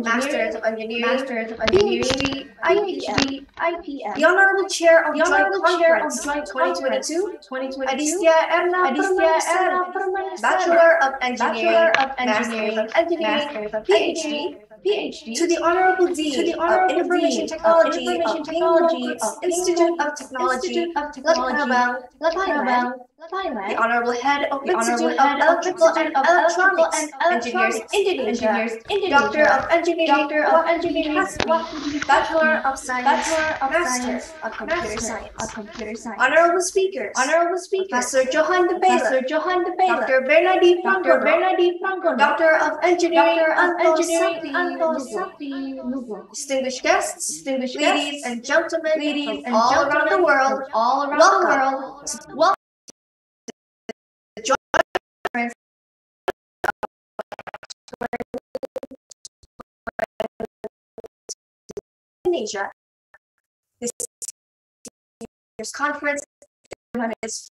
Masters of Engineering, PhD, IPM, the Honorable Chair of Joint Conference 2022, Aditya Erna Permanesar, Bachelor of Engineering, PhD, to the Honorable Dean of Information Technology of Institute of Technology, Thailand, the Honorable Head of Institute of Electrical and Electronics Engineers, Indonesia, Doctor of Engineering, Bachelor of Science, Master of Computer Science. Honorable Speakers, Professor Johan de Bela, Dr. Bernardine Franco, Doctor of Engineering, distinguished guests, ladies and gentlemen, from all around the world, welcome. Indonesia. This year's conference is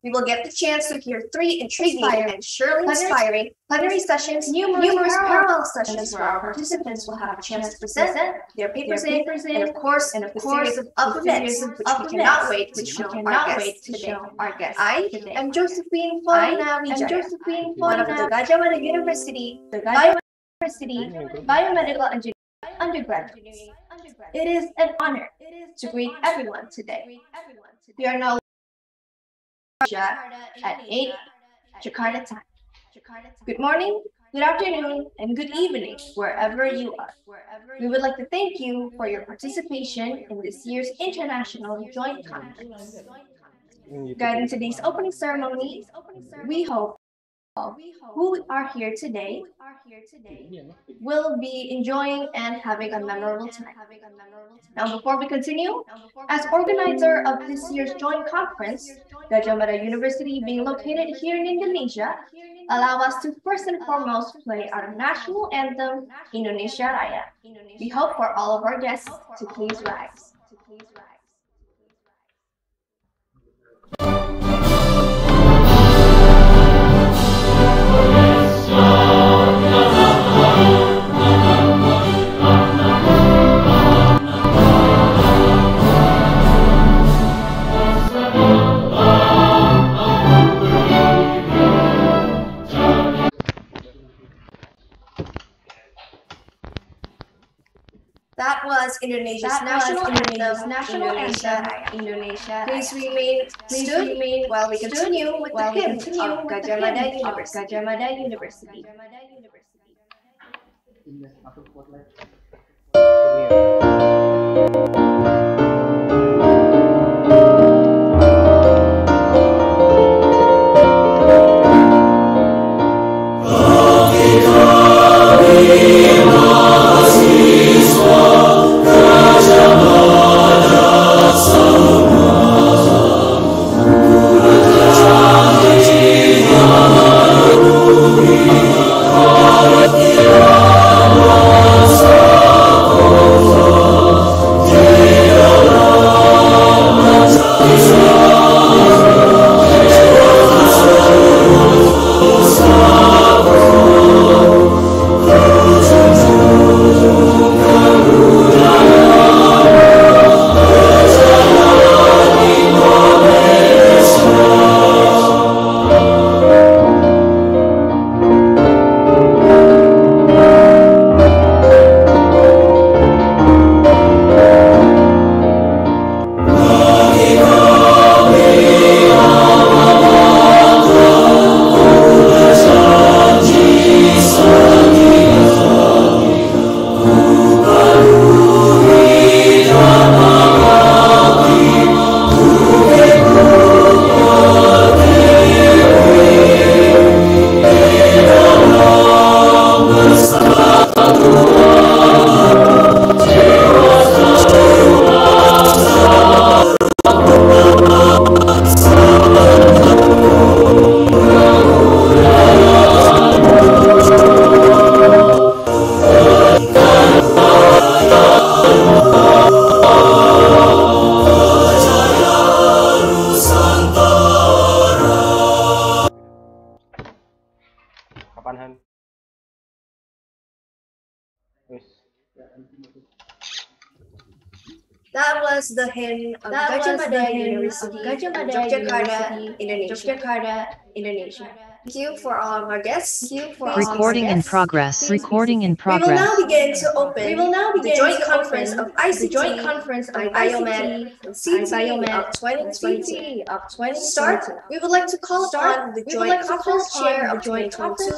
we will get the chance to hear 3 intriguing and surely inspiring plenary sessions, numerous parallel sessions where our participants will have a chance to present their papers and of course, the series of events which we cannot wait to show our guests. I am Josephine Paulina Wijaya, one of the Gajah Mada University, Biomedical Engineering undergraduates. It is an honor to greet everyone today. We are now at 8 Jakarta time. Good morning, good afternoon, and good evening wherever you are. We would like to thank you for your participation in this year's International Joint Conference. Guiding today's opening ceremony, we hope who are here today will be enjoying and having a memorable time. Now, before we continue, as organizer of this year's joint conference, Gajah Mada University being located here in Indonesia, allow us to first and foremost play our national anthem, Indonesia Raya. We hope for all of our guests to please rise. That was Indonesia's national anthem, Indonesia. Please remain stood while we continue with the hymn of Gajah Mada University. Oh kapan That was the hymn of Gajah Mada University, Yogyakarta, Indonesia. Thank you for all of our guests. Recording in progress. Recording in We will now progress. begin to open the joint conference of Icitee, Ibiomed, and Citee of 2022. To start, we would like to call upon the joint conference chair of 2022,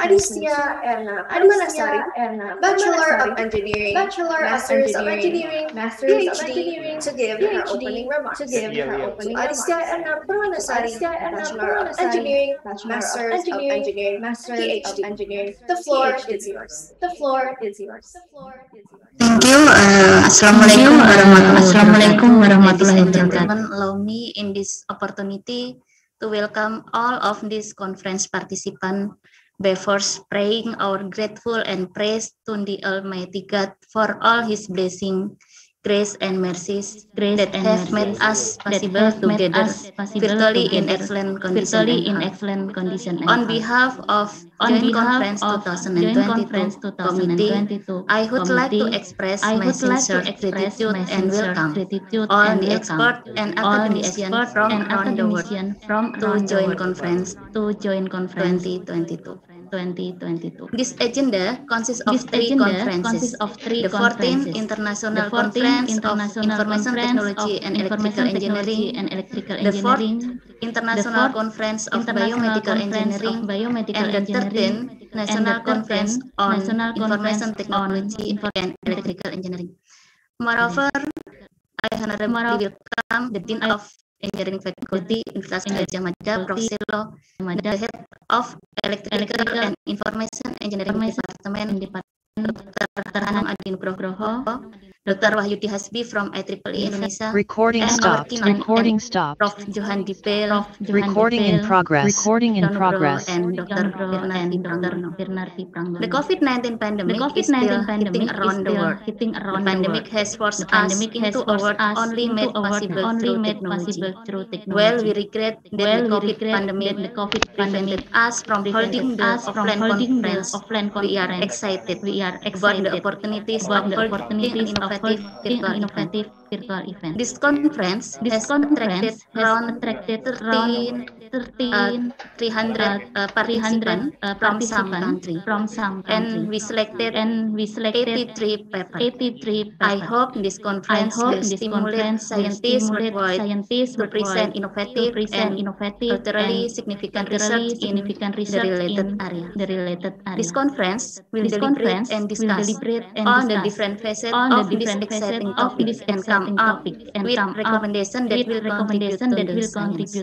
Icitee Permanasari, Bachelor of Engineering, Masters of Engineering, PhD, to give her opening remarks. Icitee Permanasari, Bachelor of Engineering, Masters of Engineering, PhD. The floor is yours. Thank you. Assalamualaikum warahmatullahi wabarakatuh. Allow me in this opportunity to welcome all of these conference participants before praying our grateful and praise to the Almighty God for all His blessing, grace and mercies that have made us possible together virtually in excellent condition. On behalf of Joint Conference 2022 Committee, I would like to express my sincere gratitude and welcome all the experts and academicians from around the world to Joint Conference 2022. This agenda consists of three conferences. The 14th International Conference of Information Technology and Electrical Engineering, the 4th International Conference of Biomedical Engineering, and the 13th National Conference on Information Technology and Electrical Engineering. Moreover, I honorably welcome the Dean of Engineering Faculty, Universitas Gadjah Mada, Profesor the Head of Electrical and Information Engineering Department, Dr. Hanum Adi Nugroho, Dr. Wahyudi Hasbi from IEEE Indonesia, Recording stopped. Recording stopped. Prof. Johan Dipel, Recording in progress. Recording in progress. And Dr. Pirnarti Pranggono. The COVID-19 pandemic is still hitting around the world. The pandemic has forced us into a world only made possible through technology. Well, we regret that the COVID pandemic prevented us from holding the offline conference. We are excited about the opportunities of holding an innovative virtual event. This conference has attracted around 300 participants from some countries, and we selected 83 papers. I hope this conference will stimulate scientists worldwide to present innovative and culturally significant research in the related area. This conference will deliberate and discuss on the different facets of this exciting topic and come up with recommendations that will contribute to the science.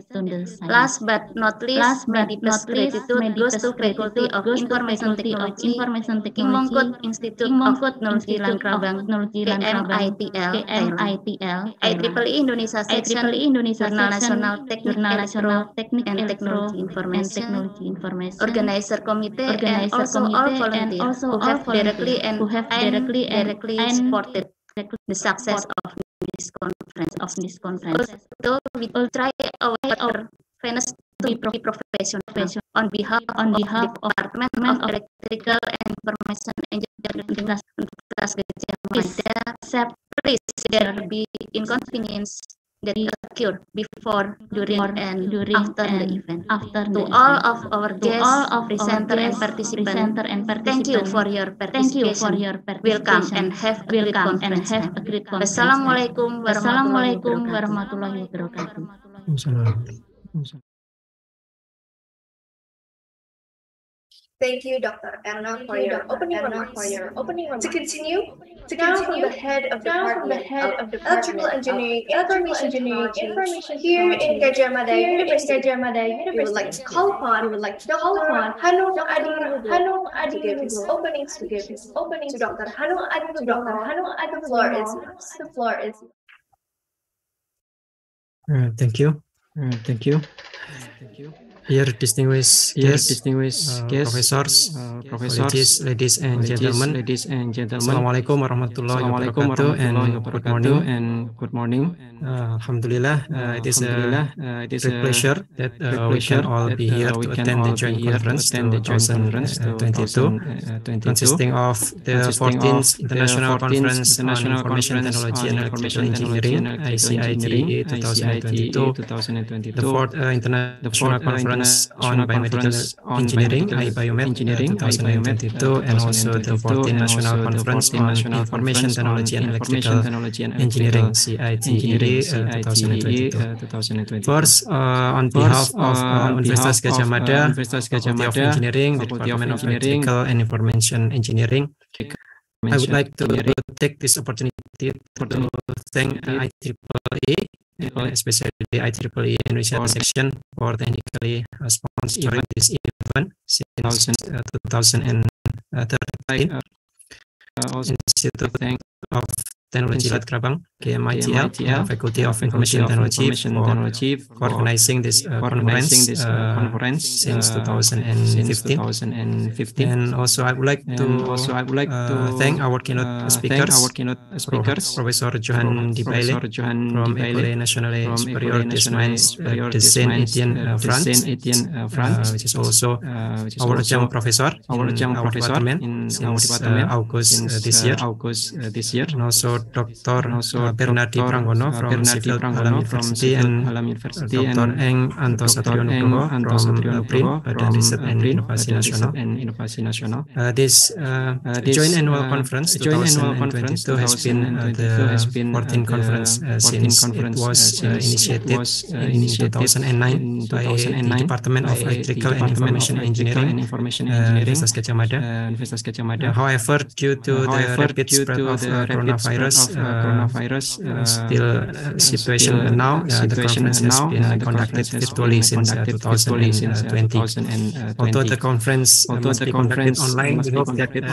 Last but not least, my deepest gratitude goes to Faculty of Information Technology, Imongkut Institute of Technology Langkrabang, KMITL, Thailand. IEEE Indonesia Section, Jurnal Nasional Teknik and Technology Information, Organizer Committee, and also all volunteers who have directly and indirectly supported the success of this conference. Although we try our best to be professional on behalf of the Department of Electrical and Information Engineering Universitas Gadjah Mada, please there be inconvenience that occur before, during, and after the event. To all of our guests, presenter, and participants, thank you for your participation. Welcome and have a great conference. Wassalamualaikum warahmatullahi wabarakatuh. Thank you, Dr. Erna, for your opening remarks. To continue, from the head of Department of Electrical Engineering, Information Technology, here in Gadjah Mada University, we would like to call upon Hanum Adi Nugroho to give his opening speech. To Dr. Hanum Adi Nugroho, the floor is yours. Thank you. Here, distinguished guests, professors, Professors, ladies and gentlemen. Assalamualaikum warahmatullahi wabarakatuh, and good morning. Alhamdulillah, it is a great pleasure that we can all be here to attend the joint conference 2022, consisting of the 14th International Conference on Information Technology and Electrical Engineering, Icitee 2022, the 4th International Conference on Biomedical Engineering, Ibiomed 2022, and also the 14th National Conference on Information Technology and Electrical Engineering, Citee 2022. First, on behalf of Universitas Gadjah Mada, Faculty of Engineering, the Department of Electrical and Information Engineering, I would like to take this opportunity to thank IEEE, especially the IEEE Indonesia section, for technically sponsoring this event since 2013. Institute of Technology Lat Krabang, GMITL, Faculty of Information Technology, for organizing this conference since 2015. And also I would like to thank our keynote speakers, Professor Johan Dibaile from École Nationale Supérieure des Mines de Saint-Étienne, France, which is also our adjunct professor in our department since August this year. And also Dr. Bernardi Pranggono from Civil Alam University, and Dr. Eng Anto Satrio Nugroho from BRIN, Badan Riset and Inovasi Nasional. This joint annual conference 2022 has been the 14th conference since it was initiated in 2009 by the Department of Electrical and Information Engineering, Universitas Gadjah Mada. However, due to the rapid spread of coronavirus, still situation now, the conference has been conducted virtually since 2020. Although the conference must be conducted online, we hope that it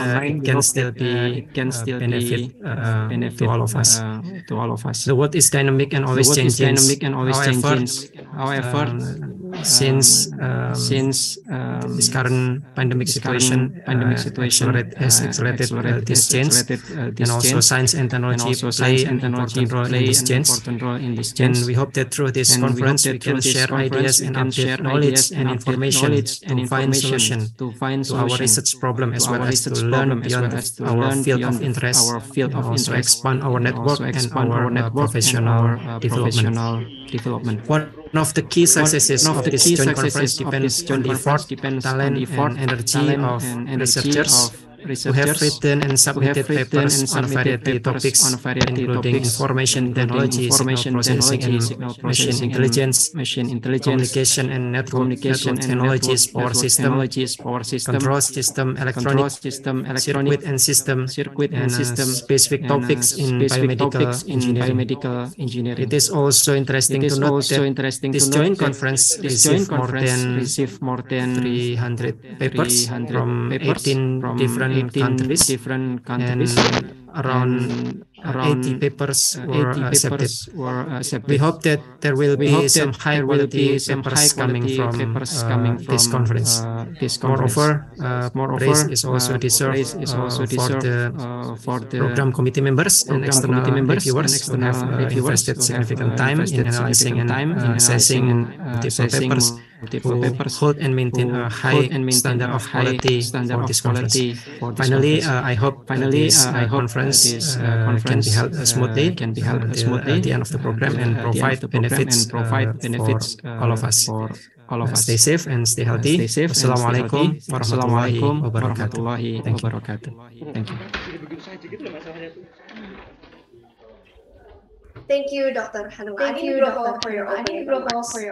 can still be benefit to all of us. The world is dynamic and always changing. However, since this current pandemic situation has accelerated this change, and also science and technology play an important role in this change. And we hope that through this conference we can share ideas and update knowledge and information to find solutions to our research problem, as well as to learn beyond our field of interest, and also expand our network and our professional development. One of the key successes of this joint conference depends on the effort, talent, and energy of researchers who have written and submitted papers on variety topics, including information technology, signal processing and machine intelligence, communication and network technologies, power system, control system, electronic, circuit and system, and specific topics in biomedical engineering. It is also interesting to note that this joint conference received more than 300 papers from 18 different countries, and around 80 papers were accepted. We hope that there will be some high quality papers coming from this conference. Moreover, praise is also deserved for the program committee members and external reviewers who have invested significant time in analyzing and assessing multiple papers, who hold and maintain a high standard of quality for this conference. Finally, I hope this conference can be held smoothly until at the end of the program and provide benefits for all of us. Stay safe and stay healthy. Wassalamualaikum warahmatullahi wabarakatuh. Thank you. Thank you, Dr. Hanuma for your opening remarks. We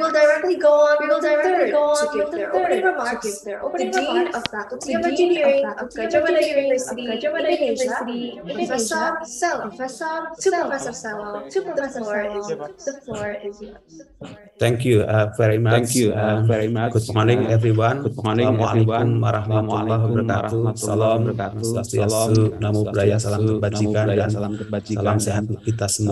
will directly go on to give their opening remarks. The Dean of Faculty of Engineering of Gadjah Mada University, Indonesia, Professor Selo. The floor is yours. Thank you very much. Good morning, everyone. Assalamualaikum warahmatullahi wabarakatuh. Salam Swastiastu, Namo Buddhaya, salam kebajikan, dan salam sehat kita semua.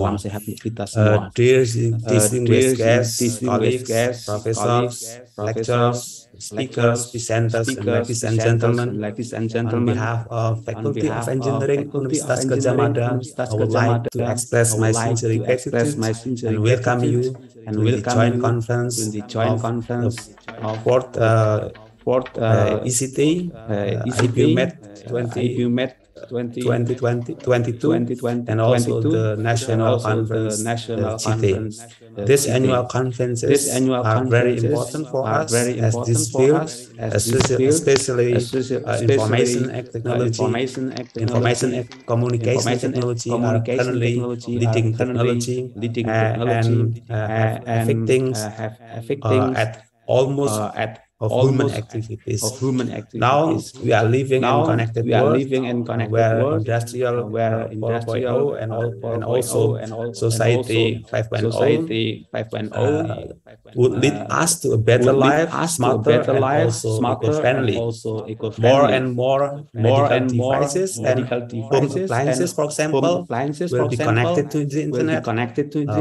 Dear distinguished guests, colleagues, professors, lecturers, speakers, presenters, and ladies and gentlemen. On behalf of Faculty of Engineering Universitas Gadjah Mada, I would like to express my sincere gratitude and welcome you to the joint conference of the fourth Icitee Ibiomed 2022 and also the National Conference Citee. These annual conferences are very important for us as this field, especially information technology, information communication technology are currently leading technology and affecting at almost of human activities. Now we are living in connected world where industrial 4.0 and also society 5.0 would lead us to a better life, smarter and also eco-friendly. More and more medical devices and home appliances, for example, will be connected to the internet,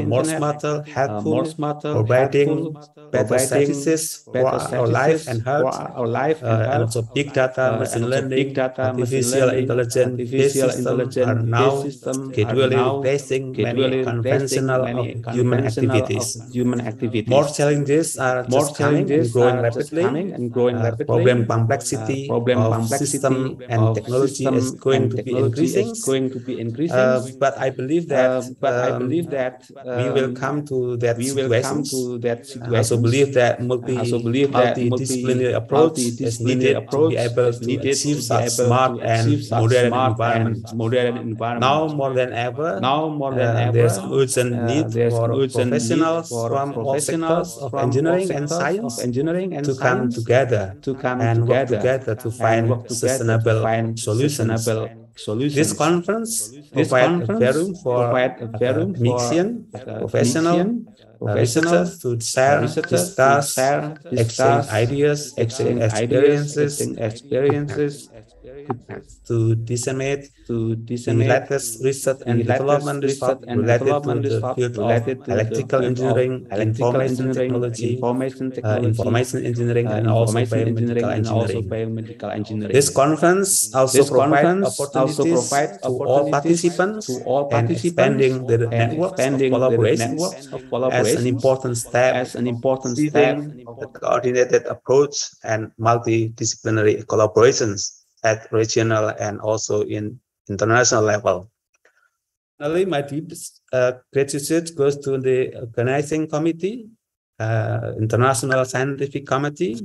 more smarter, helpful, providing better services for our life and health, and also big data, machine learning, artificial intelligence. These systems are now gradually replacing many conventional human activities. More challenges are just coming and growing rapidly. Problem complexity of system and technology is going to be increasing. But I believe that we will come to that situation. I also believe that multidisciplinary approach is needed to be able to achieve such smart and modern environment. Now more than ever, there's urgent need for professionals from all sectors of engineering and science to come together and work together to find sustainable solutions. This conference provides a forum for academicians, professionals, researchers to share, discuss, exchange ideas, exchange experiences, to disseminate the latest research and development results related to the field of electrical engineering, information technology, information engineering, and also biomedical engineering. This conference also provides opportunities to all participants and expanding the networks of collaborations as an important step in the coordinated approach and multidisciplinary collaborations at regional and also in international level. Finally, my deepest gratitude goes to the organizing committee, International Scientific Committee,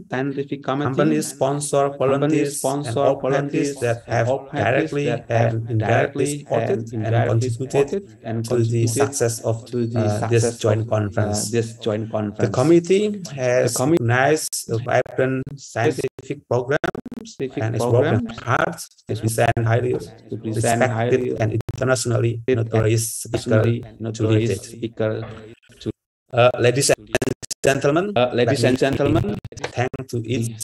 companies, sponsor, volunteers, and all parties that have directly and indirectly supported and contributed to the success of this joint conference. The committee has organized a vibrant scientific program and is working hard to present highly respected and internationally notorious speaker to lead it. Ladies and gentlemen, thank to each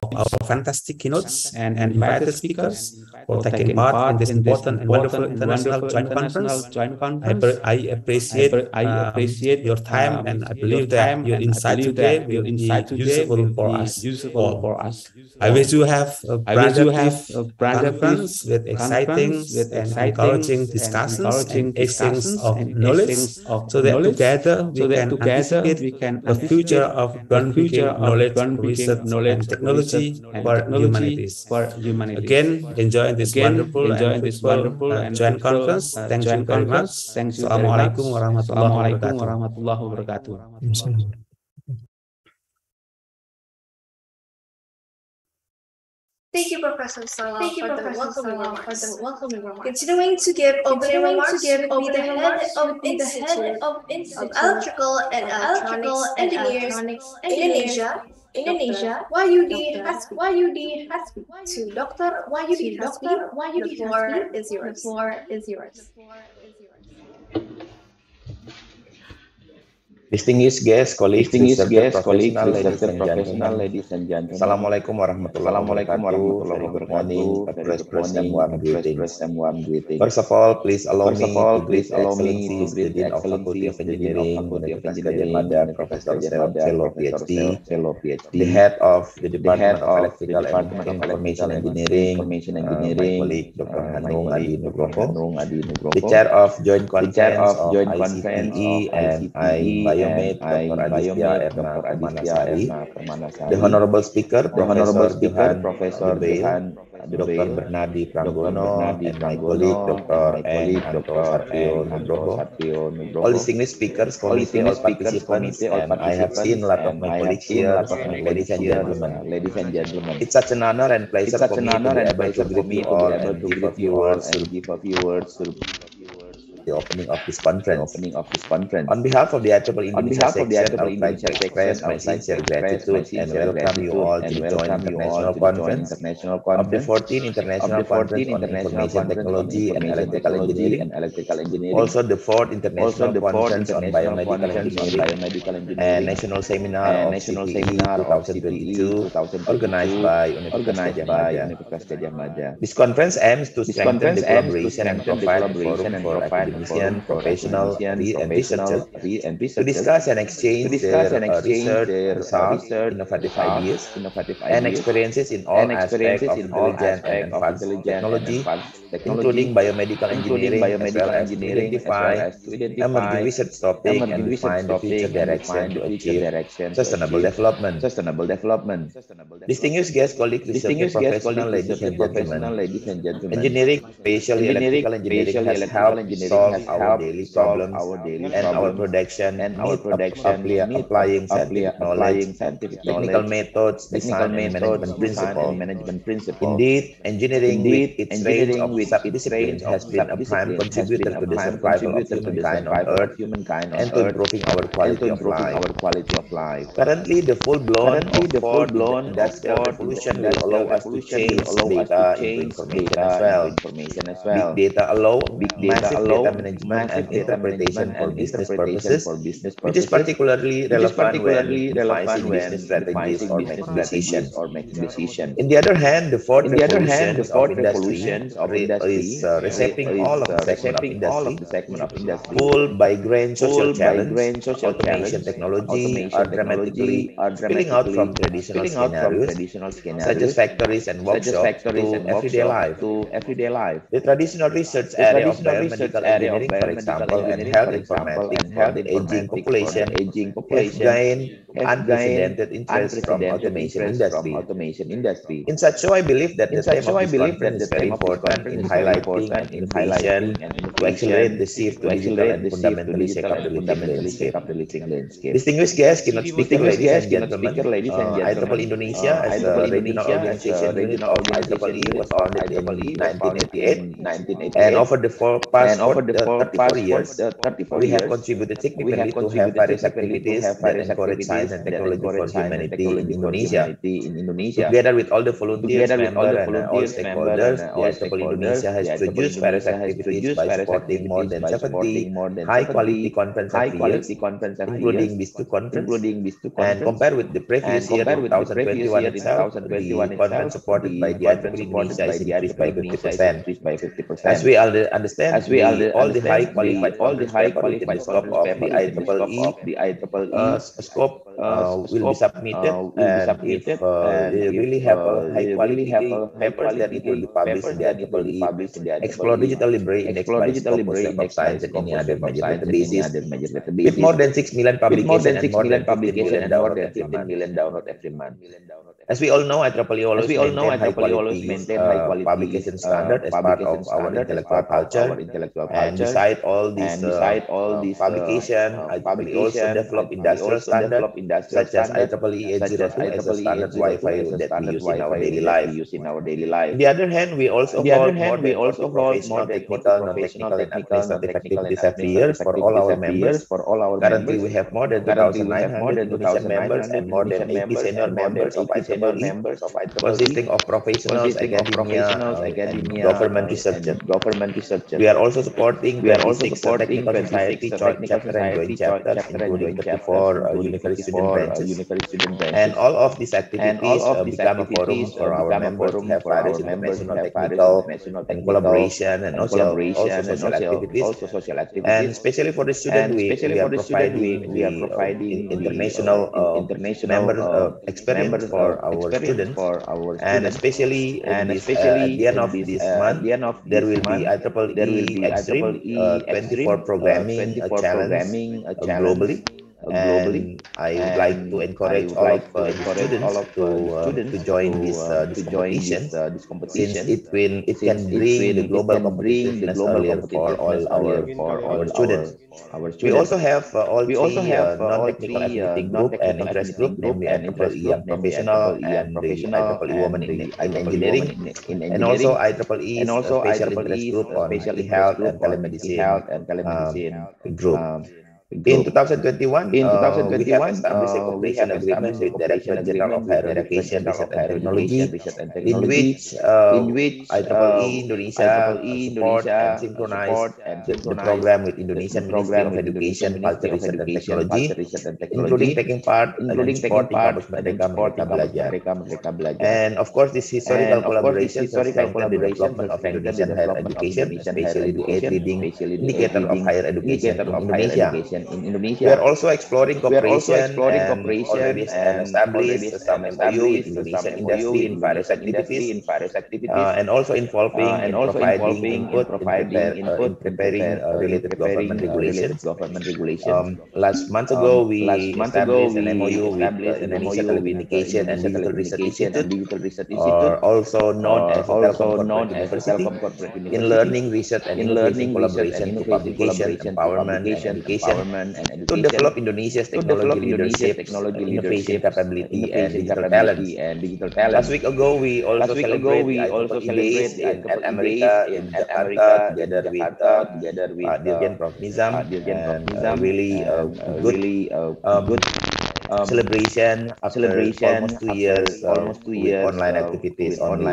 of our fantastic keynotes and invited speakers for taking part in this important and wonderful international joint conference. I appreciate your time, and I believe that your insight today will be useful for us all. I wish you have a productive conference with exciting and encouraging discussions and exchange of knowledge, so that together we can anticipate the future of groundbreaking knowledge, research, and technology for humanities. Again, enjoy this wonderful and fruitful joint conference. Thank you very much. Assalamualaikum warahmatullahi wabarakatuh. Thank you, Professor Salah, for the welcoming remarks. Continuing to give opening remarks will be the head of Institute of Electrical and Electronics Engineers, Indonesia, Wahyudi Hasbi. To Dr. Wahyudi Hasbi, the floor is yours. Distinguished guests, colleagues, researcher professional, ladies and gentlemen. ladies and gentlemen. Assalamualaikum warahmatullahi wabarakatuh. Very good morning. A first and warm greetings. First of all, please allow me to greet Excellencies, the Dean of Faculty of Engineering, Universitas Gadjah Mada, Professor Fellow PhD, the Head of the Department of Electrical and Information Engineering, my colleague Dr. Hanung Adi Nugroho, the Chair of Joint Conference of Icitee and Ibiomed, Dr. Aditya Erna Permanasari, the Honorable Speaker, Professor Johan Dr. Bernardi Pranggono, and my colleague Dr. Anto Satrio Nugroho, all distinguished speakers, committee, all participants, and I have seen a lot of my colleagues here, ladies and gentlemen. It's such an honor and pleasure for me to be able to greet you all and give a few words to the opening of this conference. On behalf of the Icitee Indonesia section, I would like to express my sincere gratitude and welcome you all to join International Conference of the 14th International Conference on Information Technology and Electrical Engineering, also the 4th International Conference on Biomedical Engineering, and National Seminar of Citee 2022, organized by Universitas Gadjah Mada. This conference aims to strengthen the collaboration and provide a forum for academicians, professionals, and researchers to discuss and exchange their research results, innovative ideas, and experiences in all aspects of intelligent and advanced technology, including biomedical engineering, as well as to identify emerging research topics and define the future direction to achieve sustainable development. Distinguished guests, colleagues, researchers, professionals, ladies and gentlemen, engineering, especially electrical engineering, has helped solve our daily problems and our production need of applying scientific knowledge, technical methods, design and management principles. Indeed, engineering with its range of subdisciplines has been a prime contributor to the survival of humankind on Earth and to improving our quality of life. Currently, the full-blown industrial revolution will allow us to change data into information as well. Big data allow massive data management and interpretation for business purposes, which is particularly relevant when devising business strategies or making decisions. On the other hand, the fourth revolution of industry is reshaping all of the segment of industry, pulled by grand social challenge. Automation technology are dramatically spilling out from traditional scenarios, such as factories and workshops, to everyday life. The traditional research area of biomedical engineering, for example, and health informatics for the aging population has gained unprecedented interest from automation industry. In such a way, I believe that the theme of this conference is very important in highlighting and innovation to accelerate the shift to digital and fundamentally shake up the landscape. Distinguished guests, keynote speaker, ladies and gentlemen, Icitee Indonesia as a regional organization unit of Icitee was founded in 1988, and over the past 34 years, we have contributed significantly to have various activities that encourage science and technology for humanity in Indonesia. Together with all the volunteers, members, and all stakeholders, the Icitee Indonesia has produced various activities by supporting more than 70 high-quality conferences every year, including these two conferences. And compared with the previous year, 2021 itself, the conference supported by the Icitee Indonesia is increased by 50%. As we understand, all the high qualified the scope of the IEEE scope will be submitted, and if they really have a high quality papers, then it will be published in the IEEE Explore Digital Library Index by Scope Web of Science and any other major databases, with more than 6 million publications and more than 15 million downloads every month. As we all know, IEEE always maintain high quality publication standard as part of our intellectual culture. And beside all these publication, IEEE also develop industrial standard such as IEEE 802 as a standard Wi-Fi that we use in our daily life. On the other hand, we also hold more than 40 professional, technical, non-technical, and administrative activities every year for all our members. Currently, we have more than 2,900 Indonesian members and more than 80 senior members of IEEE, consisting of professionals, academia, and government researchers. We are also supporting 26 technical society, joint chapter, and joint chapters, including 34 university student branches. And all of these activities become a forum for our members to have various international, technical, and collaboration, and also social activities. And especially for the student week, we are providing international member experience for our students. And especially at the end of this month, there will be IEEE Extreme 24 programming challenge globally. And I would like to encourage all of the students to join this competition, since it can bring the global competitiveness earlier for all our students. We also have all three non-technical activity group and interest group, namely IEEE Young Professional and the IEEE Women in Engineering, and also IEEE Special Interest Group on e-health and telemedicine group. In 2021, we have established a cooperation agreement with Directorate General of Higher Education, Research and Technology, in which IEEE Indonesia support and synchronize the program with Indonesian Ministry of Education, Culture, Research and Technology, including taking part and supporting Kampus Merdeka Belajar. And of course, this historical collaboration to strengthen the development of Indonesian higher education, especially the 8 leading indicator of higher education in Indonesia. We are also exploring cooperation and already established some MOU with Indonesian industry in various activities, and also involving and providing input in preparing related government regulations. Last month ago, we established an MOU with the Indonesia Telecommunication and Digital Research Institute, or also known as Telkom Corporate University, in learning, research, and innovation collaboration to publication, empowerment, and education, to develop Indonesia's technology leadership, innovation capability, and digital talents. Last week ago, we also celebrated IEEE Days in America, in Jakarta, together with Dirjen Prof. Nizam, and really good celebration after almost 2 years with online activities only.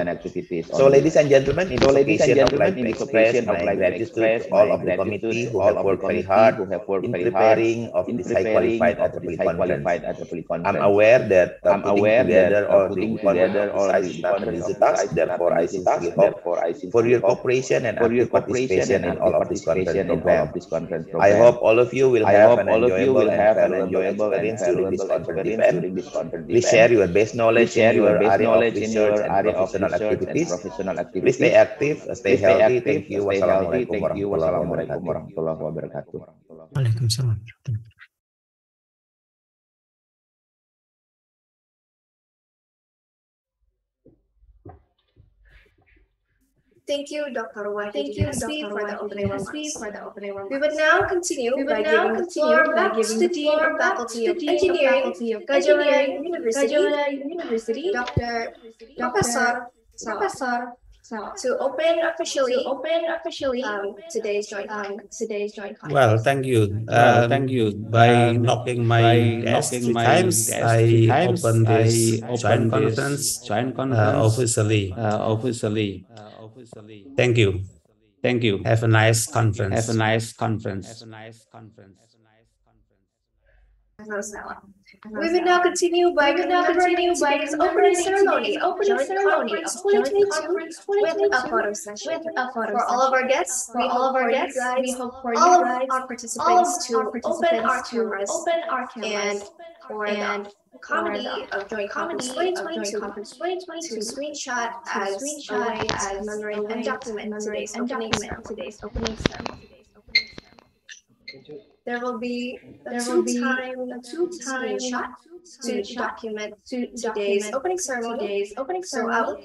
So, ladies and gentlemen, in this occasion, I would like to express my gratitude to all of the committee who have worked very hard in preparing of this high qualified IEEE conference. I'm aware that putting together all the conference is not an easy task. Therefore, I sincerely hope for your cooperation and active participation in all of this conference program. I hope all of you will have an enjoyable and valuable experience during this conference event. Please share your best knowledge in your area of research and professional activities. Please stay active, stay healthy. Thank you. Wassalamualaikum warahmatullahi wabarakatuh. Waalaikumsalam. Thank you, Dr. Wahid for the opening remarks. We would now continue by giving the floor back to the Dean of Faculty of Engineering, Granular University, Dr. Professor to open officially today's joint conference. Well, thank you. By knocking my desk 3 times, I open this joint conference officially. Thank you. Have a nice conference. We will now continue by commemorating today's opening ceremony of Joint Conference 2022 with a photo session. For all of our guests, we hope all of our participants to open our cameras, and for the comedy of Joint Conference 2022 to screenshot as a way to commemorate and document today's opening ceremony. there will be a two-time screenshot to document today's opening ceremony. So I will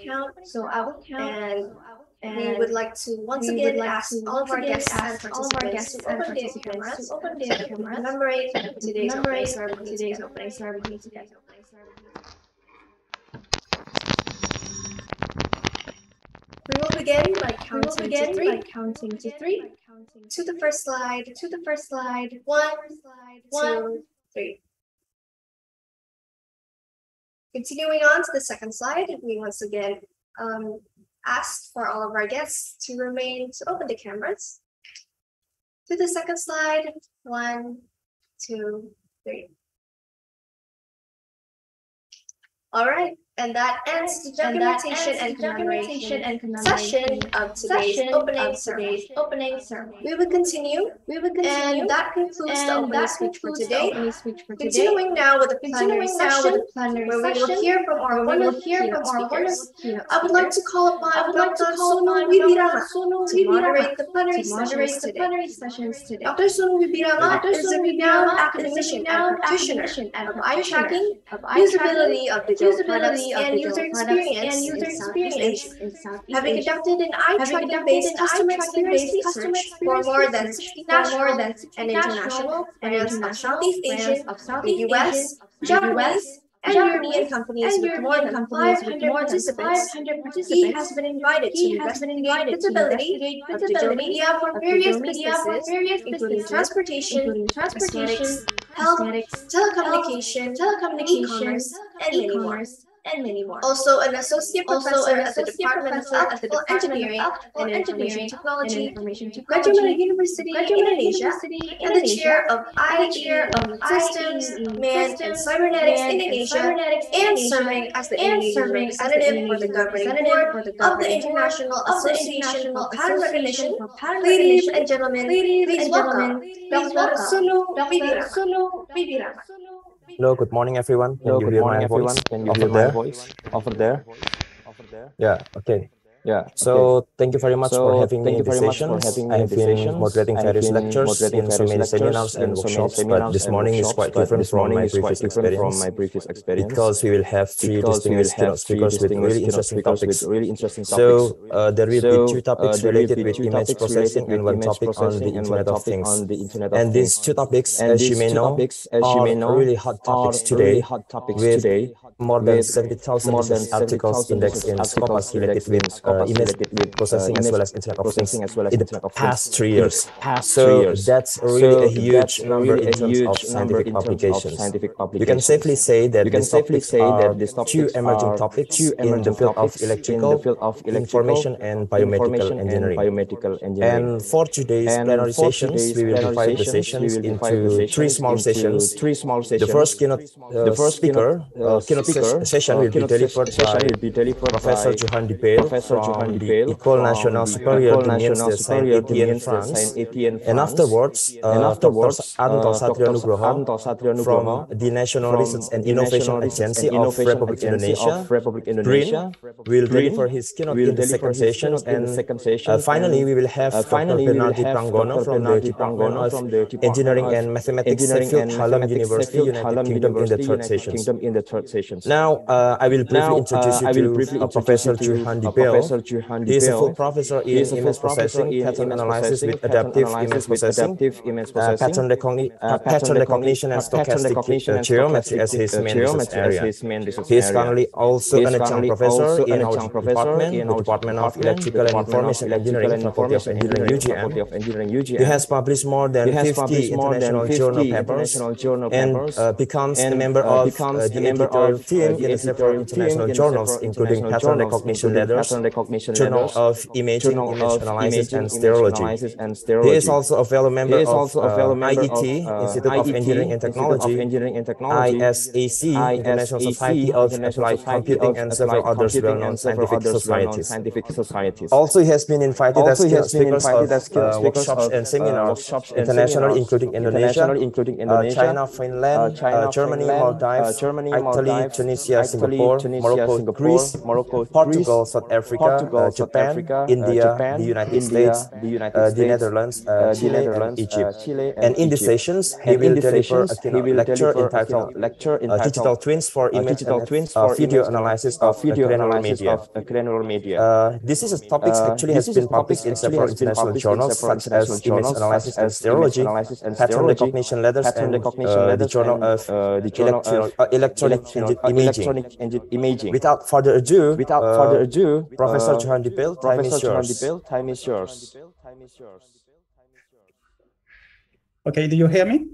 count, and we would like to once again ask all of our guests and participants to open their cameras to commemorate today's opening ceremony together. We will begin by counting to three. To the first slide. One, two, three. Continuing on to the second slide, we once again asked for all of our guests to open the cameras. To the second slide. One, two, three. All right. And that ends the documentation and commemoration session of today's opening ceremony. We will continue, and that concludes the opening speech for today. Continuing now with the plenary session, where we will hear from our wonderful keynote speakers. I would like to call upon Dr. Sonu Wibirama to moderate the plenary sessions today. Dr. Sonu Wibirama is a renowned academician and practitioner of eye tracking, usability of digital products, and user experience in Southeast Asia. Having conducted an eye tracking-based customer experience research for more than 60 national and international brands of Southeast Asia, the US, Japanese, and European companies with more than 500 participants, he has been invited to investigate visibility of digital media for various businesses, including transportation, cosmetics, health, telecommunication, e-commerce, and many more. Also an associate professor at the Department of Electrical Engineering and Information Technology, Granular University, Indonesia, and the chair of IEE Systems, Man, and Cybernetics Indonesia, and serving as the Indonesian representative for the governing board of the International Association for Pattern Recognition. Ladies and gentlemen, please welcome Dr. Sonu Wibirama. Hello, good morning, everyone. Can you hear my voice over there? Yeah, okay. Yeah. So thank you very much for having me in this session. I have been moderating various lectures in so many seminars and workshops, but this morning is quite different from my previous experience because we will have three distinguished keynote speakers with really interesting topics. So there will be two topics related with image processing and one topic on the Internet of Things. And these two topics, as you may know, are really hot topics today, with more than 70,000 articles indexed in Scopus related with image processing as well as Internet of Things in the past 3 years. So that's really a huge number in terms of scientific publications. You can safely say that these topics are two emerging topics in the field of electrical, information, and biomedical engineering. And for today's plenary sessions, we will divide the sessions into three small sessions. The first keynote session will be delivered by Professor Johan de Beil from the École Nationale Supérieure de Miens de Saint-Étienne in France. And afterwards, Dr. Anto Satrianugroho from the National Research and Innovation Agency of Republic Indonesia, GRIN, will deliver his keynote in the second session. And finally, we will have Dr. Bernardi Prangono from the Department of Engineering and Mathematics, Sheffield Hallam University, United Kingdom, in the third session. Now, I will briefly introduce you to Professor Johan de Beil. He is a full professor in image processing, pattern analysis with adaptive image processing, pattern recognition, and stochastic geometry as his main research area. He is currently also an adjunct professor in our department, the Department of Electrical and Information Engineering, Faculty of Engineering, UGM. He has published more than 50 international journal papers and becomes a member of the editor team in several international journals, including Pattern Recognition Letters, Journal of Imaging, Image Analysis, and Stereology. He is also a fellow member of Iot, Institute of Engineering and Technology, ISAC, International Society of Applied Computing, and several other well-known scientific societies. Also, he has been invited as speakers of workshops and seminars internationally, including Indonesia, China, Finland, Germany, Maldives, Italy, Tunisia, Singapore, Morocco, Greece, Portugal, South Africa, Africa, Japan, India, the United States, the Netherlands, Chile, and Egypt. And in these sessions, he will deliver a keynote lecture entitled Digital Twins for Image and Video Analysis of Granular Media. This is a topic actually has been published in several international journals such as Image Analysis and Stereology, Pattern Recognition Letters, and the Journal of Electronic Imaging. Without further ado, Professor Johan Dipeel, time is yours. Okay, do you hear me?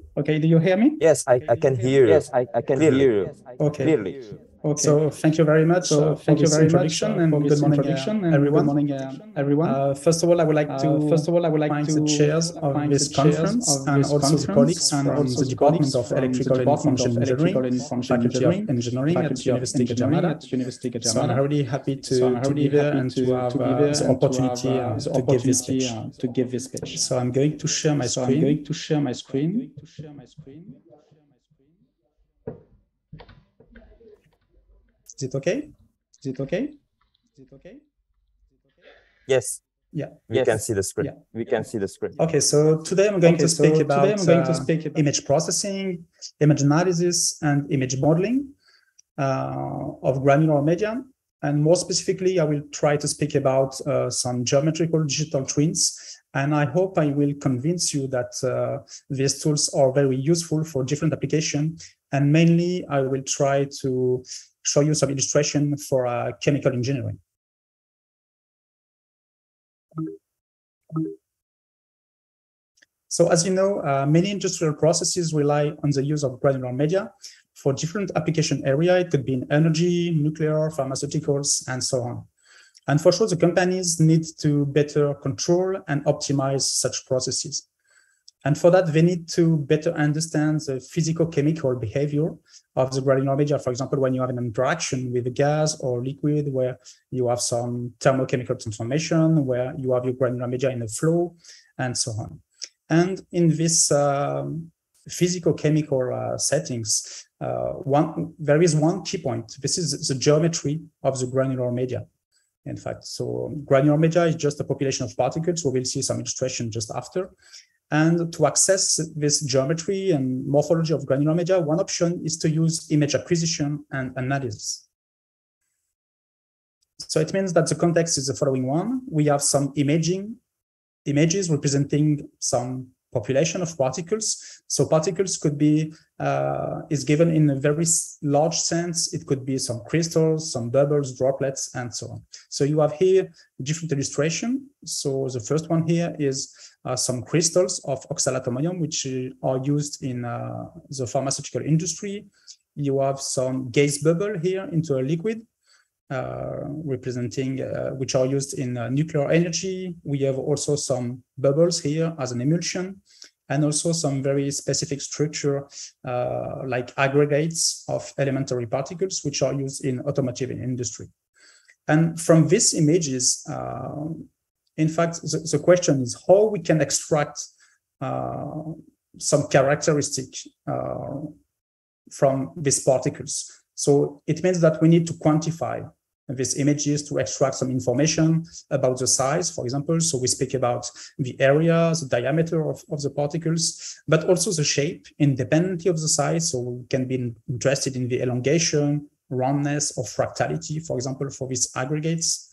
Yes, I can hear you. Clearly. Okay. Okay. So thank you very much for this introduction and good morning, everyone. First of all, I would like to thank the chairs of this conference and also the colleagues from the Department of Electrical and Information Engineering, Faculty of Engineering at University of Canada. So I'm really happy to be here and to have the opportunity to give this speech. So I'm going to share my screen. Is it okay? Yes. Yeah. We can see the screen. Okay, so today I'm going to speak about image processing, image analysis, and image modeling of granular media. And more specifically, I will try to speak about some geometrical digital twins. And I hope I will convince you that these tools are very useful for different applications. And mainly, I will try to show you some illustration for chemical engineering. So as you know, many industrial processes rely on the use of granular media for different application area. It could be in energy, nuclear, pharmaceuticals, and so on. And for sure, the companies need to better control and optimize such processes. And for that, they need to better understand the physico-chemical behavior of the granular media. For example, when you have an interaction with a gas or liquid, where you have some thermochemical transformation, where you have your granular media in a flow, and so on. And in this physico-chemical settings, there is one key point. This is the geometry of the granular media. In fact, so granular media is just a population of particles. We will see some illustration just after. And to access this geometry and morphology of granular media, one option is to use image acquisition and analysis. So it means that the context is the following one. We have some images representing some population of particles. So particles could be, is given in a very large sense. It could be some crystals, some bubbles, droplets, and so on. So you have here different illustration. So the first one here is some crystals of oxalatomonium, which are used in the pharmaceutical industry. You have some gas bubble here into a liquid, representing which are used in nuclear energy. We have also some bubbles here as an emulsion, and also some very specific structure like aggregates of elementary particles, which are used in automotive industry. And from these images, in fact, the question is how we can extract some characteristic from these particles. So it means that we need to quantify these images to extract some information about the size, for example. So we speak about the area, the diameter of the particles, but also the shape independently of the size. So we can be interested in the elongation, roundness, or fractality, for example, for these aggregates.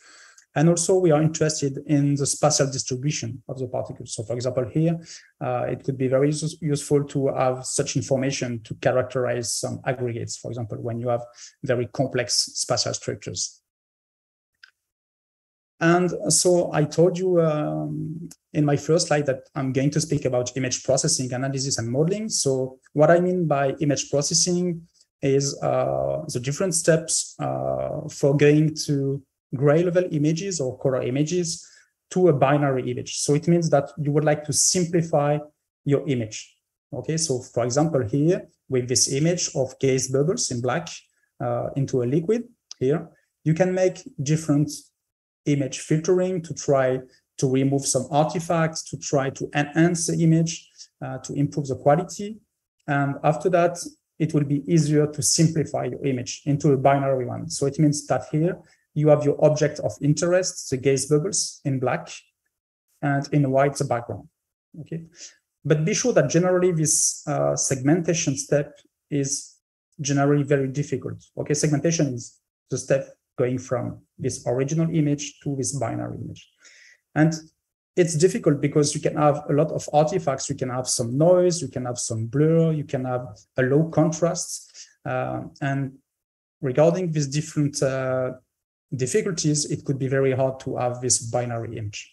And also we are interested in the spatial distribution of the particles. So for example, here, it could be very useful to have such information to characterize some aggregates, for example, when you have very complex spatial structures. And so I told you in my first slide that I'm going to speak about image processing, analysis, and modeling. So what I mean by image processing is the different steps for going to gray level images or color images to a binary image. So it means that you would like to simplify your image. Okay, so for example, here with this image of gas bubbles in black into a liquid here, you can make different image filtering to try to remove some artifacts, to try to enhance the image, to improve the quality. And after that, it will be easier to simplify your image into a binary one. So it means that here, you have your object of interest, the gas bubbles, in black, and in white the background. Okay, but be sure that generally this segmentation step is generally very difficult. Okay, segmentation is the step going from this original image to this binary image, and it's difficult because you can have a lot of artifacts. You can have some noise, you can have some blur, you can have a low contrast, and regarding these different difficulties, it could be very hard to have this binary image.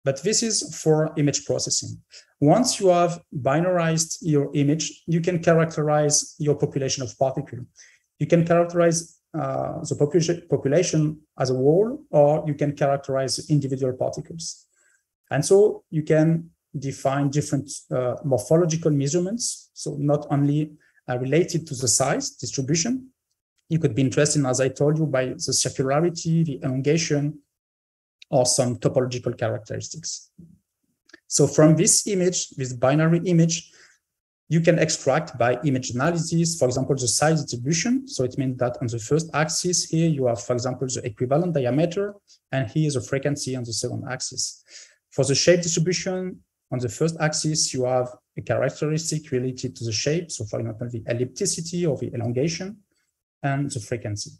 But this is for image processing. Once you have binarized your image, you can characterize your population of particles. You can characterize the population as a whole, or you can characterize individual particles. And so you can define different morphological measurements. So not only related to the size distribution, you could be interested, as I told you, by the circularity, the elongation, or some topological characteristics. So from this image, this binary image, you can extract by image analysis, for example, the size distribution. So it means that on the first axis here, you have, for example, the equivalent diameter, and here is the frequency on the second axis. For the shape distribution, on the first axis, you have a characteristic related to the shape. So for example, the ellipticity or the elongation and the frequency.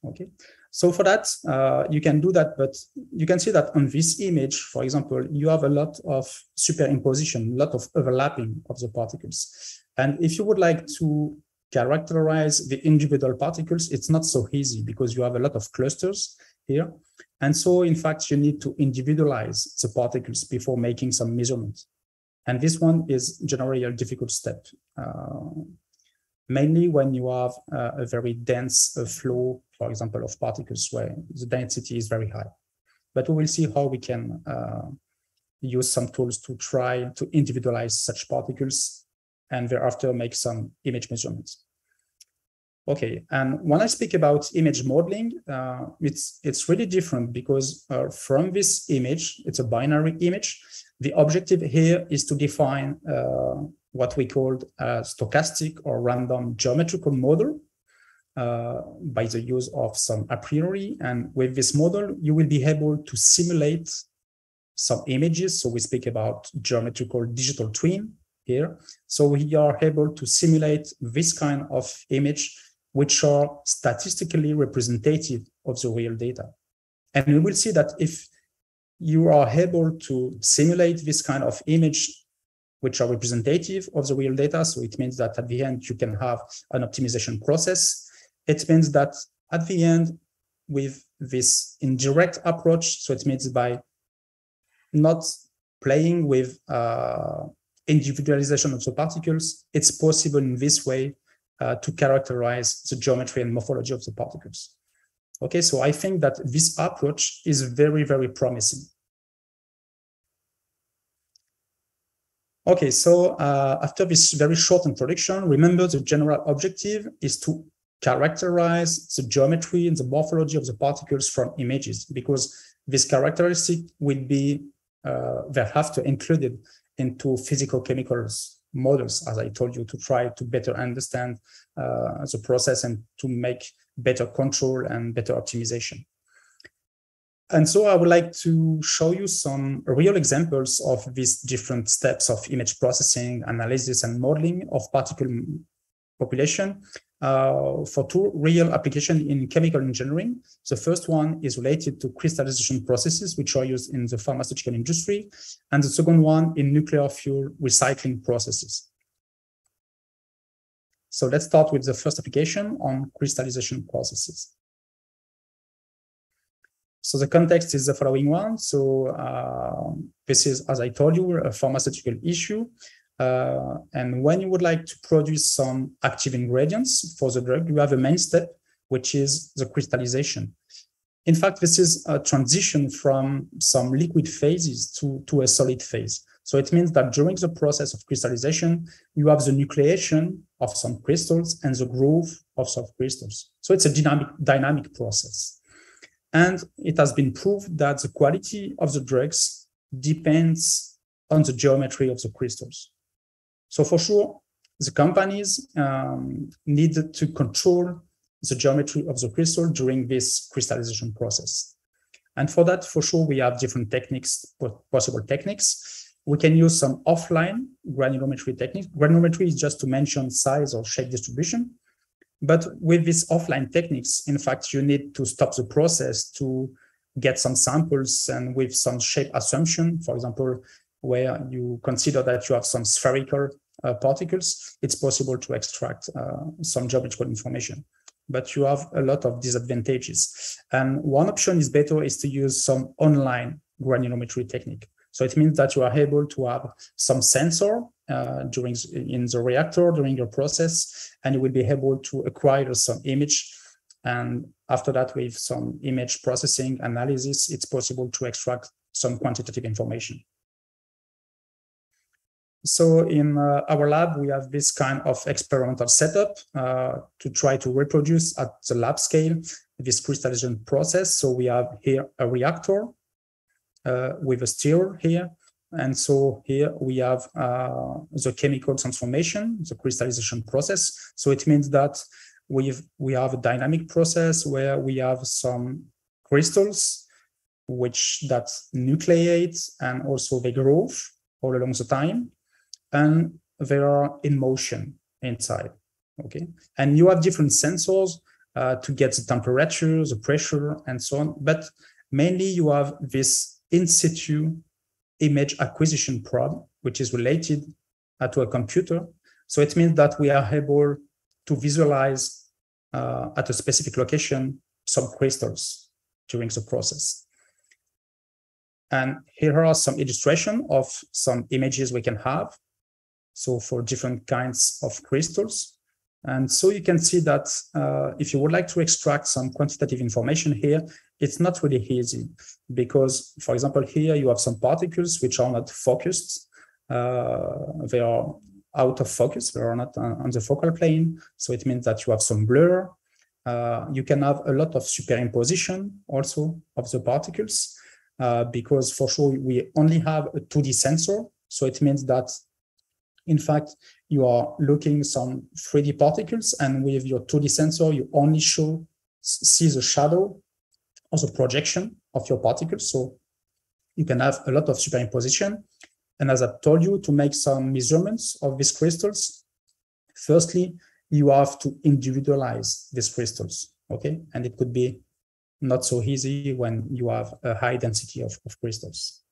Okay, so for that, you can do that, but you can see that on this image, for example, you have a lot of superimposition, a lot of overlapping of the particles. And if you would like to characterize the individual particles, it's not so easy because you have a lot of clusters here. And so, in fact, you need to individualize the particles before making some measurements. And this one is generally a difficult step, mainly when you have a very dense flow, for example, of particles where the density is very high. But we will see how we can use some tools to try to individualize such particles and thereafter make some image measurements. Okay, and when I speak about image modeling, it's really different because from this image, it's a binary image. The objective here is to define what we call a stochastic or random geometrical model by the use of some a priori. And with this model, you will be able to simulate some images. So we speak about geometrical digital twin here. So we are able to simulate this kind of image, which are statistically representative of the real data. And we will see that if you are able to simulate this kind of image, which are representative of the real data, so it means that at the end, you can have an optimization process. It means that at the end, with this indirect approach, so it means by not playing with individualization of the particles, it's possible in this way to characterize the geometry and morphology of the particles. Okay, so I think that this approach is very, very promising. Okay, so after this very short introduction, remember the general objective is to characterize the geometry and the morphology of the particles from images, because this characteristic will be, they have to include it into physical chemicals models, as I told you, to try to better understand the process and to make better control and better optimization. And so I would like to show you some real examples of these different steps of image processing, analysis, and modeling of particle population for two real applications in chemical engineering. The first one is related to crystallization processes, which are used in the pharmaceutical industry, and the second one in nuclear fuel recycling processes. So let's start with the first application on crystallization processes. So the context is the following one. So this is, as I told you, a pharmaceutical issue. And when you would like to produce some active ingredients for the drug, you have a main step, which is the crystallization. In fact, this is a transition from some liquid phases to a solid phase. So it means that during the process of crystallization, you have the nucleation of some crystals and the growth of some crystals. So it's a dynamic process. And it has been proved that the quality of the drugs depends on the geometry of the crystals. So for sure, the companies need to control the geometry of the crystal during this crystallization process. And for that, for sure, we have different techniques, possible techniques. We can use some offline granulometry techniques. Granulometry is just to mention size or shape distribution. But with these offline techniques, in fact, you need to stop the process to get some samples, and with some shape assumption, for example, where you consider that you have some spherical particles, it's possible to extract some geometrical information. But you have a lot of disadvantages. And one option is to use some online granulometry technique. So it means that you are able to have some sensor in the reactor during your process, and you will be able to acquire some image. And after that, with some image processing analysis, it's possible to extract some quantitative information. So in our lab, we have this kind of experimental setup to try to reproduce at the lab scale this crystallization process. So we have here a reactor with a stirrer here. And so here we have the chemical transformation, the crystallization process. So it means that we have a dynamic process where we have some crystals that nucleate, and also they grow all along the time, and they are in motion inside, okay? And you have different sensors to get the temperature, the pressure, and so on. But mainly you have this in situ image acquisition probe, which is related to a computer. So it means that we are able to visualize at a specific location some crystals during the process. And here are some illustration of some images we can have. So for different kinds of crystals. And so you can see that if you would like to extract some quantitative information here, it's not really easy because, for example, here you have some particles which are not focused. They are out of focus. They are not on the focal plane. So it means that you have some blur. You can have a lot of superimposition also of the particles because for sure we only have a 2D sensor. So it means that in fact, you are looking some 3D particles, and with your 2D sensor, you only see the shadow or the projection of your particles. So you can have a lot of superimposition. And as I told you, to make some measurements of these crystals, firstly, you have to individualize these crystals, okay? And it could be not so easy when you have a high density of crystals.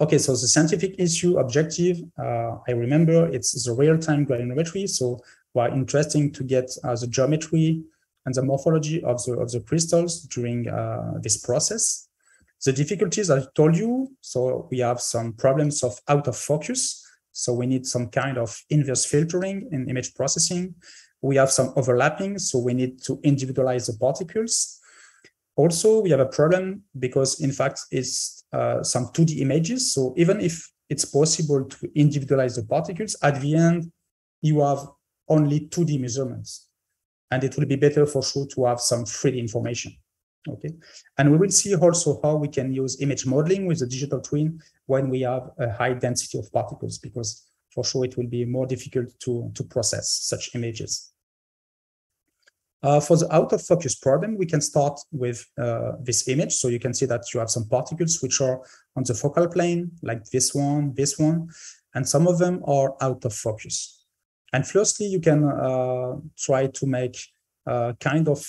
Okay, so the scientific issue objective, I remember it's the real-time granulometry. So we're interested to get the geometry and the morphology of the crystals during this process. The difficulties I told you, so we have some problems of out of focus. So we need some kind of inverse filtering in image processing. We have some overlapping, so we need to individualize the particles. Also, we have a problem because, in fact, it's some 2D images. So even if it's possible to individualize the particles, at the end, you have only 2D measurements. And it will be better for sure to have some 3D information. Okay. And we will see also how we can use image modeling with the digital twin when we have a high density of particles, because for sure it will be more difficult to process such images. For the out of focus problem, we can start with this image. So you can see that you have some particles which are on the focal plane, like this one, and some of them are out of focus. And firstly, you can try to make kind of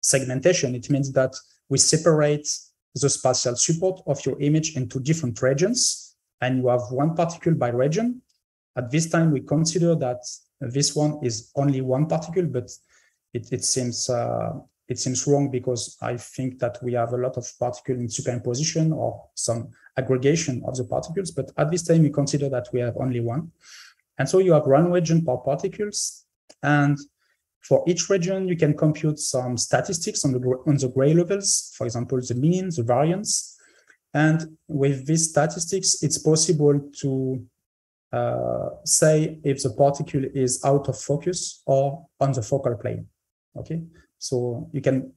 segmentation. It means that we separate the spatial support of your image into different regions, and you have one particle by region. At this time, we consider that this one is only one particle, but it seems wrong because I think that we have a lot of particles in superimposition or some aggregation of the particles. But at this time, we consider that we have only one. And so you have one region per particles. And for each region, you can compute some statistics on the gray levels, for example, the mean, the variance. And with these statistics, it's possible to say if the particle is out of focus or on the focal plane. Okay, so you can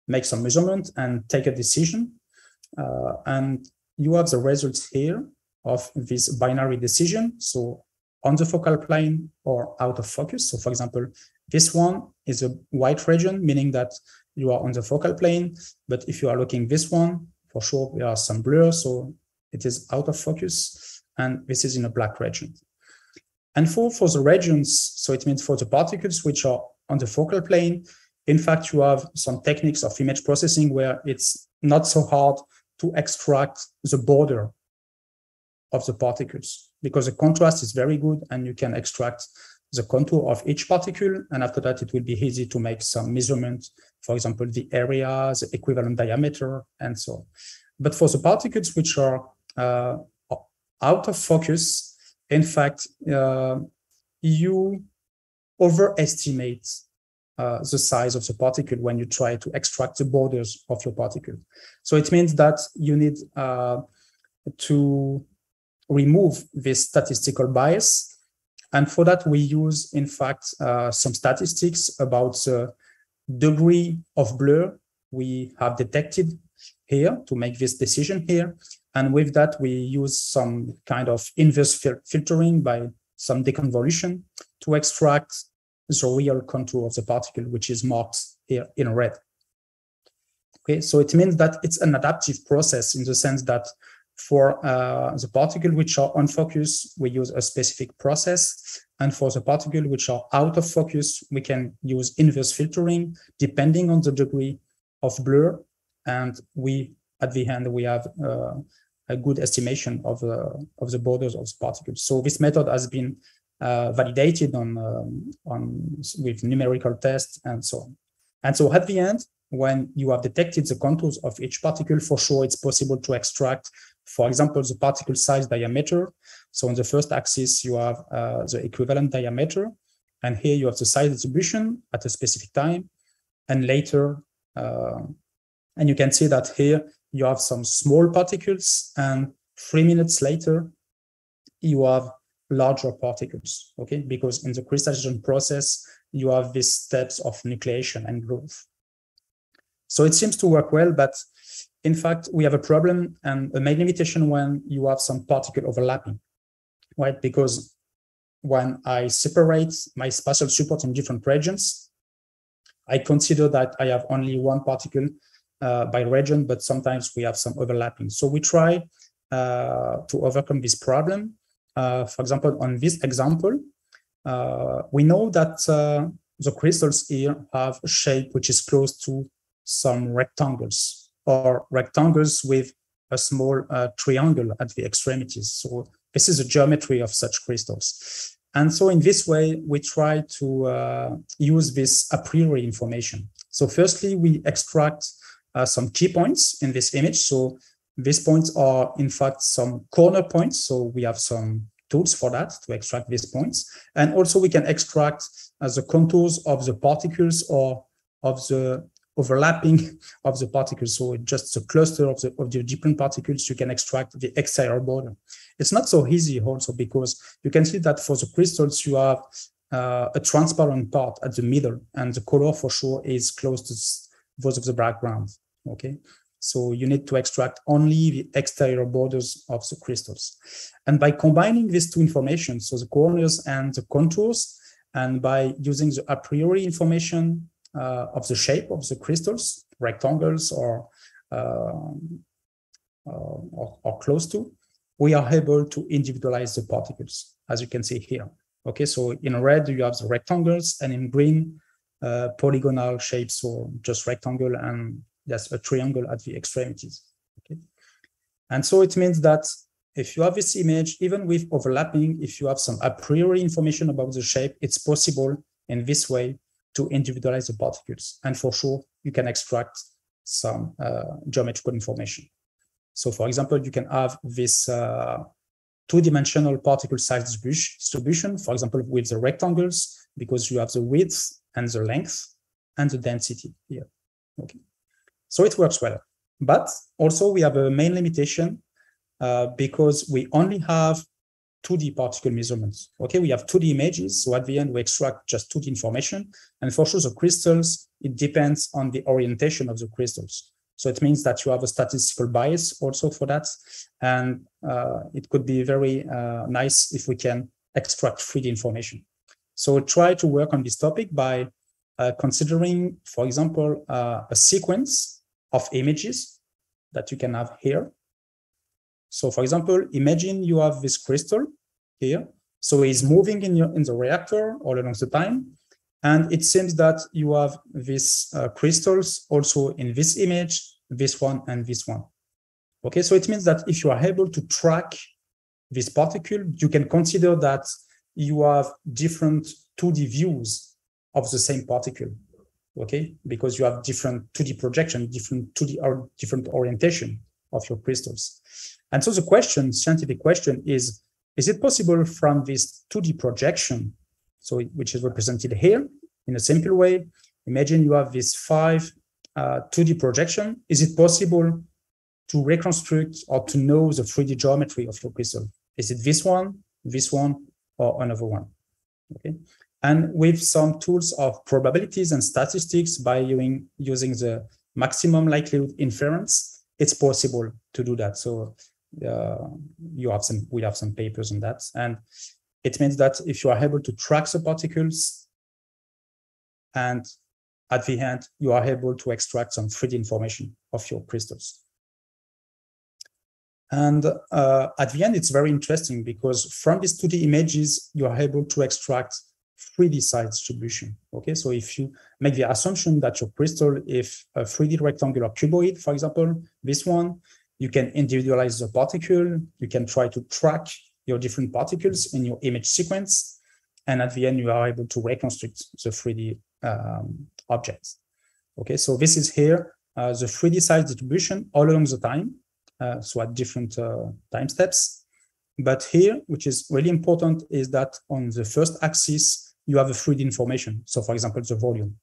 make some measurement and take a decision. And you have the results here of this binary decision. So on the focal plane or out of focus. So for example, This one is a white region, meaning that you are on the focal plane. But if you are looking this one, for sure, there are some blur, so it is out of focus. And this is in a black region. And for the regions, so it means for the particles which are on the focal plane, in fact, you have some techniques of image processing where it's not so hard to extract the border of the particles, because the contrast is very good and you can extract the contour of each particle. And after that, it will be easy to make some measurement, for example, the area, the equivalent diameter, and so on. But for the particles which are out of focus, in fact, you overestimate the size of the particle when you try to extract the borders of your particle. So it means that you need to remove this statistical bias. And for that, we use, in fact, some statistics about the degree of blur we have detected here to make this decision here. And with that, we use some kind of inverse filtering by some deconvolution to extract the real contour of the particle, which is marked here in red. Okay, so it means that it's an adaptive process in the sense that for the particle which are on focus, we use a specific process. And for the particle which are out of focus, we can use inverse filtering depending on the degree of blur. And we, at the end, we have a good estimation of the borders of the particles. So this method has been validated with numerical tests and so on. And so at the end, when you have detected the contours of each particle, for sure, it's possible to extract, for example, the particle size diameter. So on the first axis, you have the equivalent diameter. And here you have the size distribution at a specific time. And later, and you can see that here you have some small particles. And 3 minutes later, you have larger particles, okay? Because in the crystallization process, you have these steps of nucleation and growth. So it seems to work well, but in fact, we have a problem and a main limitation when you have some particle overlapping, right? Because when I separate my spatial support in different regions, I consider that I have only one particle by region, but sometimes we have some overlapping. So we try to overcome this problem. For example, on this example, we know that the crystals here have a shape which is close to some rectangles or rectangles with a small triangle at the extremities. So this is the geometry of such crystals. And so in this way, we try to use this a priori information. So firstly, we extract some key points in this image. So these points are, in fact, some corner points. So we have some tools for that to extract these points. And also we can extract the contours of the particles or of the overlapping of the particles. So just the cluster of the different particles, you can extract the exterior border. It's not so easy also because you can see that for the crystals, you have a transparent part at the middle, and the color for sure is close to those of the background, okay? So you need to extract only the exterior borders of the crystals. And by combining these two information, so the corners and the contours, and by using the a priori information of the shape of the crystals, rectangles or close to, we are able to individualize the particles, as you can see here. Okay, so in red, you have the rectangles, and in green, polygonal shapes, or just rectangle and just a triangle at the extremities. Okay, and so it means that if you have this image, even with overlapping, if you have some a priori information about the shape, it's possible in this way to individualize the particles. And for sure, you can extract some geometrical information. So for example, you can have this two-dimensional particle size distribution, for example, with the rectangles, because you have the width and the length and the density here. Okay, so it works well. But also we have a main limitation because we only have 2D particle measurements. Okay, we have 2D images, so at the end we extract just 2D information. And for sure, the crystals, it depends on the orientation of the crystals. So it means that you have a statistical bias also for that. And it could be very nice if we can extract 3D information. So try to work on this topic by considering, for example, a sequence of images that you can have here. So for example, imagine you have this crystal here. So it's moving in the reactor all along the time. And it seems that you have these crystals also in this image, this one, and this one. Okay, so it means that if you are able to track this particle, you can consider that you have different 2D views of the same particle, okay? Because you have different 2D projection, different 2D or different orientation of your crystals. And so the question, scientific question is it possible from this 2D projection, so which is represented here in a simple way, imagine you have this 5 2D projection, is it possible to reconstruct or to know the 3D geometry of your crystal? Is it this one, or another one? Okay. And with some tools of probabilities and statistics by using the maximum likelihood inference, it's possible to do that. So we have some papers on that. And it means that if you are able to track the particles, and at the end, you are able to extract some 3D information of your crystals. And at the end, it's very interesting because from these 2D images, you are able to extract 3D size distribution. Okay, so if you make the assumption that your crystal is a 3D rectangular cuboid, for example, this one, you can individualize the particle, you can try to track your different particles in your image sequence, and at the end, you are able to reconstruct the 3D objects. Okay, so this is here, the 3D size distribution all along the time. So at different time steps. But here, which is really important, is that on the first axis, you have a 3D information. So for example, the volume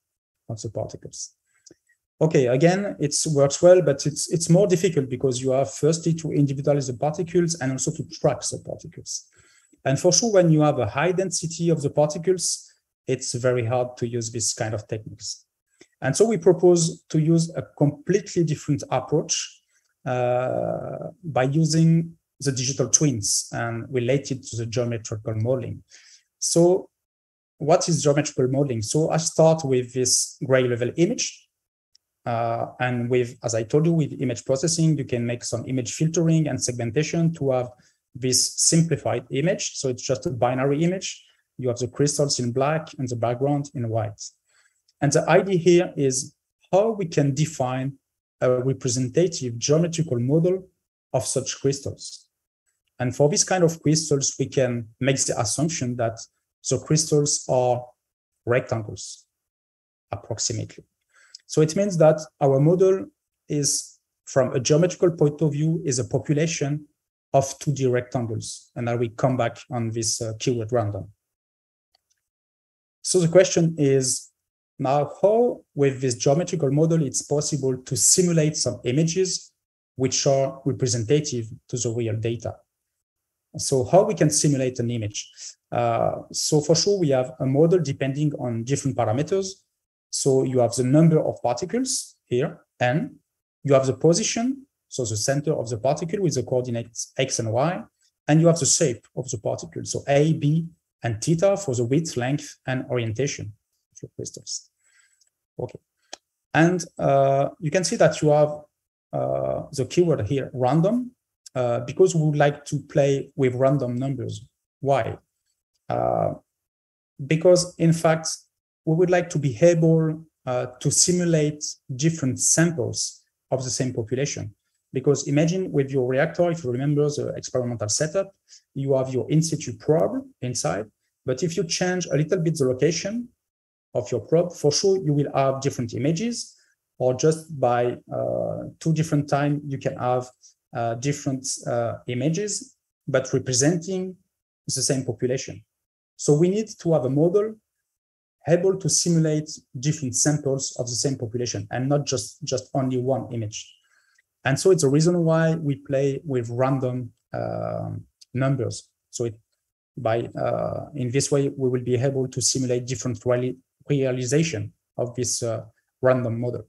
of the particles. Okay, again, it works well, but it's more difficult because you have firstly to individualize the particles and also to track the particles. And for sure, when you have a high density of the particles, it's very hard to use this kind of techniques. And so we propose to use a completely different approach by using the digital twins and related to the geometrical modeling. So what is geometrical modeling? So I start with this gray level image. And with, as I told you, with image processing, you can make some image filtering and segmentation to have this simplified image. So it's just a binary image. You have the crystals in black and the background in white. And the idea here is how we can define a representative geometrical model of such crystals. And for this kind of crystals, we can make the assumption that the crystals are rectangles, approximately. So it means that our model is, from a geometrical point of view, is a population of 2D rectangles. And I will come back on this keyword random. So the question is, now, how, with this geometrical model, it's possible to simulate some images which are representative to the real data. So how we can simulate an image? So for sure, we have a model depending on different parameters. So you have the number of particles here, n. You have the position, so the center of the particle with the coordinates x and y. And you have the shape of the particle, so a, b, and theta for the width, length, and orientation of your crystals. Okay, and you can see that you have the keyword here, random, because we would like to play with random numbers. Why? Because in fact, we would like to be able to simulate different samples of the same population. Because imagine with your reactor, if you remember the experimental setup, you have your in situ probe inside, but if you change a little bit the location of your probe, for sure you will have different images, or just by 2 different times, you can have different images, but representing the same population. So we need to have a model able to simulate different samples of the same population and not just only one image. And so it's a reason why we play with random numbers. So in this way, we will be able to simulate different realization of this random model.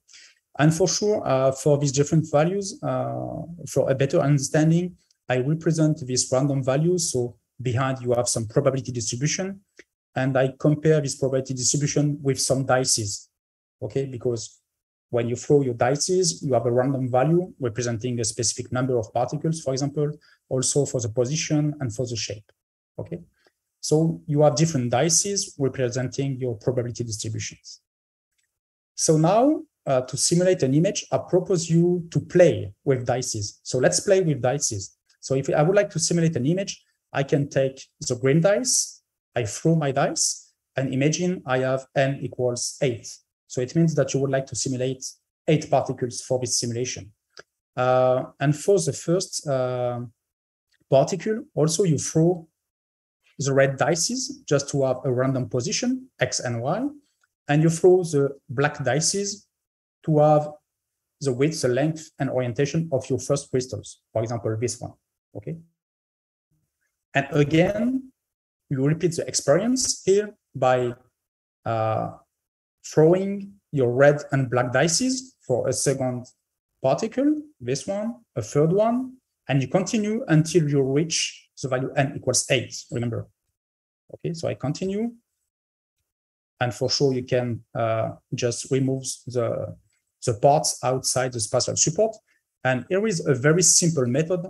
And for sure, for these different values, for a better understanding, I represent these random values. So behind you have some probability distribution. and I compare this probability distribution with some dices, okay? Because when you throw your dices, you have a random value representing a specific number of particles, for example, also for the position and for the shape, okay? So you have different dices representing your probability distributions. So now, to simulate an image, I propose you to play with dices. So let's play with dices. So if I would like to simulate an image, I can take the green dice, I throw my dice, and imagine I have n equals 8. So it means that you would like to simulate 8 particles for this simulation. And for the first particle, also you throw the red dices just to have a random position, x and y, and you throw the black dices to have the width, the length, and orientation of your first crystals, for example, this one, okay? And again, you repeat the experience here by throwing your red and black dices for a second particle, this one, a third one, and you continue until you reach the value n equals 8, remember. Okay, so I continue. And for sure, you can just remove the parts outside the spatial support. And here is a very simple method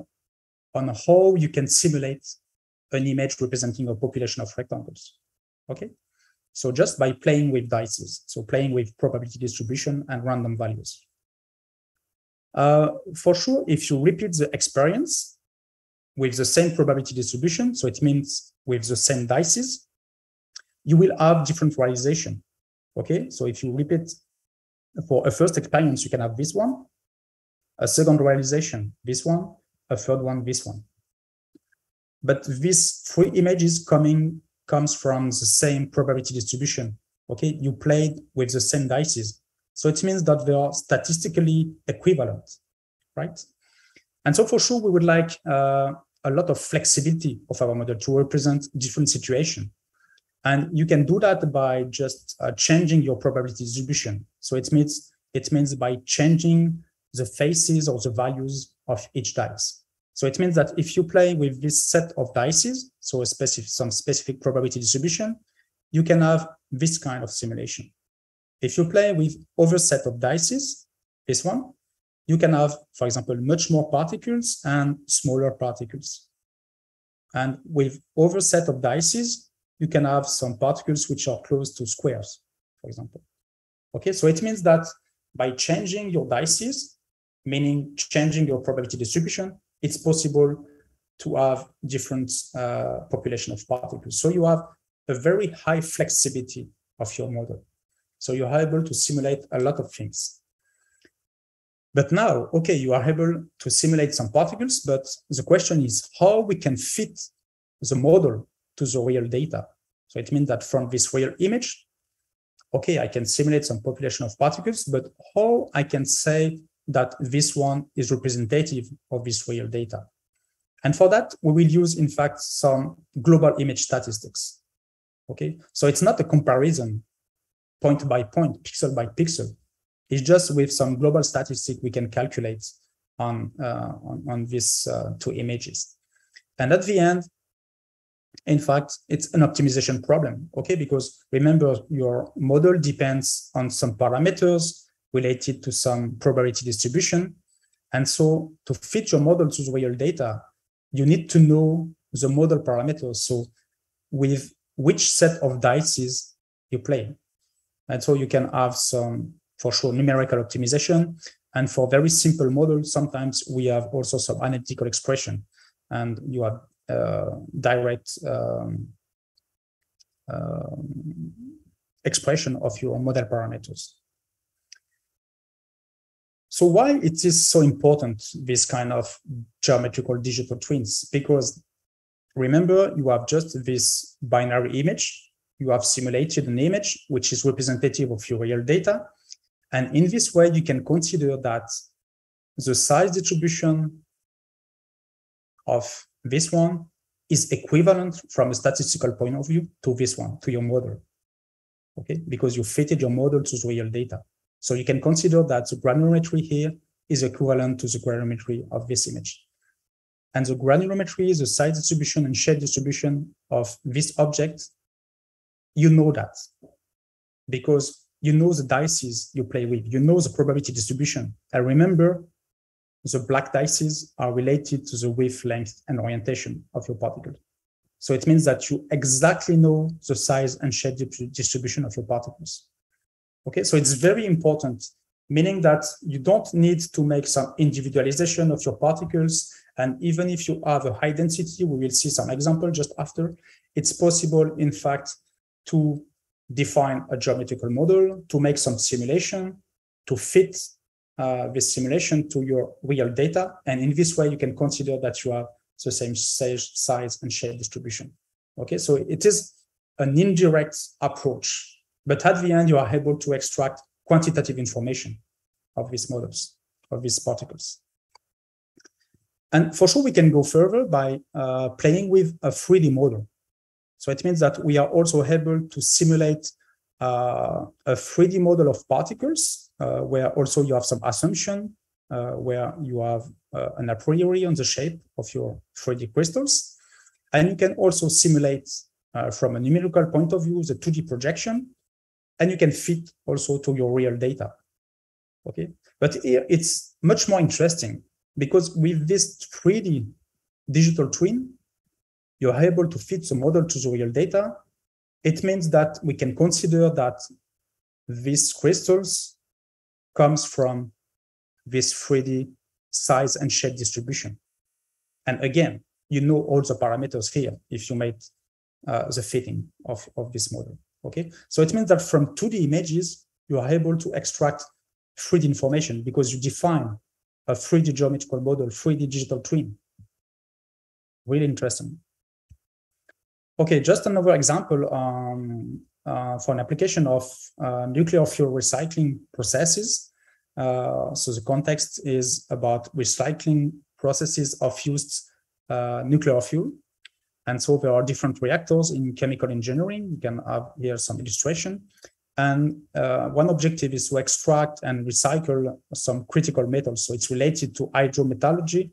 on how you can simulate an image representing a population of rectangles. Okay, so just by playing with dices, so playing with probability distribution and random values. For sure, if you repeat the experience with the same probability distribution, so it means with the same dices, you will have different realization. Okay, so if you repeat for a first experience, you can have this one, a second realization, this one, a third one, this one. But these 3 images comes from the same probability distribution. Okay, you played with the same dices. So it means that they are statistically equivalent, right? And so for sure, we would like a lot of flexibility of our model to represent different situations. And you can do that by just changing your probability distribution. So it means by changing the faces or the values of each dice. So it means that if you play with this set of dices, so some specific probability distribution, you can have this kind of simulation. If you play with other set of dices, this one, you can have, for example, much more particles and smaller particles. And with other set of dices, you can have some particles which are close to squares, for example. Okay, so it means that by changing your dices, meaning changing your probability distribution, it's possible to have different population of particles. So you have a very high flexibility of your model. So you are able to simulate a lot of things. But now, okay, you are able to simulate some particles, but the question is how we can fit the model to the real data. So it means that from this real image, okay, I can simulate some population of particles, but how I can say that this one is representative of this real data? And for that, we will use, in fact, some global image statistics. Okay, so it's not a comparison point by point, pixel by pixel. It's just with some global statistic we can calculate on these 2 images. And at the end, in fact, it's an optimization problem, okay? Because remember, your model depends on some parameters related to some probability distribution. And so to fit your model to the real data, you need to know the model parameters. So with which set of dices you play. And so you can have some, for sure, numerical optimization. And for very simple models, sometimes we have also some analytical expression. And you have direct expression of your model parameters. So why it is so important, this kind of geometrical digital twins? Because remember, you have just this binary image. You have simulated an image which is representative of your real data. And in this way, you can consider that the size distribution of this one is equivalent from a statistical point of view to this one, to your model, okay? Because you fitted your model to the real data. So you can consider that the granulometry here is equivalent to the granulometry of this image. And the granulometry is the size distribution and shape distribution of this object you know that because you know the dices you play with, you know the probability distribution. And remember, the black dices are related to the wavelength and orientation of your particle. So it means that you exactly know the size and shape distribution of your particles. Okay, so it's very important, meaning that you don't need to make some individualization of your particles. And even if you have a high density, we will see some example just after, it's possible, in fact, to define a geometrical model, to make some simulation, to fit this simulation to your real data. And in this way, you can consider that you have the same size and shape distribution. Okay, so it is an indirect approach, but at the end, you are able to extract quantitative information of these models, of these particles. And for sure, we can go further by playing with a 3D model. So it means that we are also able to simulate a 3D model of particles, where also you have some assumption, where you have an a priori on the shape of your 3D crystals. And you can also simulate from a numerical point of view, the 2D projection, and you can fit also to your real data. Okay, but here it's much more interesting because with this 3D digital twin, you're able to fit the model to the real data. It means that we can consider that these crystals comes from this 3D size and shape distribution. And again, you know all the parameters here if you made the fitting of this model. Okay, so it means that from 2D images, you are able to extract 3D information because you define a 3D geometrical model, 3D digital twin. Really interesting. Okay, just another example for an application of nuclear fuel recycling processes. So the context is about recycling processes of used nuclear fuel. And so there are different reactors in chemical engineering. You can have here some illustration. And one objective is to extract and recycle some critical metals. So it's related to hydrometallurgy,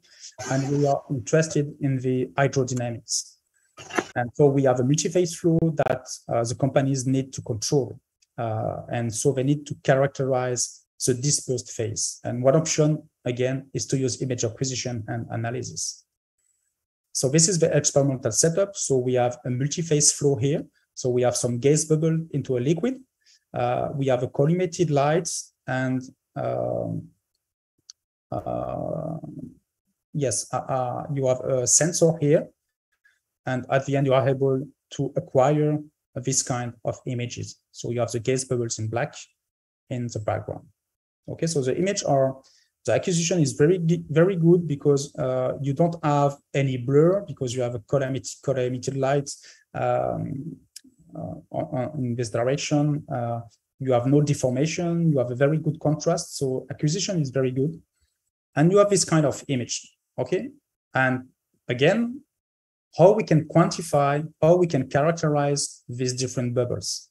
and we are interested in the hydrodynamics. And so we have a multi-phase flow that the companies need to control. And so they need to characterize the dispersed phase. And one option, again, is to use image acquisition and analysis. So this is the experimental setup. So we have a multi-phase flow here. So we have some gas bubble into a liquid. We have a collimated light, and you have a sensor here. And at the end, you are able to acquire this kind of images. So you have the gas bubbles in black in the background. Okay, so the acquisition is very good because you don't have any blur because you have a collimated light in this direction. You have no deformation. You have a very good contrast. So acquisition is very good. And you have this kind of image. Okay, and again, how we can quantify, how we can characterize these different bubbles.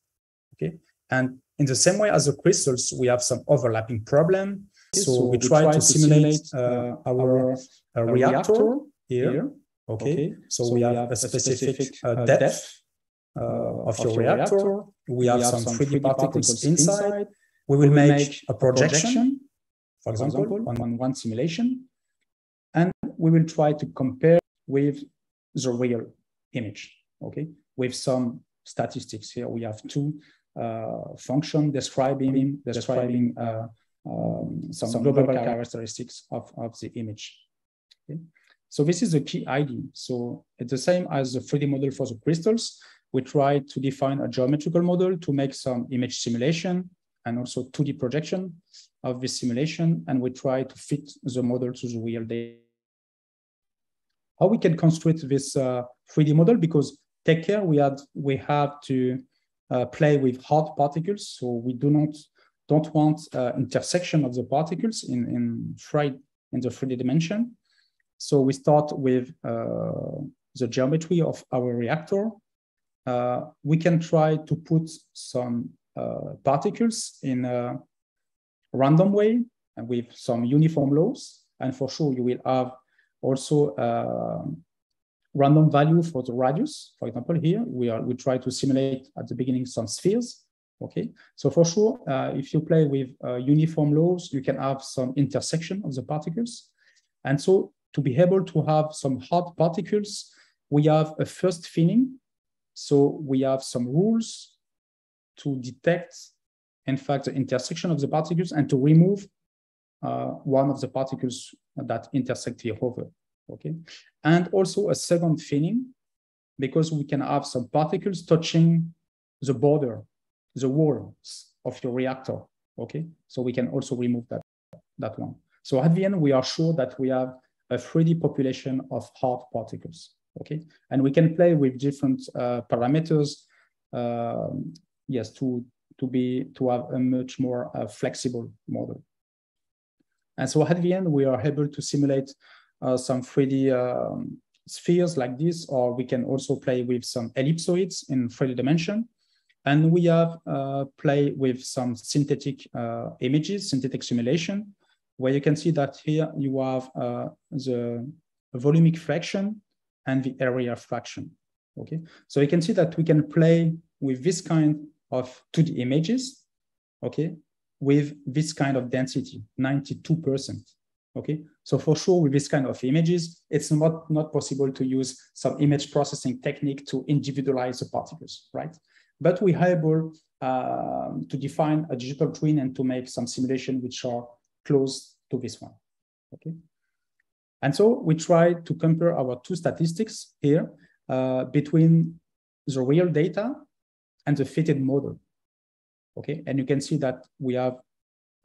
Okay, and in the same way as the crystals, we have some overlapping problem. So we try to simulate our reactor here. Okay, so we have a specific depth of your reactor. We have some 3D particles inside. We will make a projection, for example, on one simulation, and we will try to compare with the real image. Okay, with some statistics here. We have two functions describing some global characteristics of the image. Okay? So this is the key idea. So it's the same as the 3D model for the crystals. We try to define a geometrical model to make some image simulation and also 2D projection of this simulation. And we try to fit the model to the real data. How we can construct this 3D model, because take care, we have to play with hard particles. So we don't want intersection of the particles in the 3D dimension. So we start with the geometry of our reactor. We can try to put some particles in a random way and with some uniform laws. And for sure, you will have also random value for the radius. For example, here we try to simulate at the beginning some spheres. Okay, so for sure, if you play with uniform laws, you can have some intersection of the particles. And so to be able to have some hard particles, we have a first thinning. So we have some rules to detect, in fact, the intersection of the particles and to remove one of the particles that intersect here over. Okay, and also a second thinning, because we can have some particles touching the border, the walls of your reactor. Okay, so we can also remove that one. So at the end, we are sure that we have a 3D population of hard particles. Okay, and we can play with different parameters, yes, to have a much more flexible model. And so at the end, we are able to simulate some 3D spheres like this, or we can also play with some ellipsoids in 3D dimension. And we have play with some synthetic images, synthetic simulation, where you can see that here you have the volumic fraction and the area fraction. Okay, so you can see that we can play with this kind of 2D images, okay, with this kind of density, 92%. Okay, so for sure, with this kind of images, it's not possible to use some image processing technique to individualize the particles, right? But we are able to define a digital twin and to make some simulation which are close to this one. Okay, and so we try to compare our two statistics here between the real data and the fitted model. Okay, and you can see that we have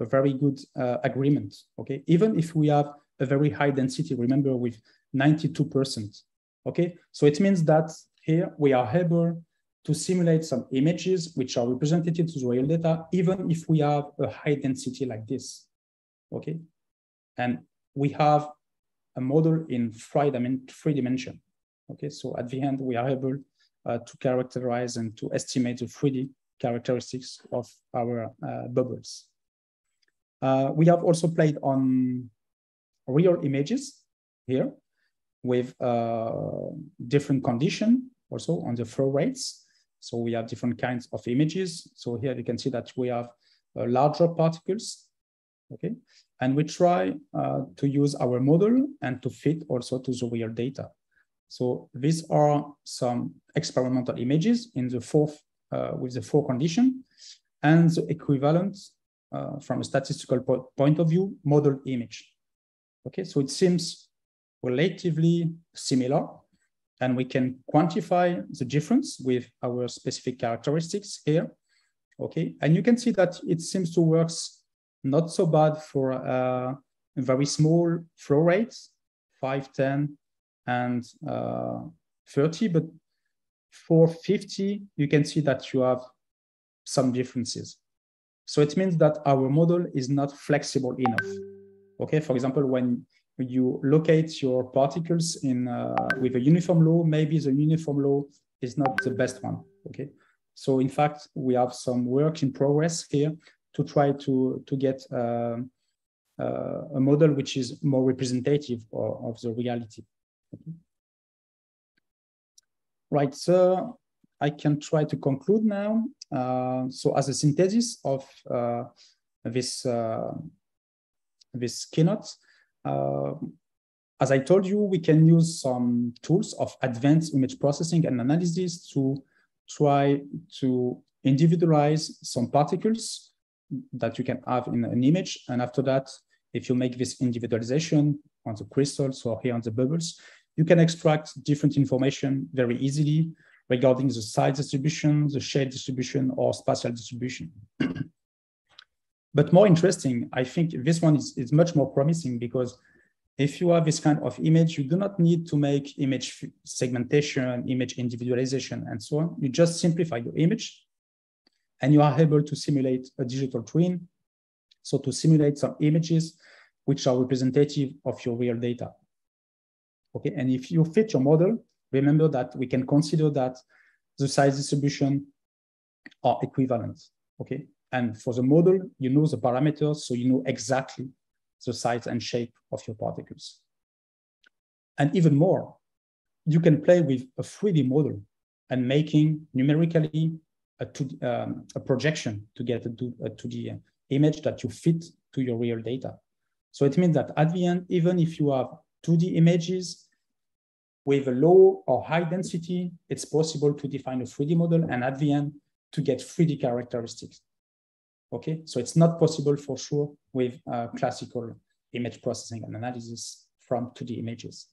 a very good agreement. Okay, even if we have a very high density, remember, with 92%. Okay, so it means that here we are able to simulate some images which are representative to the real data, even if we have a high density like this. Okay, and we have a model in 3 dimension. Okay, so at the end, we are able to characterize and to estimate the 3D characteristics of our bubbles. We have also played on real images here with different conditions also on the flow rates. So we have different kinds of images. So here you can see that we have larger particles, okay? And we try to use our model and to fit also to the real data. So these are some experimental images in the with the 4 condition, and the equivalent from a statistical point of view, model image. Okay, so it seems relatively similar, and we can quantify the difference with our specific characteristics here. Okay, and you can see that it seems to work not so bad for very small flow rates, 5, 10, and 30, but for 50, you can see that you have some differences. So it means that our model is not flexible enough. Okay, for example, when you locate your particles in with a uniform law, maybe the uniform law is not the best one. Okay, so in fact, we have some work in progress here to try to get a model which is more representative of the reality. Okay. Right, so I can try to conclude now. So as a synthesis of this keynote, as I told you, we can use some tools of advanced image processing and analysis to try to individualize some particles that you can have in an image. And after that, if you make this individualization on the crystals or here on the bubbles, you can extract different information very easily regarding the size distribution, the shade distribution, or spatial distribution. But more interesting, I think this one is much more promising, because if you have this kind of image, you do not need to make image segmentation, image individualization, and so on. You just simplify your image, and you are able to simulate a digital twin. So to simulate some images which are representative of your real data. Okay, and if you fit your model, remember that we can consider that the size distribution are equivalent, okay? And for the model, you know the parameters, so you know exactly the size and shape of your particles. And even more, you can play with a 3D model and making numerically a projection to get a 2D image that you fit to your real data. So it means that at the end, even if you have 2D images with a low or high density, it's possible to define a 3D model and at the end to get 3D characteristics. Okay, so it's not possible for sure with classical image processing and analysis from 2D images.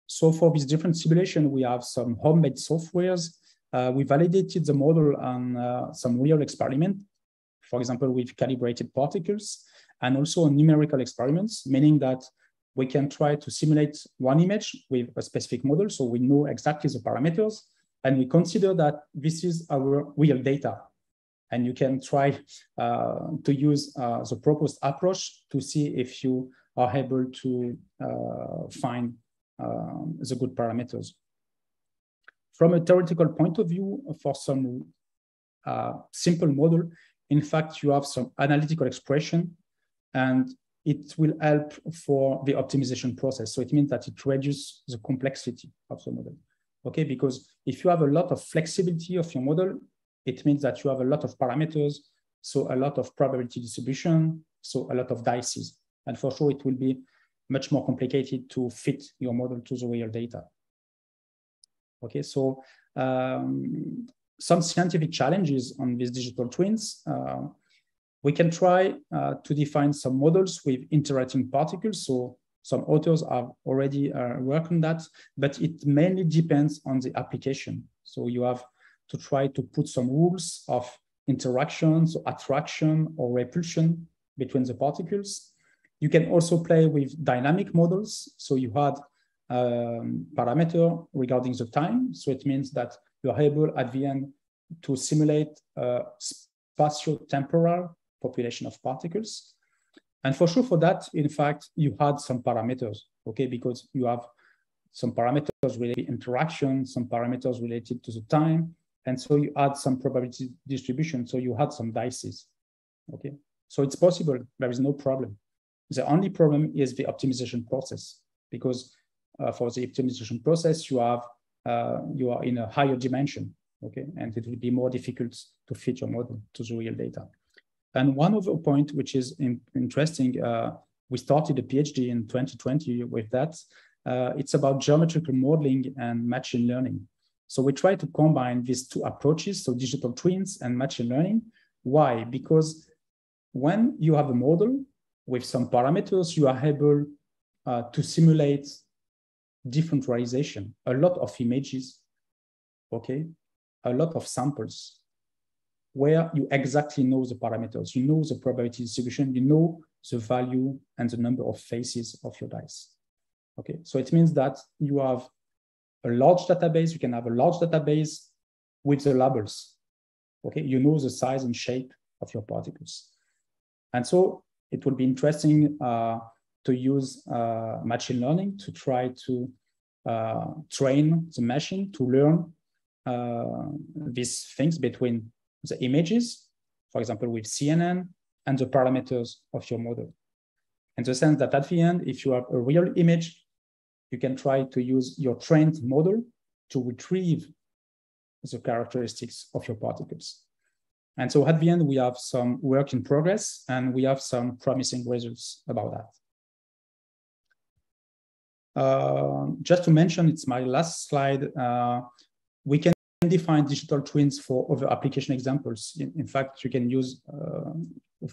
So for this different simulation, we have some homemade softwares. We validated the model on some real experiment, for example, with calibrated particles, and also on numerical experiments, meaning that we can try to simulate one image with a specific model, so we know exactly the parameters, and we consider that this is our real data. And you can try to use the proposed approach to see if you are able to find the good parameters. From a theoretical point of view, for some simple model, in fact, you have some analytical expression and it will help for the optimization process. So it means that it reduces the complexity of the model. Okay, because if you have a lot of flexibility of your model, it means that you have a lot of parameters, so a lot of probability distribution, so a lot of dices. And for sure, it will be much more complicated to fit your model to the real data. Okay, so some scientific challenges on these digital twins. We can try to define some models with interacting particles. So some authors have already worked on that, but it mainly depends on the application. So you have to try to put some rules of interactions, or attraction or repulsion between the particles. You can also play with dynamic models. So you had parameter regarding the time. So it means that you're able at the end to simulate a spatio-temporal population of particles. And for sure for that, in fact, you had some parameters, okay, because you have some parameters related to interaction, some parameters related to the time. And so you add some probability distribution. So you had some dices, okay? So it's possible, there is no problem. The only problem is the optimization process, because for the optimization process, you are in a higher dimension, okay? And it will be more difficult to fit your model to the real data. And one other point, which is interesting, we started a PhD in 2020 with that. It's about geometrical modeling and machine learning. So we try to combine these two approaches, so digital twins and machine learning. Why? Because when you have a model with some parameters, you are able to simulate different realization, a lot of images, okay, a lot of samples, where you exactly know the parameters, you know the probability distribution, you know the value and the number of faces of your dice. Okay, so it means that you have a large database, you can have a large database with the labels. Okay, you know the size and shape of your particles. And so it will be interesting to use machine learning to try to train the machine to learn these things between the images, for example, with CNN, and the parameters of your model. In the sense that at the end, if you have a real image, you can try to use your trained model to retrieve the characteristics of your particles. And so at the end, we have some work in progress, and we have some promising results about that. Just to mention, it's my last slide, we can define digital twins for other application examples. In fact, you can use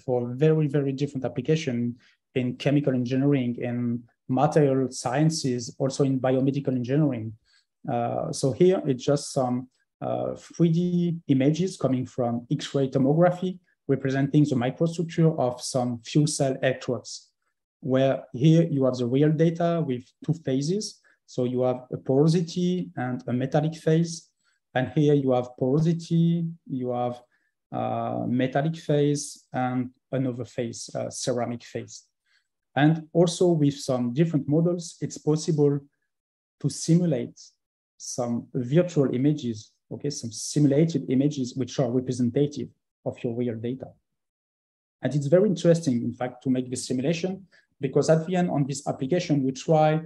for very, very different application in chemical engineering, in material sciences, also in biomedical engineering. So here it's just some 3D images coming from X-ray tomography representing the microstructure of some fuel cell electrodes, where here you have the real data with two phases. So you have a porosity and a metallic phase. And here you have porosity, you have metallic phase, and another phase, ceramic phase. And also with some different models, it's possible to simulate some virtual images, okay, some simulated images which are representative of your real data. And it's very interesting, in fact, to make this simulation, because at the end on this application, we try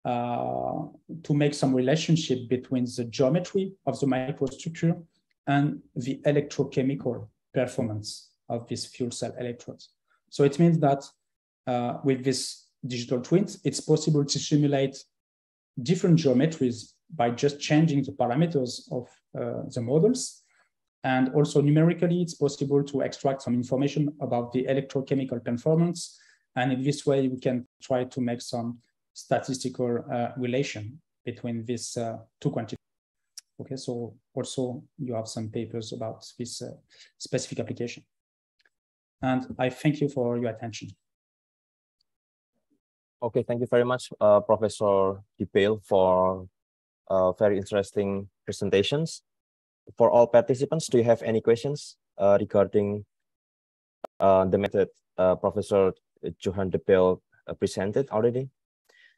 to make some relationship between the geometry of the microstructure and the electrochemical performance of these fuel cell electrodes. So it means that with this digital twins, it's possible to simulate different geometries by just changing the parameters of the models. And also numerically, it's possible to extract some information about the electrochemical performance. And in this way, we can try to make some statistical relation between these two quantities. Okay, so also you have some papers about this specific application. And I thank you for your attention. Okay, thank you very much, Professor DePail, for very interesting presentations. For all participants, do you have any questions regarding the method Professor Johan DePail presented already?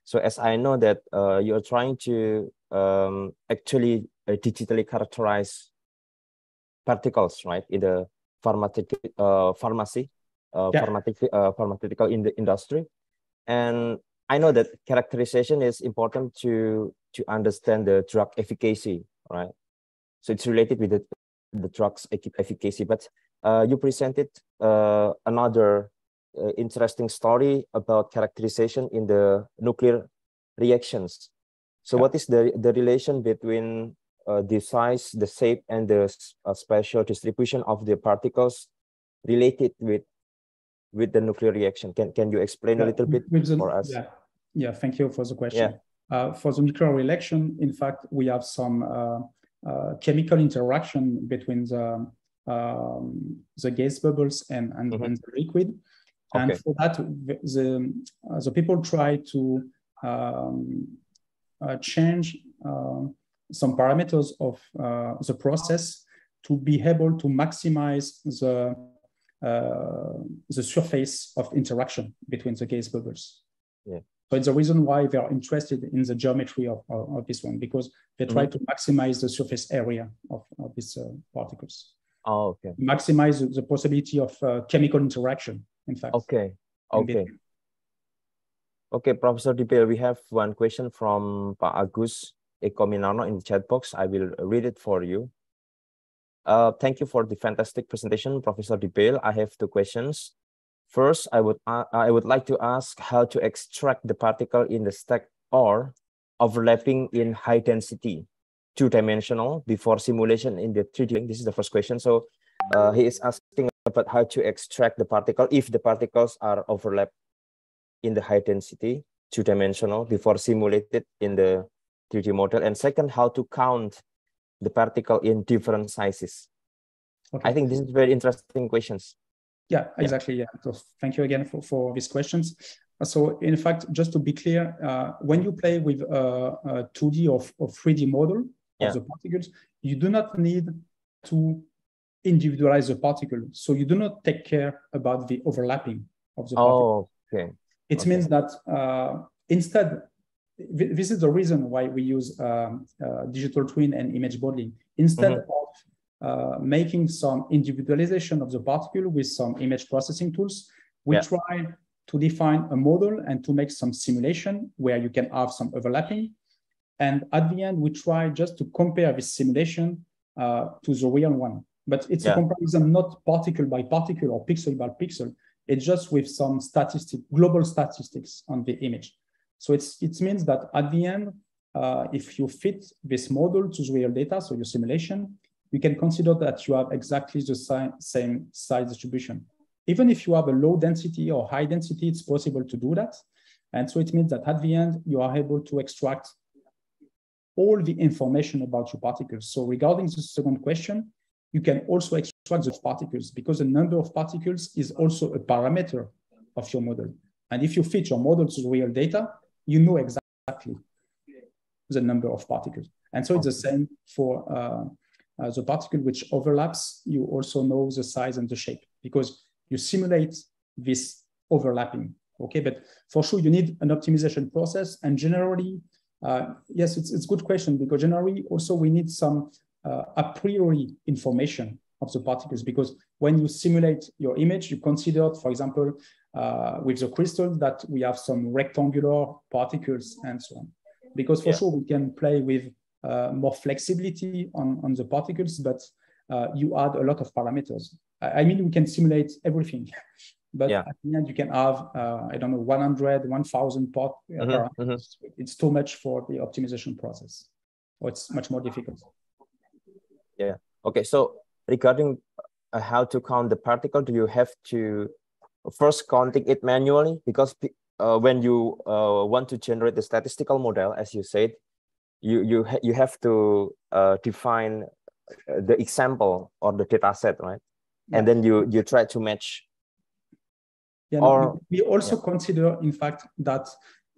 So as I know that you are trying to actually digitally characterize particles, right, in the pharmaceutical industry. And I know that characterization is important to understand the drug efficacy, right? So it's related with the drug's efficacy. But you presented another interesting story about characterization in the nuclear reactions. So what is the relation between the size, the shape, and the spatial distribution of the particles related with the nuclear reaction? Can you explain a little bit for us? Yeah, thank you for the question. For the nuclear reaction, in fact, we have some chemical interaction between the gas bubbles and the liquid. And for that, the people try to change some parameters of the process to be able to maximize the surface of interaction between the gas bubbles. So it's the reason why they are interested in the geometry of this one, because they try to maximize the surface area of these particles. Oh, okay. Maximize the possibility of chemical interaction, in fact. Okay. Okay, Professor DePail, we have one question from Pak Agus Ekominarno in the chat box. I will read it for you. Thank you for the fantastic presentation, Professor DePail. I have two questions. First, I would like to ask how to extract the particle in the stack or overlapping in high density, two-dimensional before simulation in the 3D. This is the first question. So he is asking about how to extract the particle if the particles are overlapped in the high density, two-dimensional before simulated in the 3D model. And second, how to count the particle in different sizes. I think this is very interesting questions. Yeah, exactly. Yeah. So thank you again for these questions. So in fact, just to be clear, when you play with a 2D or 3D model of the particles, you do not need to individualize the particle. So you do not take care about the overlapping of the particle. Okay. It means that instead, this is the reason why we use digital twin and image modeling. Instead of making some individualization of the particle with some image processing tools, we try to define a model and to make some simulation where you can have some overlapping. And at the end, we try just to compare this simulation to the real one. But it's a comparison not particle by particle or pixel by pixel. It's just with some global statistics on the image. So it means that at the end, if you fit this model to the real data, so your simulation, you can consider that you have exactly the same size distribution. Even if you have a low density or high density, it's possible to do that. And so it means that at the end, you are able to extract all the information about your particles. So regarding the second question, you can also extract the particles because the number of particles is also a parameter of your model. And if you fit your model to the real data, you know exactly the number of particles. And so it's the same for the particle which overlaps. You also know the size and the shape because you simulate this overlapping. Okay, but for sure you need an optimization process. And generally, yes, it's a good question because generally also we need some a priori information of the particles because when you simulate your image, you consider, for example, with the crystal that we have some rectangular particles and so on. because for sure we can play with more flexibility on the particles, but you add a lot of parameters. I mean, we can simulate everything, but at the end you can have, I don't know, 100, 1,000 parameters. It's too much for the optimization process, or it's much more difficult. Yeah. Okay. So regarding how to count the particle, do you have to first counting it manually? Because when you want to generate the statistical model, as you said, you have to define the example or the data set, right? And then you try to match. Yeah, no, we also consider, in fact, that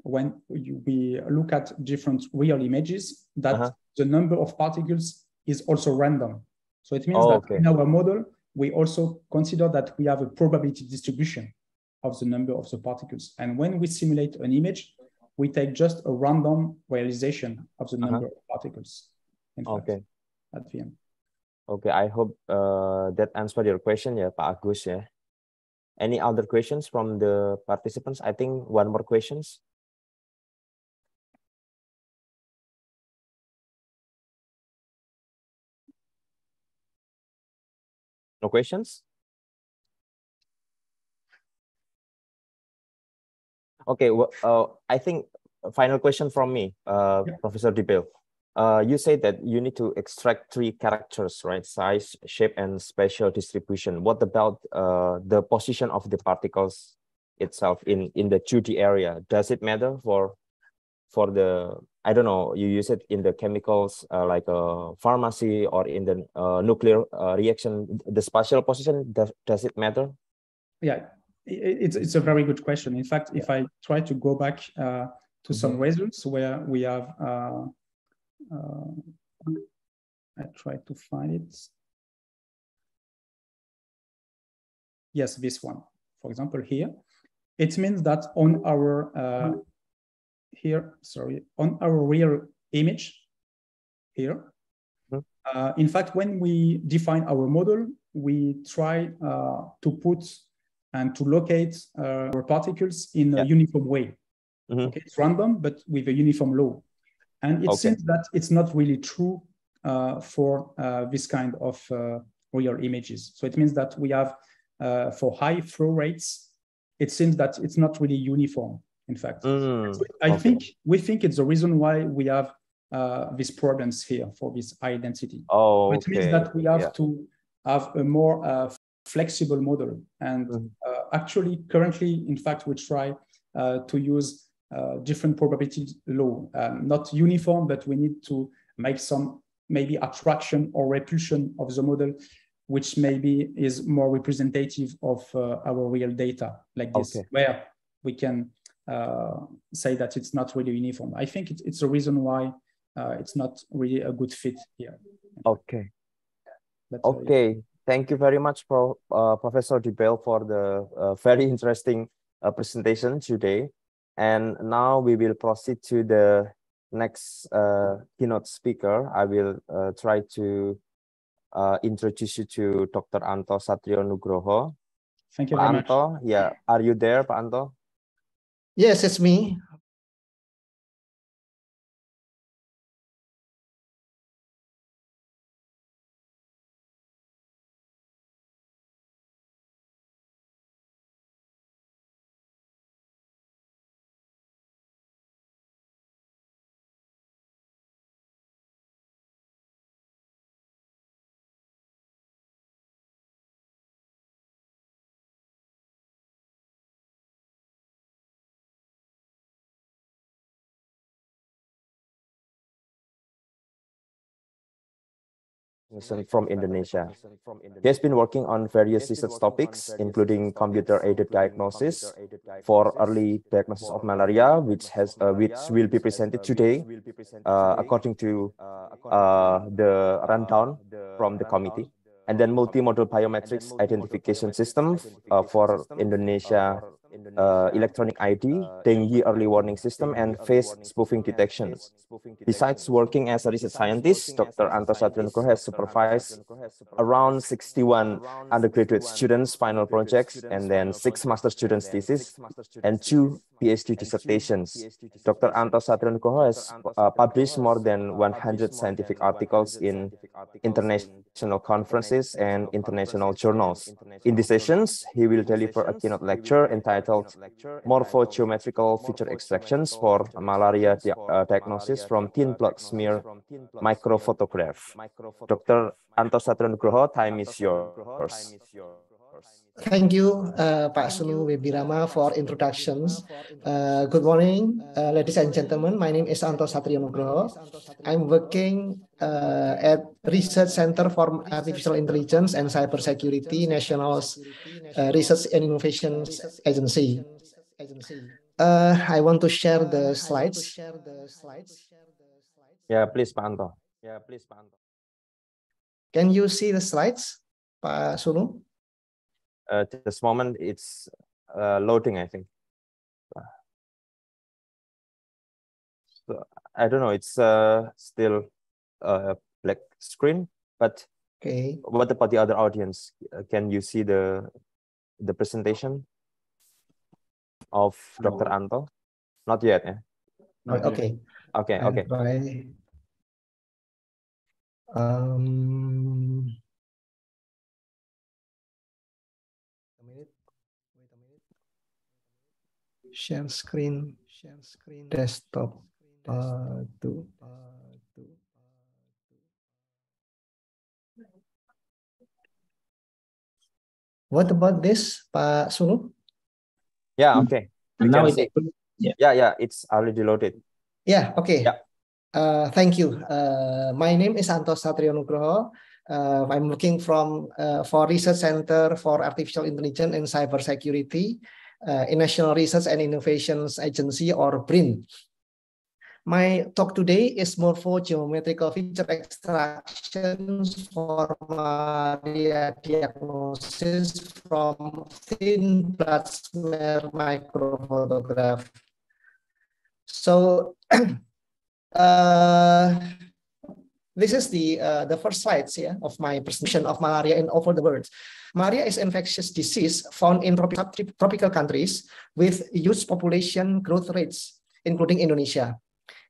when we look at different real images, that the number of particles is also random. So it means that in our model, we also consider that we have a probability distribution of the number of the particles. And when we simulate an image, we take just a random realization of the number of particles. In fact, at the end. Okay, I hope that answered your question, ya, Pak Agus, ya. Any other questions from the participants? I think one more questions. No questions? Okay, well, I think a final question from me, Professor Dibel. You say that you need to extract 3 characters, right? Size, shape, and spatial distribution. What about the position of the particles itself in the 2D area? Does it matter for the, I don't know, you use it in the chemicals like pharmacy or in the nuclear reaction, the spatial position, does it matter? Yeah, it's a very good question. In fact, if I try to go back to some results where we have, I try to find it. Yes, this one, for example, here. It means that on our, on our real image here, in fact, when we define our model, we try to put and to locate our particles in a uniform way. Okay, it's random, but with a uniform law. And it seems that it's not really true for this kind of real images. So it means that we have, for high flow rates, it seems that it's not really uniform, in fact. So we think it's the reason why we have these problems here for this high density. It means that we have to have a more flexible model. And actually, currently, in fact, we try to use different probability law, not uniform, but we need to make some maybe attraction or repulsion of the model, which maybe is more representative of our real data, like this, where we can say that it's not really uniform. I think it's a reason why it's not really a good fit here. Okay. Okay. Thank you very much, Professor Dibel, for the very interesting presentation today. And now we will proceed to the next keynote speaker. I will try to introduce you to Dr. Anto Satrio Nugroho. Thank you very much. Anto, yeah, are you there, Pak Anto? Yes, it's me. From Indonesia. He has been working on various research topics, including computer-aided diagnosis for early diagnosis of malaria, which will be presented today, according to the rundown from the committee, and then multimodal biometrics identification system for Indonesia electronic ID, dengue early warning system, and face spoofing detections. Besides working as a research scientist, Dr. Anto Satrianugroho has supervised around 61 undergraduate students' final projects, and then 6 master students' theses, and 2 PhD dissertations. Dr. Anto Satrianugroho has published more than 100 scientific articles in international conferences and international journals. In these sessions, he will deliver a keynote lecture entitled Morpho-Geometrical Feature Extractions for Malaria Diagnosis from Thin Blood Smear Microphotograph. Dr. Anto Satrianugroho, time is yours. Thank you, Pak Sunu Webirama, for introductions. Good morning, ladies and gentlemen. My name is Anto Satrianugroho. I'm working at Research Center for Artificial Intelligence and Cybersecurity, National Research and Innovation Agency. I want to share the slides. Yeah, please, Pak Anto. Can you see the slides, Pak Sunu? This moment it's loading, I think. So, I don't know, it's still black screen, but okay. What about the other audience? Can you see the presentation of Dr. Anto? Not yet, eh? Okay. Okay, okay. Share screen, desktop. What about this, Pak Sunu? Yeah, okay. Now it's yeah, it's already loaded. Yeah, okay. Yeah. Thank you. My name is Anto Satrianugroho. I'm looking for Research Center for Artificial Intelligence and Cybersecurity in National Research and Innovations Agency, or BRIN. My talk today is Morpho-Geometrical Feature Extractions for Malaria Diagnosis from Thin Blood Smear Microphotograph. So this is the first slides here of my presentation of malaria in over the world. Malaria is an infectious disease found in tropical countries with huge population growth rates, including Indonesia.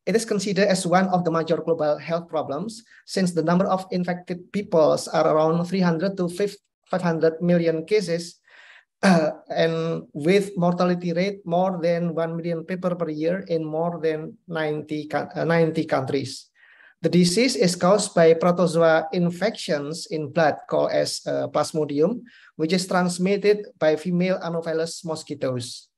It is considered as one of the major global health problems, since the number of infected peoples are around 300 to 500 million cases, and with mortality rate more than 1 million people per year in more than 90 countries. The disease is caused by protozoa infections in blood called as Plasmodium, which is transmitted by female Anopheles mosquitoes.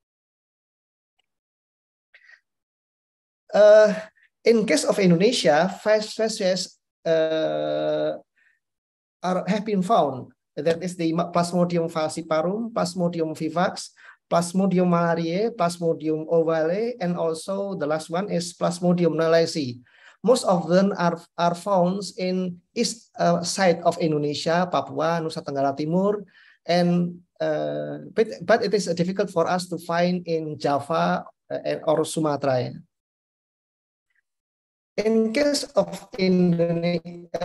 In case of Indonesia, 5 species have been found. That is the Plasmodium falciparum, Plasmodium vivax, Plasmodium malariae, Plasmodium ovale, and also the last one is Plasmodium knowlesi. Most of them are found in east side of Indonesia, Papua, Nusa Tenggara Timur, and but it is difficult for us to find in Java or Sumatra. In case of Indonesia,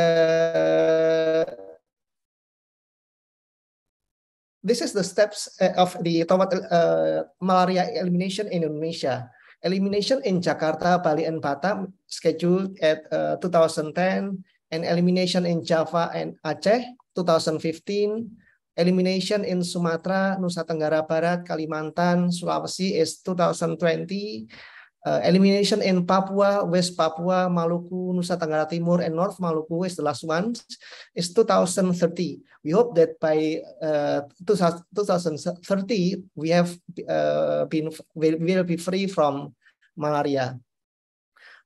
this is the steps of the malaria elimination in Indonesia. Elimination in Jakarta, Bali, and Batam scheduled at 2010, and elimination in Java and Aceh 2015. Elimination in Sumatra, Nusa Tenggara Barat, Kalimantan, Sulawesi is 2020. Elimination in Papua, West Papua, Maluku, Nusa Tenggara Timur, and North Maluku is the last one, is 2030. We hope that by 2030 we have will be free from malaria.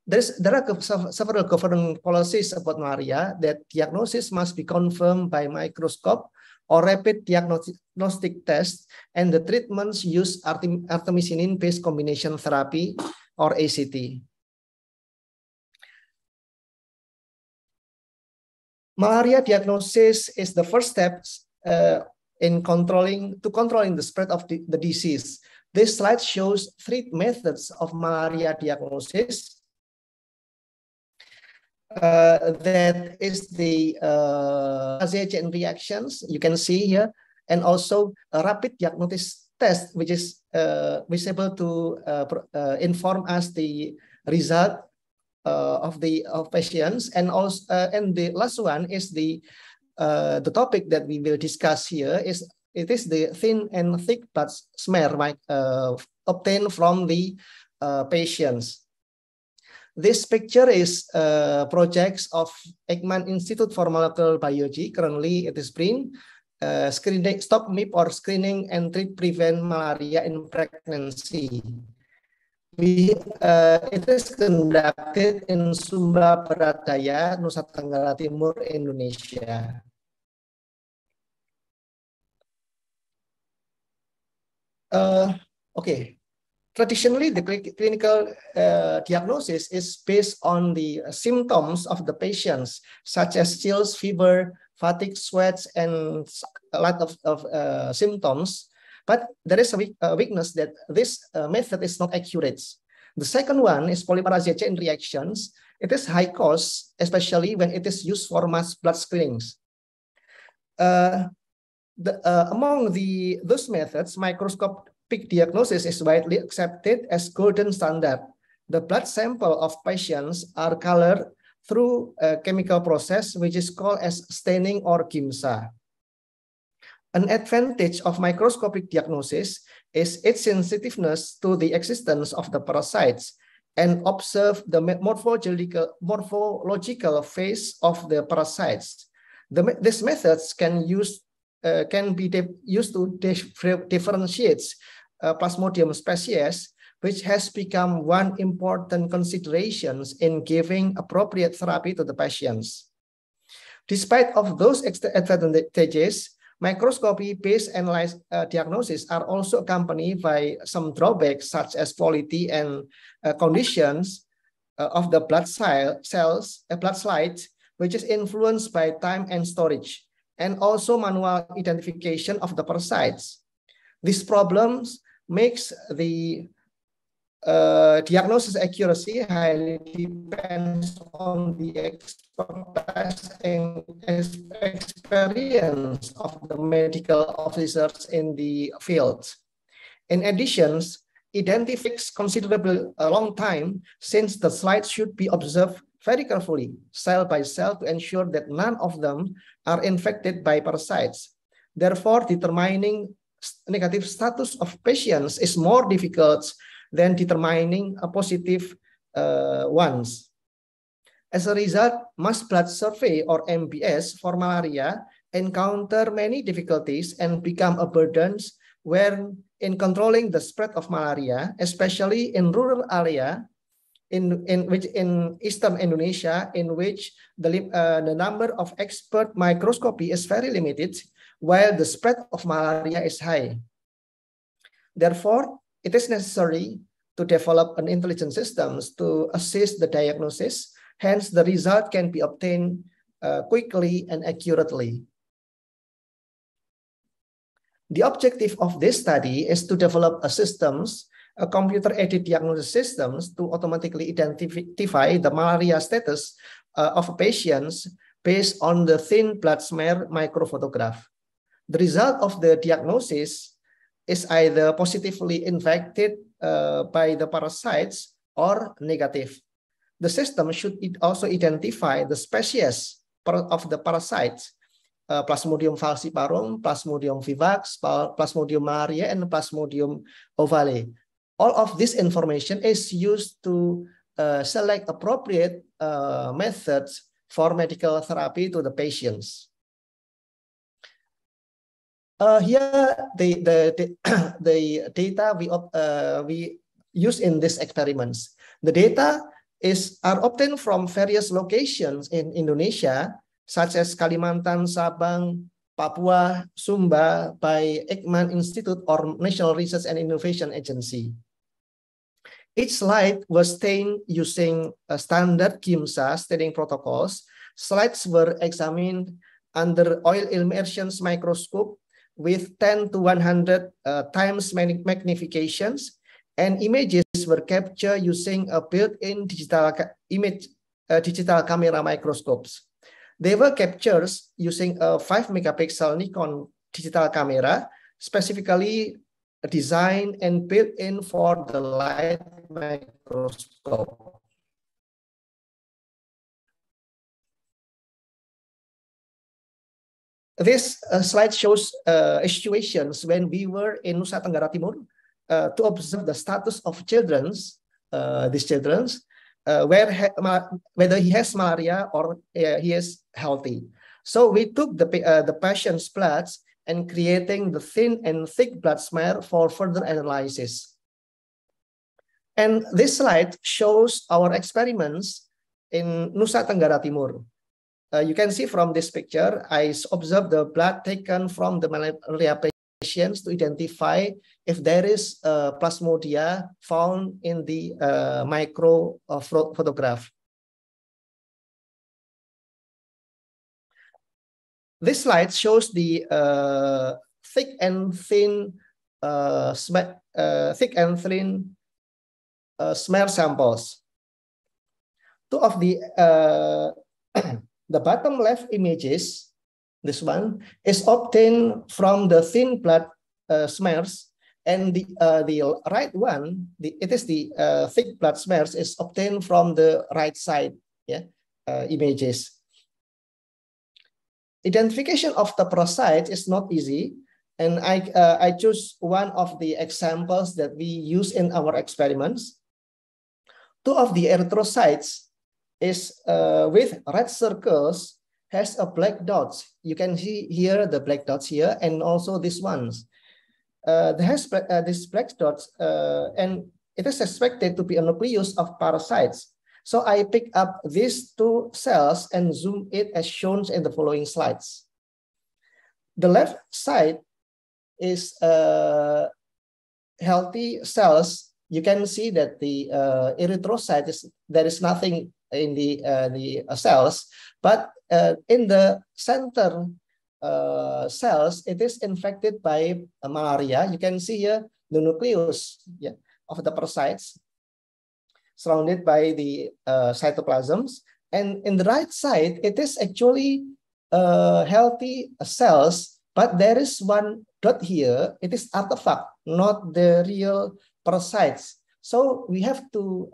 There are several government policies about malaria that diagnosis must be confirmed by microscope or rapid diagnostic test, and the treatments use artemisinin-based combination therapy or Icitee. Malaria diagnosis is the first step in controlling the spread of the disease. This slide shows 3 methods of malaria diagnosis. That is the chain reactions you can see here, and also a rapid diagnosis test, which is visible to inform us the result of patients, and also and the last one is the topic that we will discuss here is the thin and thick blood smear obtained from the patients. This picture is projects of Ekman Institute for Molecular Biology. Currently, it is being screening, stop MIP or screening and treat prevent malaria in pregnancy. It is conducted in Sumba Barat Daya, Nusa Tenggara Timur, Indonesia. Okay. Traditionally, the clinical diagnosis is based on the symptoms of the patients, such as chills, fever, fatigue, sweats, and a lot of symptoms. But there is a weakness that this method is not accurate. The second one is polyparasite chain reactions. It is high cost, especially when it is used for mass blood screenings. Among those methods, microscopic diagnosis is widely accepted as golden standard. The blood sample of patients are colored through a chemical process which is called as staining or GIMSA. An advantage of microscopic diagnosis is its sensitiveness to the existence of the parasites and observe the morphological phase of the parasites. These methods can be used to differentiate Plasmodium species, which has become one important consideration in giving appropriate therapy to the patients. Despite of those advantages, microscopy-based diagnosis are also accompanied by some drawbacks, such as quality and conditions of the blood cells, blood slides, which is influenced by time and storage, and also manual identification of the parasites. These problems makes the diagnosis accuracy highly depends on the expertise and experience of the medical officers in the field. In addition, it takes considerable long time since the slides should be observed very carefully, cell by cell, to ensure that none of them are infected by parasites. Therefore, determining negative status of patients is more difficult than determining a positive ones. As a result, mass blood survey or MBS for malaria encounter many difficulties and become a burden when in controlling the spread of malaria, especially in rural area in Eastern Indonesia, in which the number of expert microscopy is very limited, while the spread of malaria is high. Therefore, it is necessary to develop an intelligent systems to assist the diagnosis. Hence, the result can be obtained quickly and accurately. The objective of this study is to develop a computer-aided diagnosis systems to automatically identify the malaria status of patients based on the thin blood smear microphotograph. The result of the diagnosis is either positively infected by the parasites or negative. The system should also identify the species of the parasites, Plasmodium falciparum, Plasmodium vivax, Plasmodium malaria, and Plasmodium ovale. All of this information is used to select appropriate methods for medical therapy to the patients. Here, the data we use in these experiments. The data are obtained from various locations in Indonesia, such as Kalimantan, Sabang, Papua, Sumba, by Ekman Institute or National Research and Innovation Agency. Each slide was stained using a standard GIMSA staining protocols. Slides were examined under oil immersion microscope with 10 to 100 times magnifications, and images were captured using a built-in digital camera microscopes. They were captured using a 5 megapixel Nikon digital camera, specifically designed and built in for the light microscope. This slide shows situations when we were in Nusa Tenggara Timur to observe the status of these children, whether he has malaria or he is healthy. So we took the patient's blood and creating the thin and thick blood smear for further analysis. And this slide shows our experiments in Nusa Tenggara Timur. You can see from this picture, I observed the blood taken from the malaria patients to identify if there is plasmodia found in the micro photograph. This slide shows the thick and thin smear samples. Two of the the bottom left images, this one, is obtained from the thin blood smears, and the right one, it is the thick blood smears, is obtained from the right side images. Identification of the parasites is not easy, and I choose one of the examples that we use in our experiments. Two of the erythrocytes is with red circles, has a black dots. You can see here the black dots here, and also these ones. Has these black dots, and it is expected to be a nucleus of parasites. So I pick up these two cells and zoom it as shown in the following slides. The left side is healthy cells. You can see that the erythrocyte there is nothing in the cells, but in the center cells, it is infected by malaria. You can see here the nucleus of the parasites surrounded by the cytoplasms. And in the right side, it is actually healthy cells, but there is one dot here. It is artifact, not the real parasites. So we have to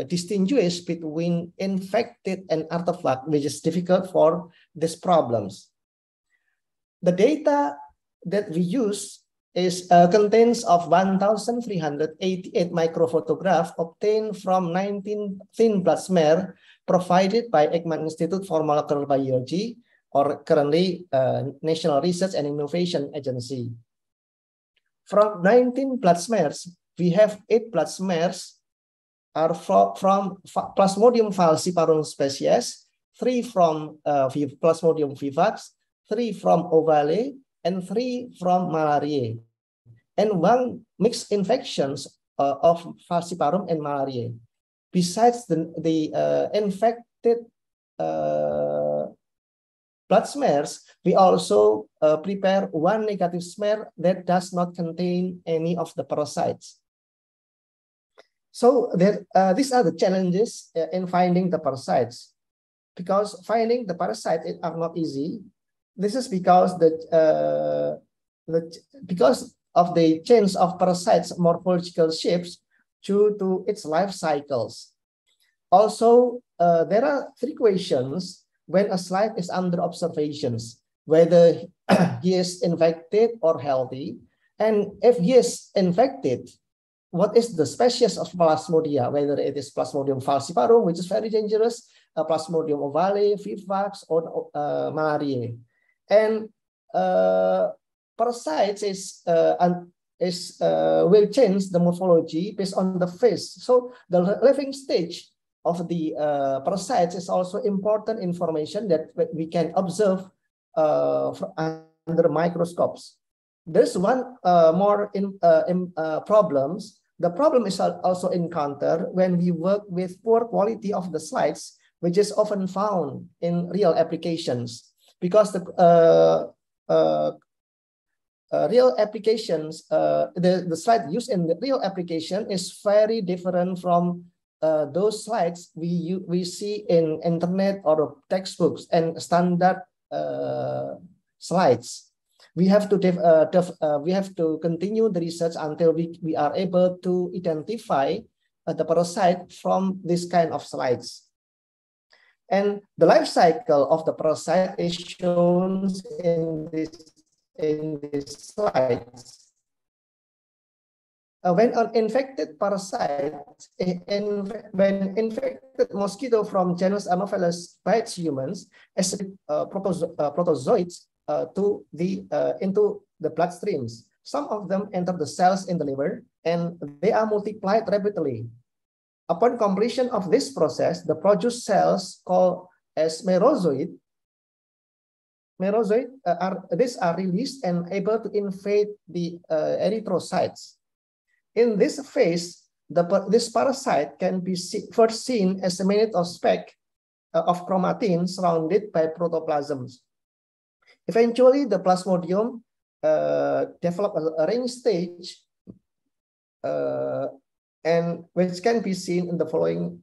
distinguish between infected and artifact, which is difficult for these problems. The data that we use is contains of 1,388 microphotographs obtained from 19 thin blood smear provided by Ekman Institute for Molecular Biology, or currently National Research and Innovation Agency. From 19 blood smears, we have 8 blood smears are from Plasmodium falciparum species, 3 from Plasmodium vivax, 3 from ovale, and 3 from malariae, and 1 mixed infections of falciparum and malariae. Besides the infected blood smears, we also prepare 1 negative smear that does not contain any of the parasites. So these are the challenges in finding the parasites, because finding the parasites are not easy. This is because because of the change of parasites' morphological shapes due to its life cycles. Also, there are 3 questions when a slide is under observations, whether he is infected or healthy, and if he is infected, what is the species of plasmodia, whether it is Plasmodium falciparum, which is very dangerous, Plasmodium ovale, vivax, or malariae. And parasites will change the morphology based on the face. So the living stage of the parasites is also important information that we can observe under microscopes. There's one more problems. The problem is also encountered when we work with poor quality of the slides, which is often found in real applications, because the real applications, the slide used in the real application is very different from those slides we see in internet or textbooks and standard slides. We have to continue the research until we are able to identify the parasite from this kind of slides. And the life cycle of the parasite is shown in this slides. When an infected parasite, when infected mosquito from genus Anopheles bites humans, as protozoites into the bloodstreams. Some of them enter the cells in the liver, and they are multiplied rapidly. Upon completion of this process, the produced cells called as merozoites are released and able to invade the erythrocytes. In this phase, this parasite can be first seen as a minute speck of chromatin surrounded by protoplasms. Eventually, the plasmodium develop a ring stage, and which can be seen in the following.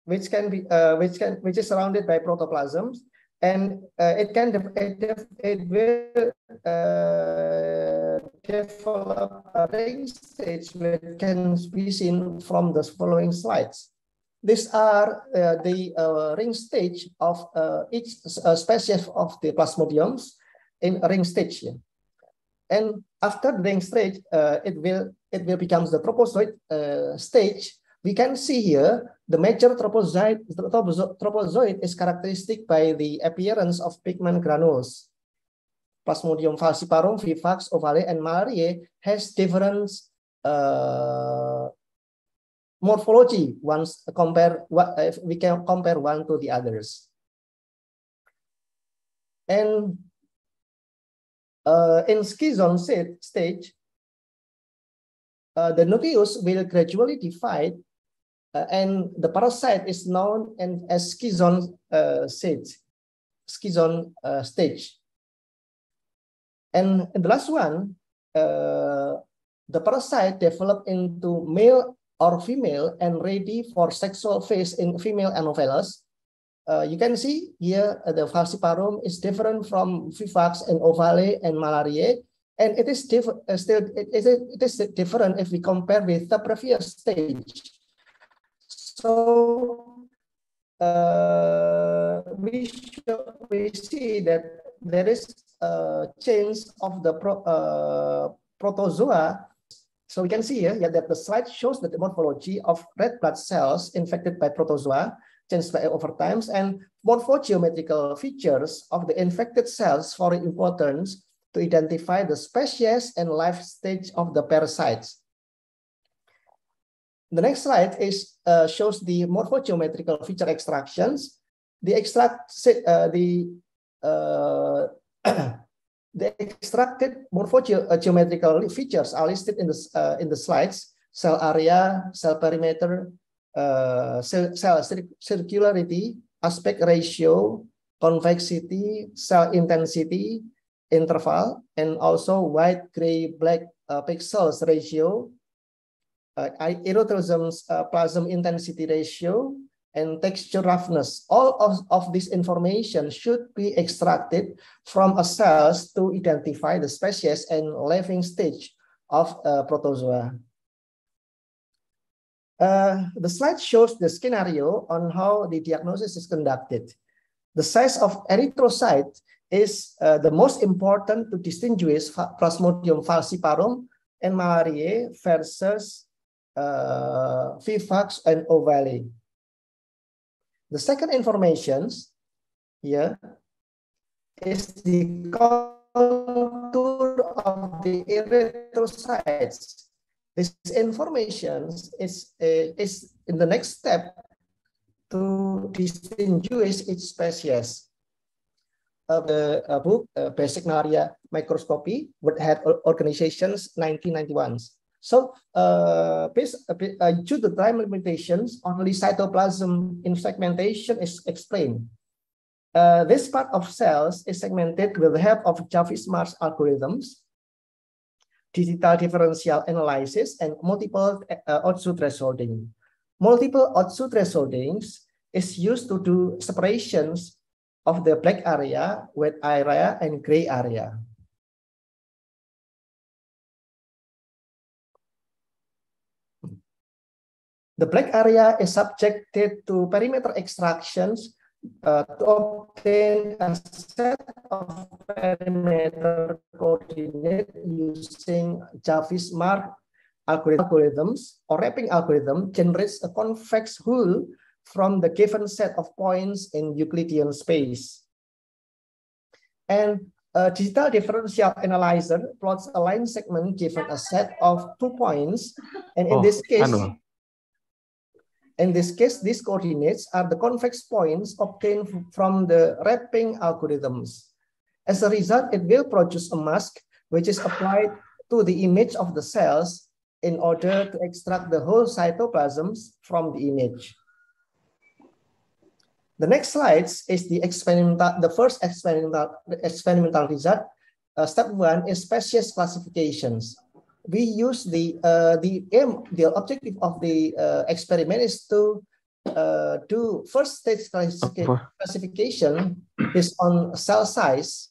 Which is surrounded by protoplasms, and it will develop a ring stage which can be seen from the following slides. These are the ring stage of each species of the plasmodiums in a ring stage. And after the ring stage, it will become the tropozoid stage. We can see here the major tropozoid is characteristic by the appearance of pigment granules. Plasmodium falciparum, vivax, ovale, and malariae has different morphology if we can compare one to the others. And in schizon stage, the nucleus will gradually divide, and the parasite is known as schizon stage. And the last one, the parasite develop into male or female and ready for sexual phase in female Anopheles. You can see here the falciparum is different from vivax and ovale and malariae, and it is different if we compare with the previous stage. So we see that there is a change of the protozoa. So we can see here that the slide shows that the morphology of red blood cells infected by protozoa changed over time, and morphogeometrical features of the infected cells for importance to identify the species and life stage of the parasites. The next slide shows the morphogeometrical feature extractions. The extracted morphogeometrical features are listed in the slides: cell area, cell perimeter, cell circularity, aspect ratio, convexity, cell intensity, interval, and also white, gray, black pixels ratio, erythrosome plasm intensity ratio, and texture roughness. All of this information should be extracted from a cells to identify the species and living stage of protozoa. The slide shows the scenario on how the diagnosis is conducted. The size of erythrocyte is the most important to distinguish Plasmodium falciparum and malariae versus vivax and ovale. The second information here is the contour of the erythrocytes. This information is in the next step to distinguish each species. The book Basic Malaria Microscopy, World Health Organization's 1991. So, due to time limitations, only cytoplasm in segmentation is explained. This part of cells is segmented with the help of Jarvis-Marsh algorithms, digital differential analysis, and multiple Otsu thresholding. Multiple Otsu thresholdings is used to do separations of the black area, white area, and gray area. The black area is subjected to perimeter extractions to obtain a set of perimeter coordinate using Jarvis-Marsh algorithms or wrapping algorithm generates a convex hull from the given set of points in Euclidean space. And a digital differential analyzer plots a line segment given a set of 2 points, and in this case, these coordinates are the convex points obtained from the wrapping algorithms. As a result, it will produce a mask which is applied to the image of the cells in order to extract the whole cytoplasms from the image. The next slides is the first experimental result. Step 1 is species classifications. We use the objective of the experiment is to do first stage classification based on cell size.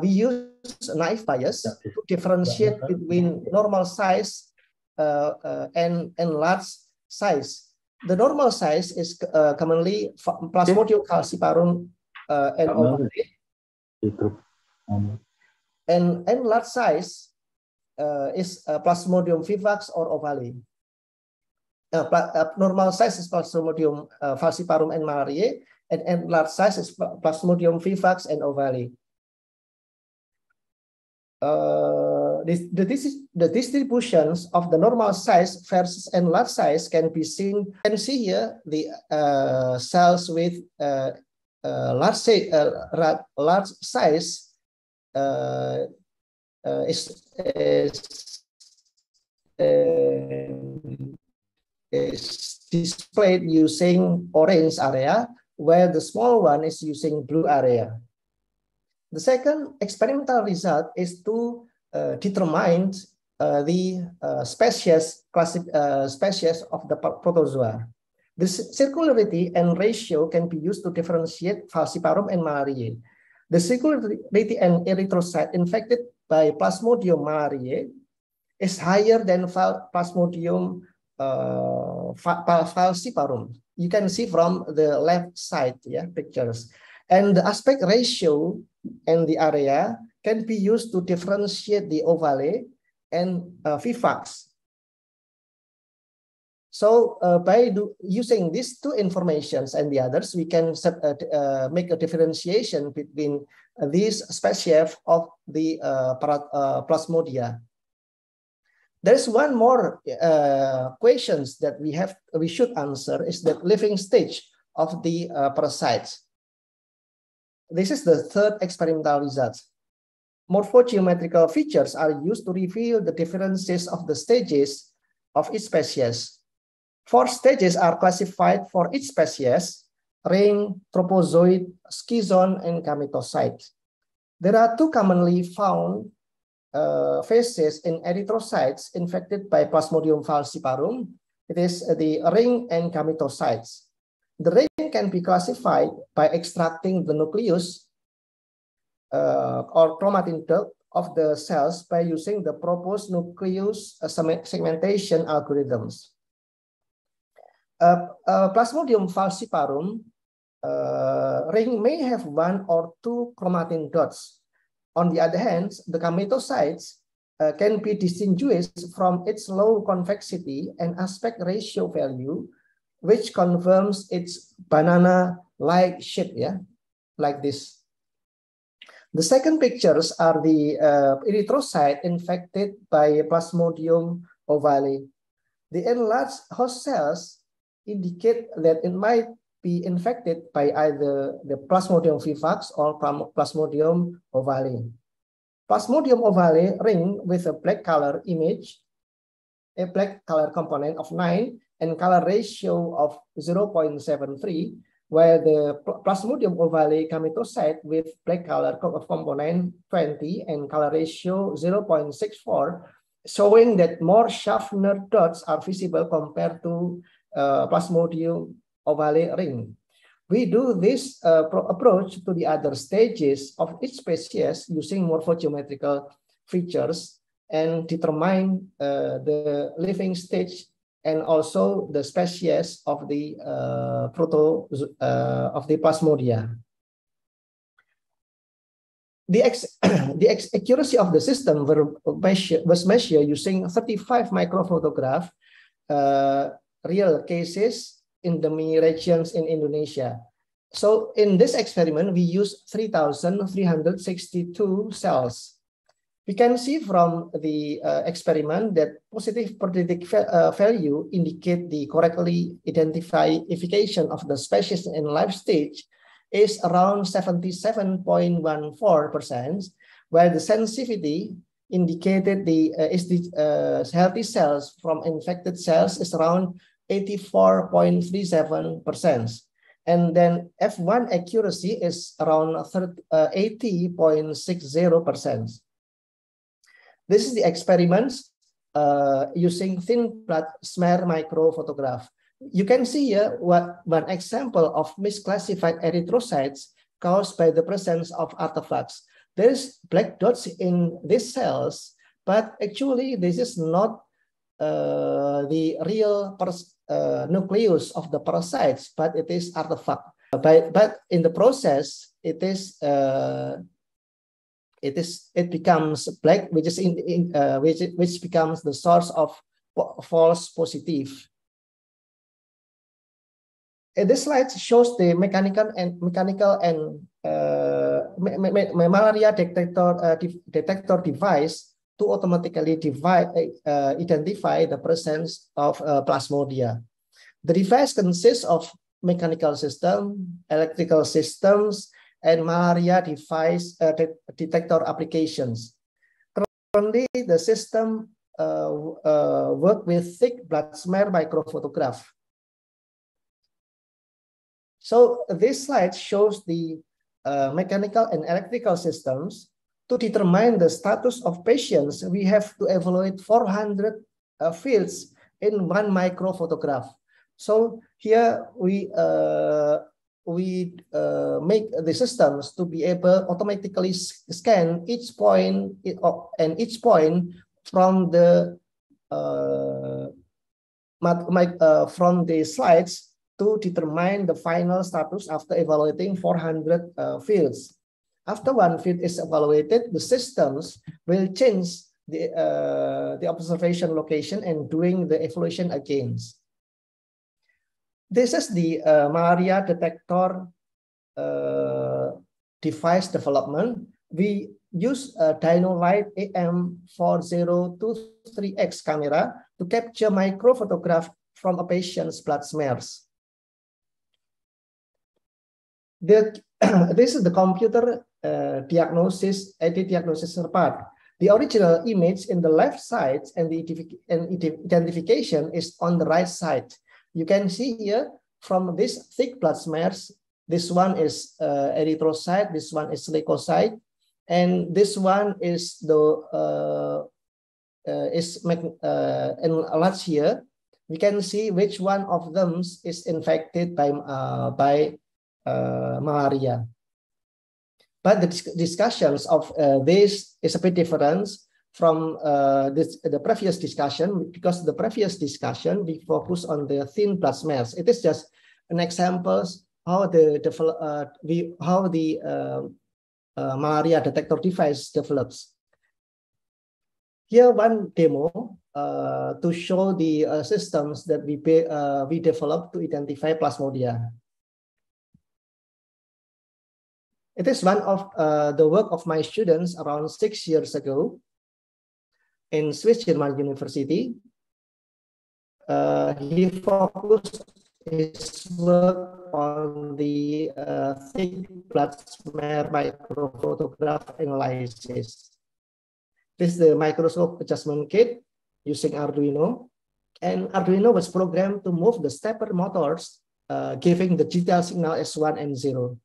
We use naive bias to differentiate between normal size and large size. The normal size is commonly Plasmodium falciparum and ovale, and large size is Plasmodium vivax or ovale. Normal size is Plasmodium falciparum and malariae, and large size is Plasmodium vivax and ovale. The distributions of the normal size versus and large size can be seen. You can see here the cells with large size is displayed using orange area, while the small one is using blue area. The second experimental result is to determine the species of the protozoa. The circularity and ratio can be used to differentiate falciparum and malariae. The circularity and erythrocyte infected by Plasmodium malariae is higher than Plasmodium falciparum. You can see from the left side, pictures. And the aspect ratio and the area can be used to differentiate the ovale and vivax. So by using these two informations and the others, we can make a differentiation between these species of the Plasmodia. There's one more questions that we should answer is the living stage of the parasites. This is the third experimental result. Morphogeometrical features are used to reveal the differences of the stages of each species. 4 stages are classified for each species: ring, tropozoid, schizon, and gametocyte. There are 2 commonly found phases in erythrocytes infected by Plasmodium falciparum. It is the ring and gametocytes. The ring can be classified by extracting the nucleus or chromatin duct of the cells by using the proposed nucleus segmentation algorithms. Plasmodium falciparum ring may have 1 or 2 chromatin dots. On the other hand, the gametocytes can be distinguished from its low convexity and aspect ratio value, which confirms its banana-like shape, like this. The second pictures are the erythrocyte infected by Plasmodium ovale. The enlarged host cells indicate that it might be infected by either the Plasmodium vivax or Plasmodium ovale. Plasmodium ovale ring with a black color image, a black color component of 9, and color ratio of 0.73 where the Plasmodium ovale gametocyte with black color of component 20 and color ratio 0.64, showing that more Schaffner dots are visible compared to Plasmodium ovale ring. We do this approach to the other stages of each species using morphogeometrical features and determine the living stage and also the species of the Plasmodia. The accuracy of the system was measured using 35 microphotograph real cases in the regions in Indonesia. So in this experiment, we used 3,362 cells. We can see from the experiment that positive predictive value indicate the correctly identification of the species in life stage is around 77.14%, while the sensitivity indicated the healthy cells from infected cells is around 84.37%. And then F1 accuracy is around 80.60%. This is the experiments using thin blood smear microphotograph. You can see here one example of misclassified erythrocytes caused by the presence of artifacts. There is black dots in these cells, but actually this is not the real nucleus of the parasites, but it is artifact. But in the process, it becomes black, which becomes the source of false positive. And this slide shows the mechanical and malaria detector device to automatically identify the presence of Plasmodia. The device consists of mechanical system, electrical systems, and malaria device detector applications. Currently, the system work with thick blood smear microphotograph. So this slide shows the mechanical and electrical systems. To determine the status of patients, we have to evaluate 400 fields in one microphotograph. So here we make the systems to be able automatically scan each point from the slides to determine the final status after evaluating 400 fields. After one field is evaluated, the systems will change the observation location and doing the evaluation again. This is the malaria detector device development. We use a Dynolight AM4023X camera to capture microphotograph from a patient's blood smears. This is the computer diagnosis part. The original image in the left side and the identification is on the right side. You can see here from this thick blood smears, this one is erythrocyte, this one is leukocyte, and this one is the enlarged here. We can see which one of them is infected by malaria. But the discussions of this is a bit different from the previous discussion, because the previous discussion we focus on the thin blood smears. It is just an example how the malaria detector device develops. Here one demo to show the systems that we developed to identify Plasmodia. It is one of the work of my students around 6 years ago in Swiss German University. He focused his work on the thick blood smear microphotograph analysis. This is the Microscope Adjustment Kit using Arduino. And Arduino was programmed to move the stepper motors giving the digital signal as 1 and 0.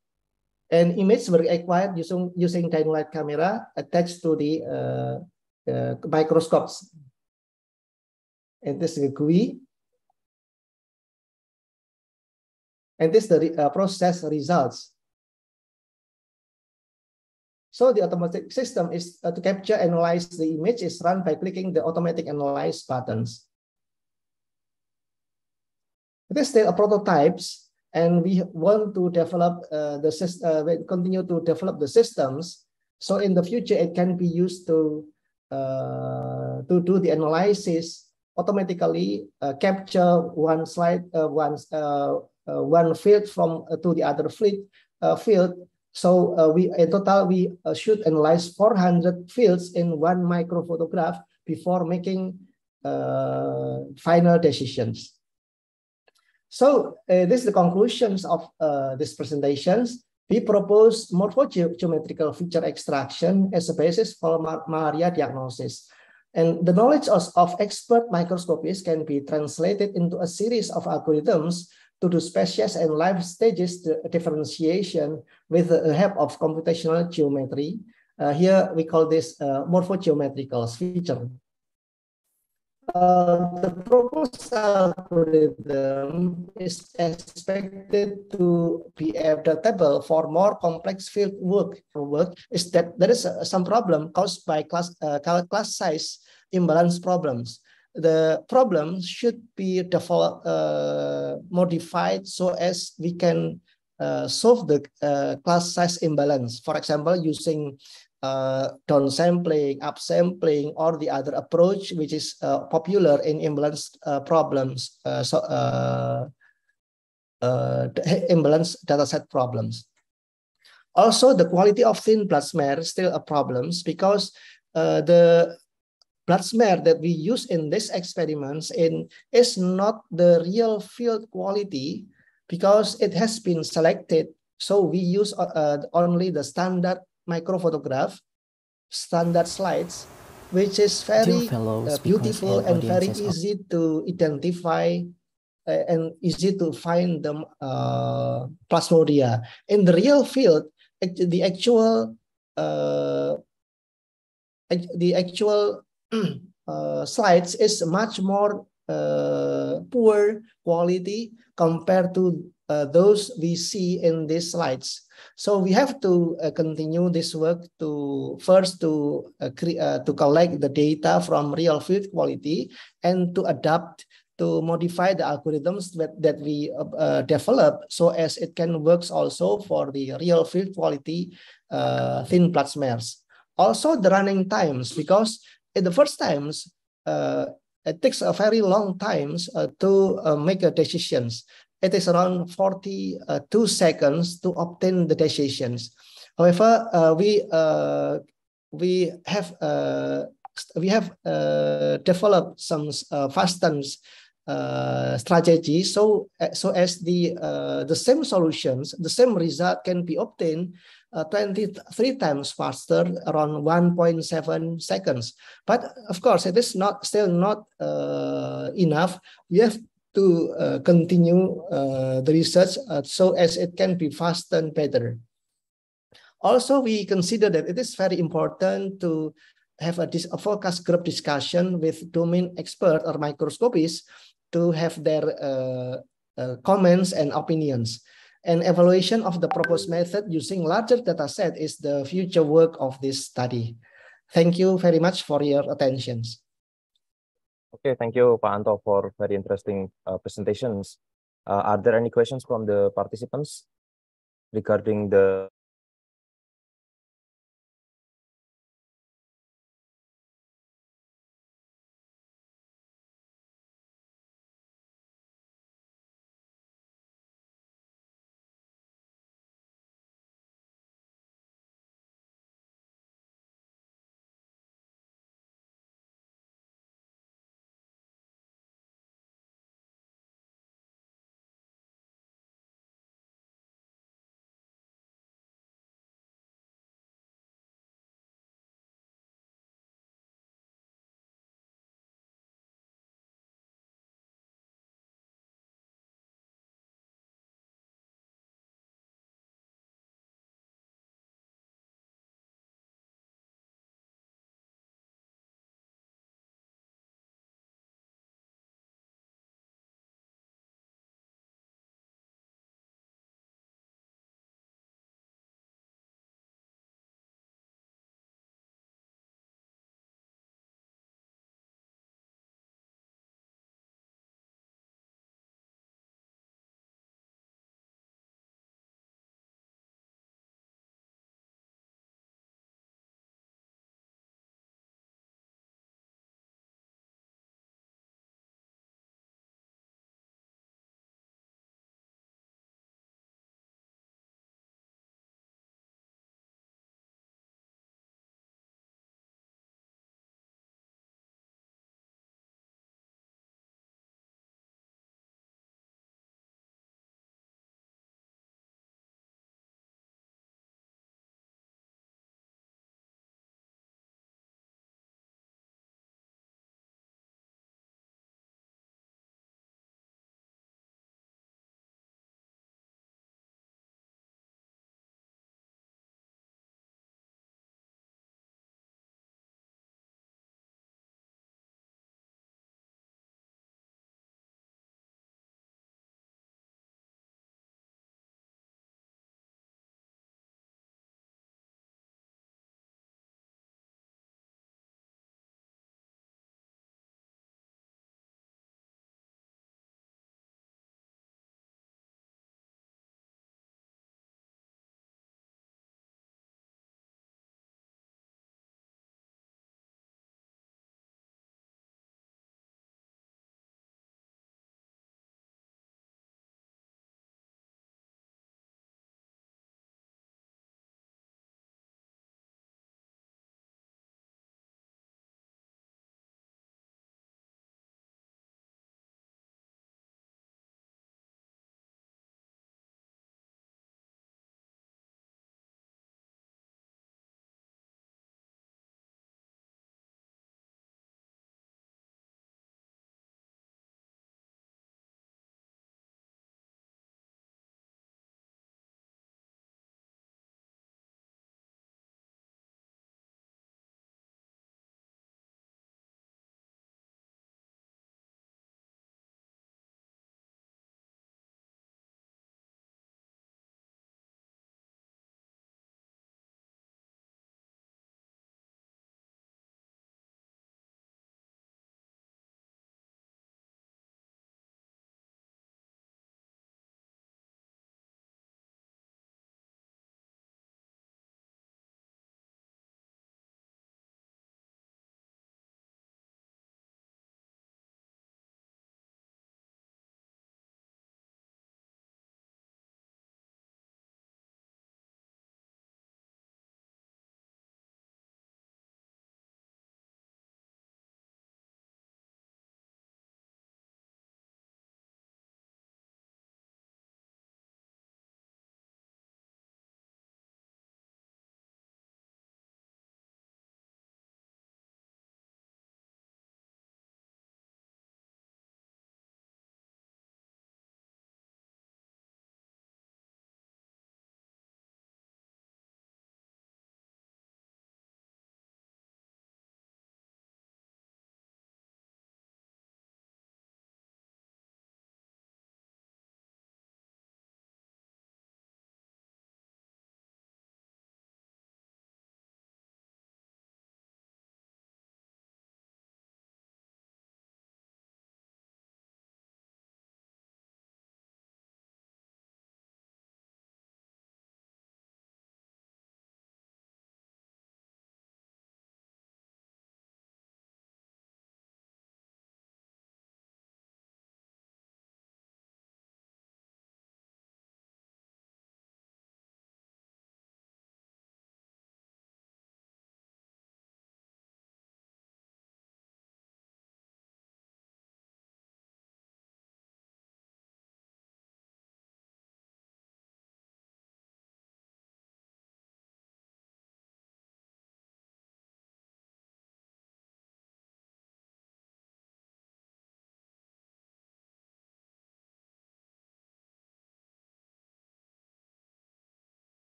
And images were acquired using tiny light camera attached to the microscopes. And this is the GUI. And this is the process results. So the automatic system is to capture, analyze the image is run by clicking the automatic analyze buttons. These still prototypes, and we want to develop the system. We continue to develop the systems. So in the future, it can be used to do the analysis automatically, capture one slide, one field from to the other field. So in total we should analyze 400 fields in one microphotograph before making final decisions. So this is the conclusions of these presentations. We propose morphogeometrical feature extraction as a basis for malaria diagnosis. And the knowledge of expert microscopists can be translated into a series of algorithms to do species and life stages differentiation with the help of computational geometry. Here we call this morphogeometrical feature. The proposed algorithm is expected to be adaptable for more complex field work. Is that there is some problem caused by class size imbalance problems. The problem should be modified so as we can solve the class size imbalance. For example, using downsampling, upsampling, or the other approach which is popular in imbalance problems, imbalance dataset problems. Also, the quality of thin blood smear is still a problem because the blood smear that we use in these experiments is not the real field quality because it has been selected. So we use only the standard microphotograph, standard slides, which is very beautiful and very easy to identify and easy to find the plasmodia. In the real field, the actual slides is much more poor quality compared to those we see in these slides. So we have to continue this work to first to collect the data from real field quality and to adapt to modify the algorithms that we develop so as it can work also for the real field quality thin blood smears. Also the running times, because in the first times it takes a very long times to make decisions. It is around 42 seconds to obtain the decisions. However, we have developed some fastened strategy so as the same solutions, the same result can be obtained 23 times faster, around 1.7 seconds. But of course, it is still not enough. We have to continue the research so as it can be faster and better. Also, we consider that it is very important to have a focus group discussion with domain expert or microscopists to have their comments and opinions. And evaluation of the proposed method using larger data set is the future work of this study. Thank you very much for your attention. Okay, thank you, Pak Anto, for very interesting presentations. Are there any questions from the participants regarding the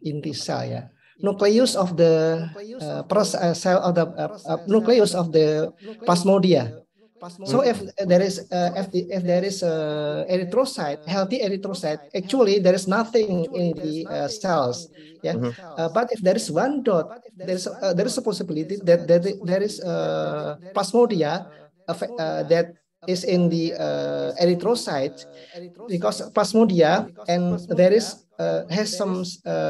in this cell. Yeah, nucleus of the cell of the nucleus of the plasmodia. So if there is erythrocyte, healthy erythrocyte, actually there is nothing in the cells. Yeah, but if there is one dot, there is a possibility that there is plasmodia that is in the erythrocyte, because plasmodia and there is has some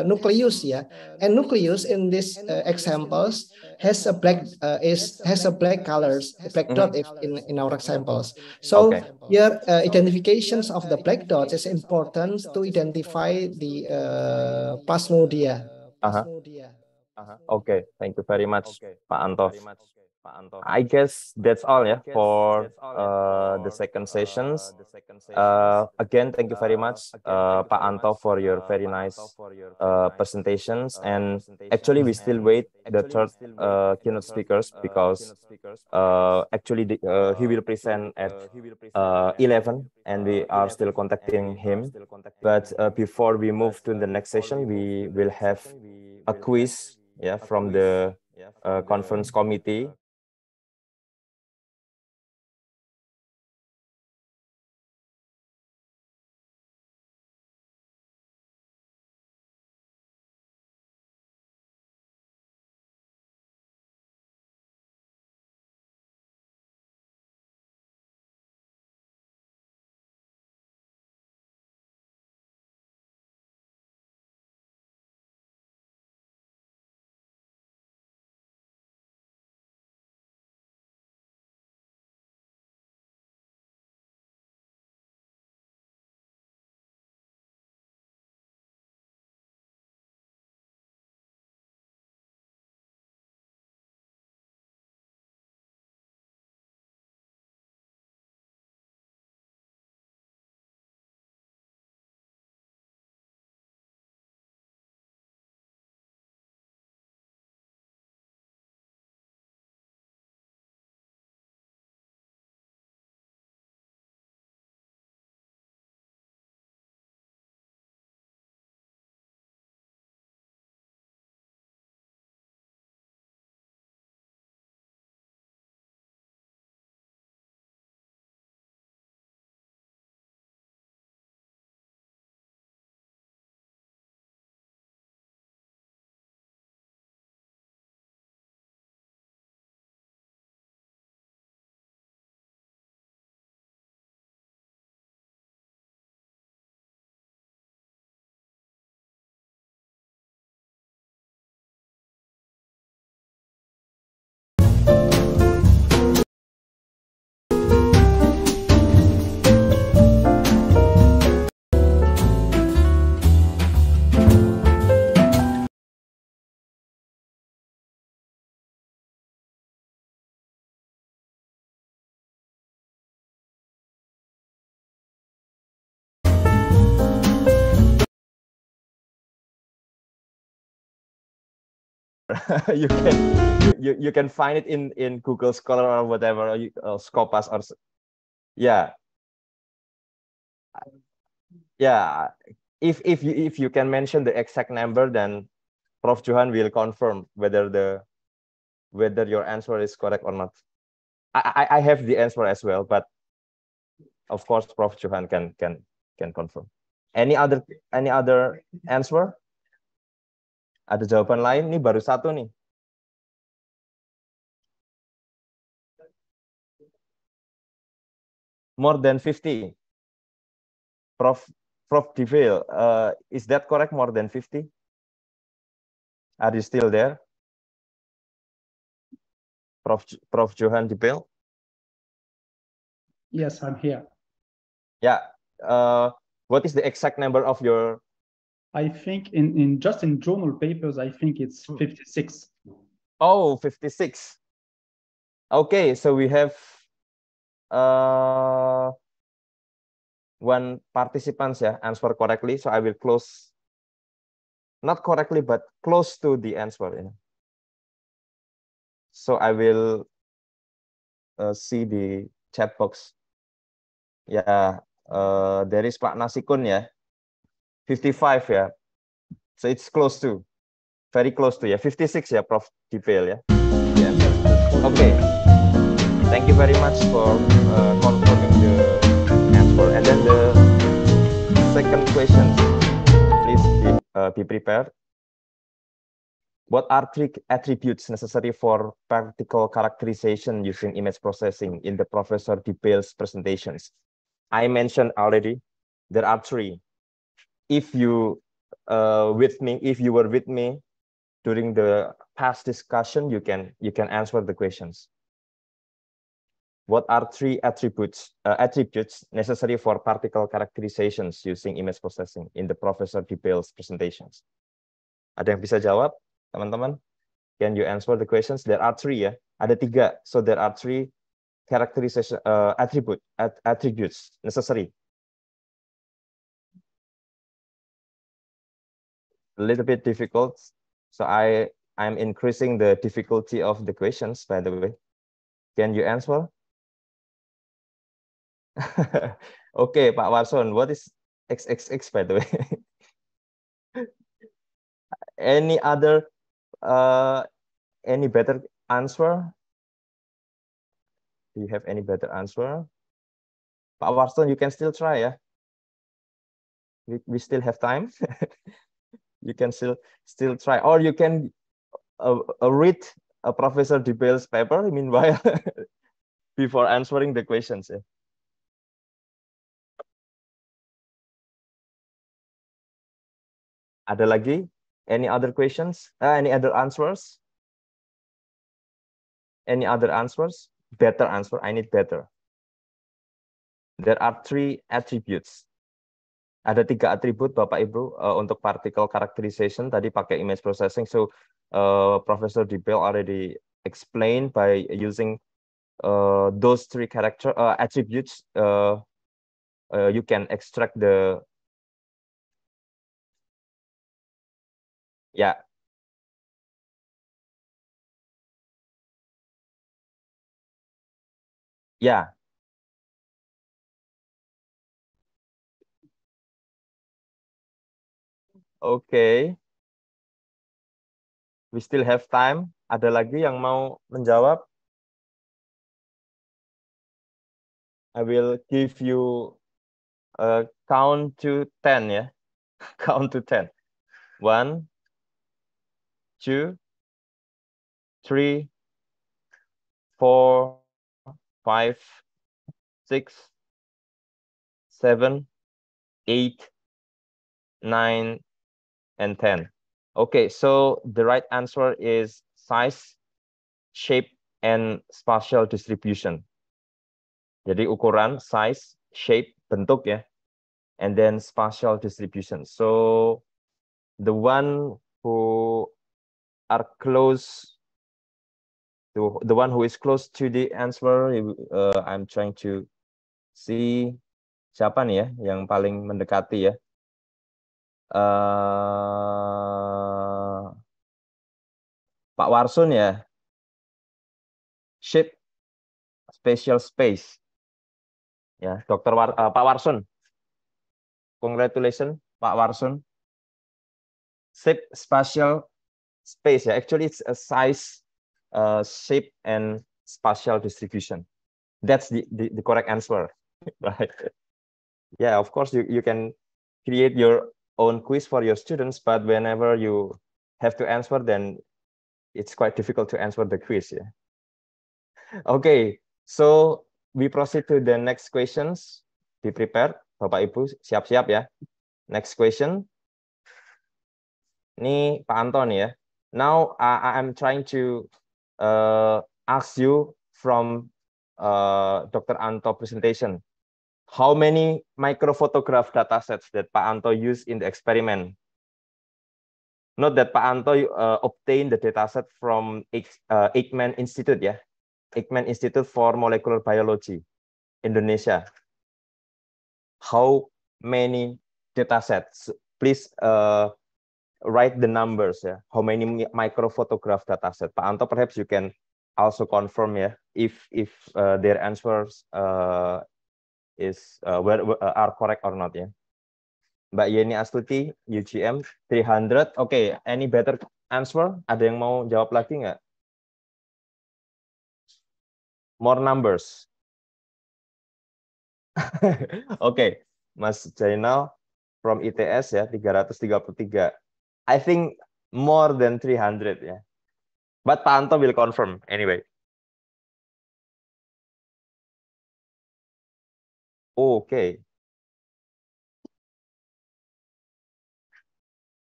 nucleus, yeah, and nucleus in this examples has a black has a black colors, a black dot if in our examples. So here identifications of the black dots is important to identify the plasmodia. Okay, thank you very much, Pak Anto. I guess that's all, yeah, for the second sessions. Again, thank you very much, Pak Anto, for your very nice presentations. And actually, we still wait the third keynote speakers, because actually he will present at 11, and we are still contacting him. But before we move to the next session, we will have a quiz, yeah, from the conference committee. you can find it in Google Scholar or whatever, or Scopus, or yeah. If you can mention the exact number, then Prof Johan will confirm whether your answer is correct or not. I have the answer as well, but of course Prof Johan can confirm. Any other answer? Ada jawaban lain? Ini baru satu nih. More than 50. Prof Deville, is that correct? More than 50? Are you still there? Prof Johan Deville? Yes, I'm here. Yeah. What is the exact number of your? I think in journal papers, I think it's 56. Oh, 56. Okay, so we have one participant answer correctly. So I will close, not correctly, but close to the answer. Yeah. So I will see the chat box. Yeah, there is Pak Nasikun, yeah, 55, yeah. So it's close to, very close to, 56 Prof. Detail the answer. Okay, thank you very much for confirming the answer. And then the second question, please be prepared. What are 3 attributes necessary for particle characterization using image processing in the Professor Detail's presentations? I mentioned already, there are 3. If you were with me during the past discussion, you can answer the questions. What are 3 attributes necessary for particle characterizations using image processing in the Professor Detail's presentations? Ada yang bisa jawab, teman-teman? Can you answer the questions? There are 3 Ada 3. So there are 3 characterization attributes necessary. A little bit difficult, so I'm increasing the difficulty of the questions, by the way. Can you answer? Okay, Pak Warson, what is XXX, by the way? Any other any better answer? Do you have any better answer? Pak Warson, you can still try, we still have time. You can still try, or you can read Professor Detail's paper meanwhile before answering the questions. Ada lagi? Any other questions? Any other answers? Any other answers? Better answer. I need better. There are 3 attributes. Ada 3 atribut, Bapak Ibu, untuk particle characterization tadi pakai image processing. So Professor Detail already explained by using those 3 attributes. You can extract the Okay. We still have time. Ada lagi yang mau menjawab? I will give you a count to 10, Count to 10. 1, 2, 3, 4, 5, 6, 7, 8, 9, and 10. Okay, so the right answer is size, shape, and spatial distribution. Jadi ukuran, size, shape, bentuk and then spatial distribution. So the one who are close, the one who is close to the answer, I'm trying to see siapa nih yang paling mendekati Pak Warsun shape, spatial space. Pak Warsun. Congratulations, Pak Warsun. Shape, spatial space. Actually, it's a size, shape, and spatial distribution. That's the correct answer, right? Yeah, of course, you can create your own quiz for your students, but whenever you have to answer, then it's quite difficult to answer the quiz. Okay, so we proceed to the next questions. Be prepared, Bapak Ibu, siap-siap ya. Next question. Ini Pak Anton Now I'm trying to ask you from Dr. Anto presentation. How many microphotograph datasets that Pak Anto used in the experiment? Note that Pak Anto obtained the dataset from Eijkman Institute, Eijkman Institute for Molecular Biology, Indonesia. How many datasets? Please write the numbers. How many microphotograph dataset? Pak Anto, perhaps you can also confirm if their answers are correct or not. Mbak Yeni Astuti, UGM, 300. Oke, any better answer? Ada yang mau jawab lagi nggak? More numbers. Oke, Mas Jainal from ITS ya, 333. I think more than 300 ya. But Pak Anto will confirm anyway. Oke.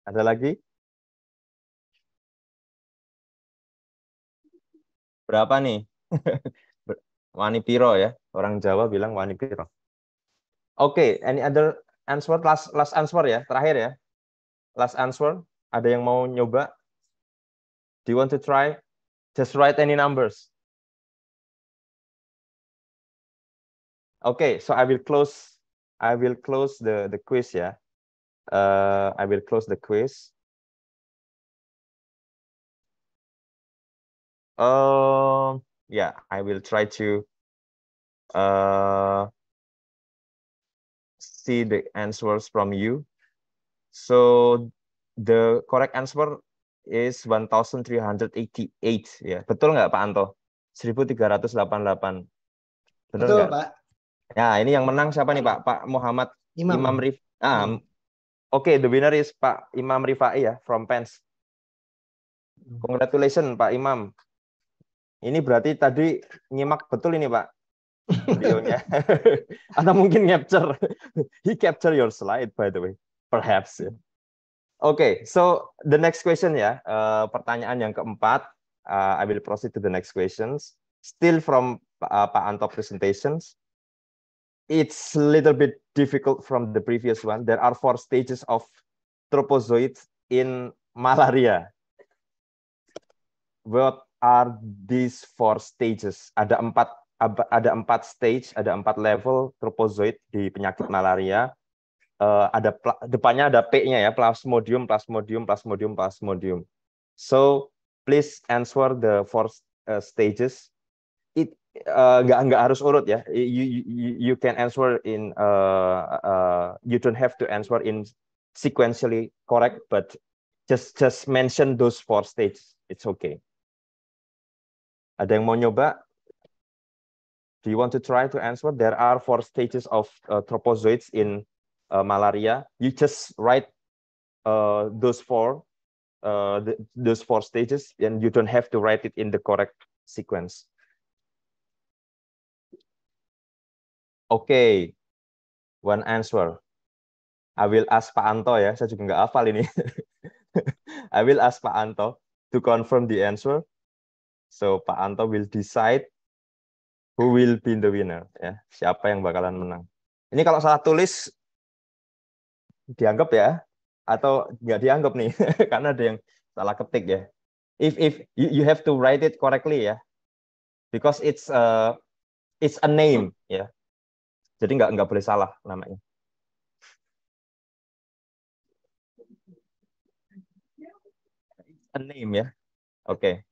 Ada lagi? Berapa nih? Wani piro ya. Orang Jawa bilang wani piro. Oke, any other answer? Last answer ya, terakhir ya. Last answer. Ada yang mau nyoba? Do you want to try? Just write any numbers. Okay, so I will close the quiz ya. I will close the quiz. Yeah, I will try to see the answers from you. So the correct answer is 1388 ya. Betul nggak Pak Anto? 1388. Betul Betul, nggak? Pak. Ya, ini yang menang siapa nih Pak? Pak Muhammad Imam. Rif. Oke, the winner is Pak Imam Rifai ya from Pens. Congratulations Pak Imam. Ini berarti tadi nyimak betul ini Pak videonya. Atau mungkin capture. He capture your slide by the way. Perhaps ya. Oke, so the next question ya. Pertanyaan yang keempat. I will proceed to the next questions. Still from Pak Anto presentations. It's a little bit difficult from the previous one. There are 4 stages of trophozoites in malaria. What are these 4 stages? Ada 4 stage, ada 4 level trophozoite di penyakit malaria. Depannya ada P-nya ya, plasmodium, plasmodium, plasmodium, plasmodium. So please answer the 4 stages. Nggak harus urut ya. You can answer in you don't have to answer in sequentially correct, but just mention those 4 stages. It's okay. Ada yang mau nyoba? Do you want to try to answer? There are 4 stages of trophozoites in malaria. You just write those 4 stages, and you don't have to write it in the correct sequence. Okay, one answer. I will ask Pak Anto ya, saya juga nggak hafal ini. I will ask Pak Anto to confirm the answer. So Pak Anto will decide who will be the winner ya, siapa yang bakalan menang. Ini kalau salah tulis dianggap ya, atau nggak dianggap nih, karena ada yang salah ketik ya. If you have to write it correctly ya, because it's a name ya. Jadi nggak boleh salah namanya. A name ya. Oke.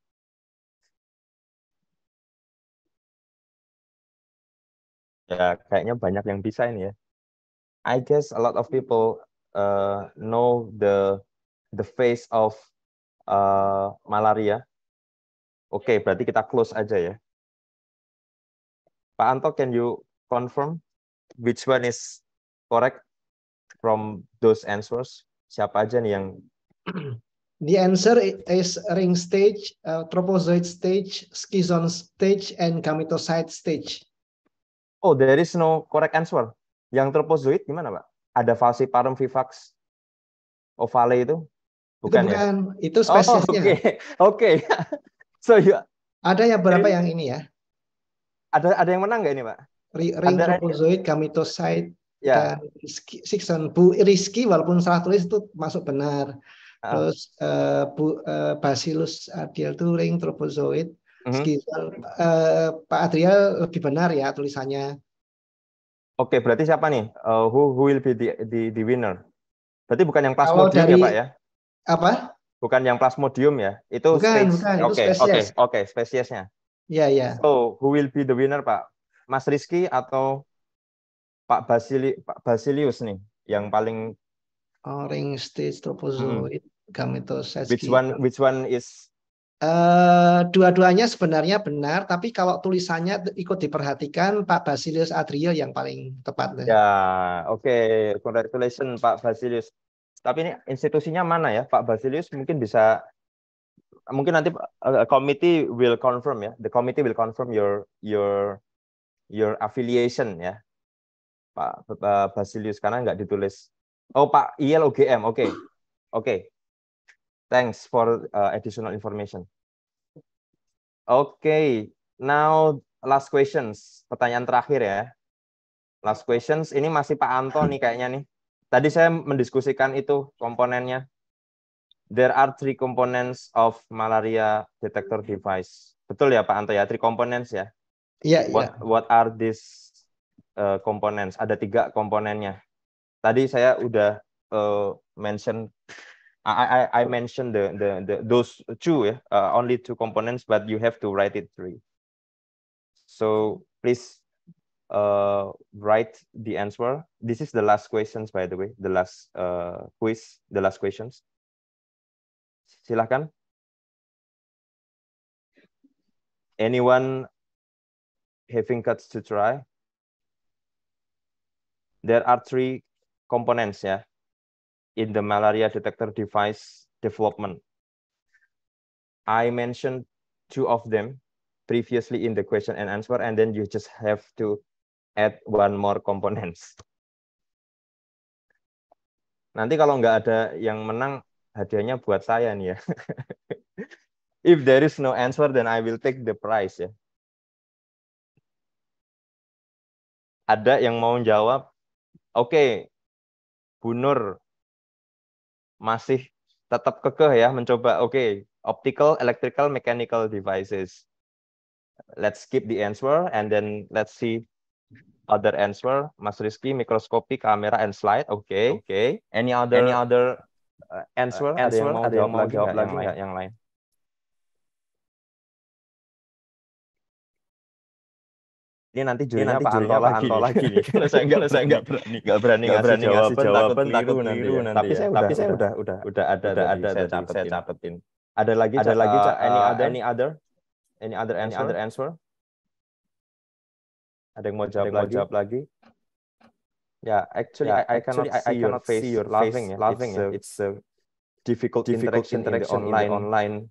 Ya kayaknya banyak yang bisa ini ya. I guess a lot of people know the phase of malaria. Oke, berarti kita close aja ya. Pak Anto, can you confirm which one is correct from those answers? Siapa aja nih yang The answer is ring stage, trophozoite stage, schizon stage, and gametocyte stage. Oh, there is no correct answer. Yang trophozoite gimana, Pak? Ada falciparum vivax ovale itu? Bukan, bukan ya? Itu spesiesnya. Oke. So ada ya beberapa yang ini ya. Ada yang menang nggak ini, Pak? Ring trophozoite, gametocyte, ya. dan schizon. Bu Rizky walaupun salah tulis itu masuk benar. Terus Bacillus adiel itu ring trophozoite. Pak Adriel lebih benar ya tulisannya. Oke, berarti siapa nih? Who will be the winner? Berarti bukan yang plasmodium ya, Pak ya? Apa? Bukan yang plasmodium ya? Itu bukan, stage. Itu spesies. Oke, spesiesnya. Ya. So, who will be the winner, Pak? Mas Rizky atau Pak Basilius nih yang paling ring stage tropozoid gametosite. Which one is? Dua-duanya sebenarnya benar, tapi kalau tulisannya ikut diperhatikan Pak Basilius Adrio yang paling tepat. Ya, oke. Congratulations Pak Basilius. Tapi ini institusinya mana ya, Pak Basilius? Mungkin nanti committee will confirm ya. The committee will confirm your affiliation ya, Pak Basilius, karena nggak ditulis. Oh, Pak ILOGM. Oke. Thanks for additional information. Okay, now last questions. Pertanyaan terakhir ya. Last questions. Ini masih Pak Anto nih kayaknya nih. Tadi saya mendiskusikan itu komponennya. There are 3 components of malaria detector device. Betul ya Pak Anto ya? 3 components ya? Iya. What are these components? Ada 3 komponennya. Tadi saya udah mention. I mentioned those 2 ya, only 2 components, but you have to write it 3. So please write the answer. This is the last questions, by the way, the last quiz, the last questions. Silahkan. Anyone having guts to try? There are 3 components ya, in the malaria detector device development. I mentioned 2 of them previously in the question and answer, and then you just have to add 1 more components. Nanti kalau nggak ada yang menang, hadiahnya buat saya nih ya. If there is no answer, then I will take the prize ya. Ada yang mau jawab? Oke, Bu Nur masih tetap kekeh ya mencoba. Oke, optical, electrical, mechanical devices. Let's skip the answer and then let's see other answer. Mas Rizky, mikroskopi, kamera, and slide. Oke. Any other answer? Ada yang mau jawab lagi nggak yang lain? Ini nanti jurinya Pak Anto lagi nih. Karena saya nggak berani ngasih jawaban takut keliru nanti. Tapi saya udah ada saya catetin. Ada lagi any other answer? Ada yang mau jawab lagi? Ya, actually I cannot see your laughing. It's a difficult interaction in the online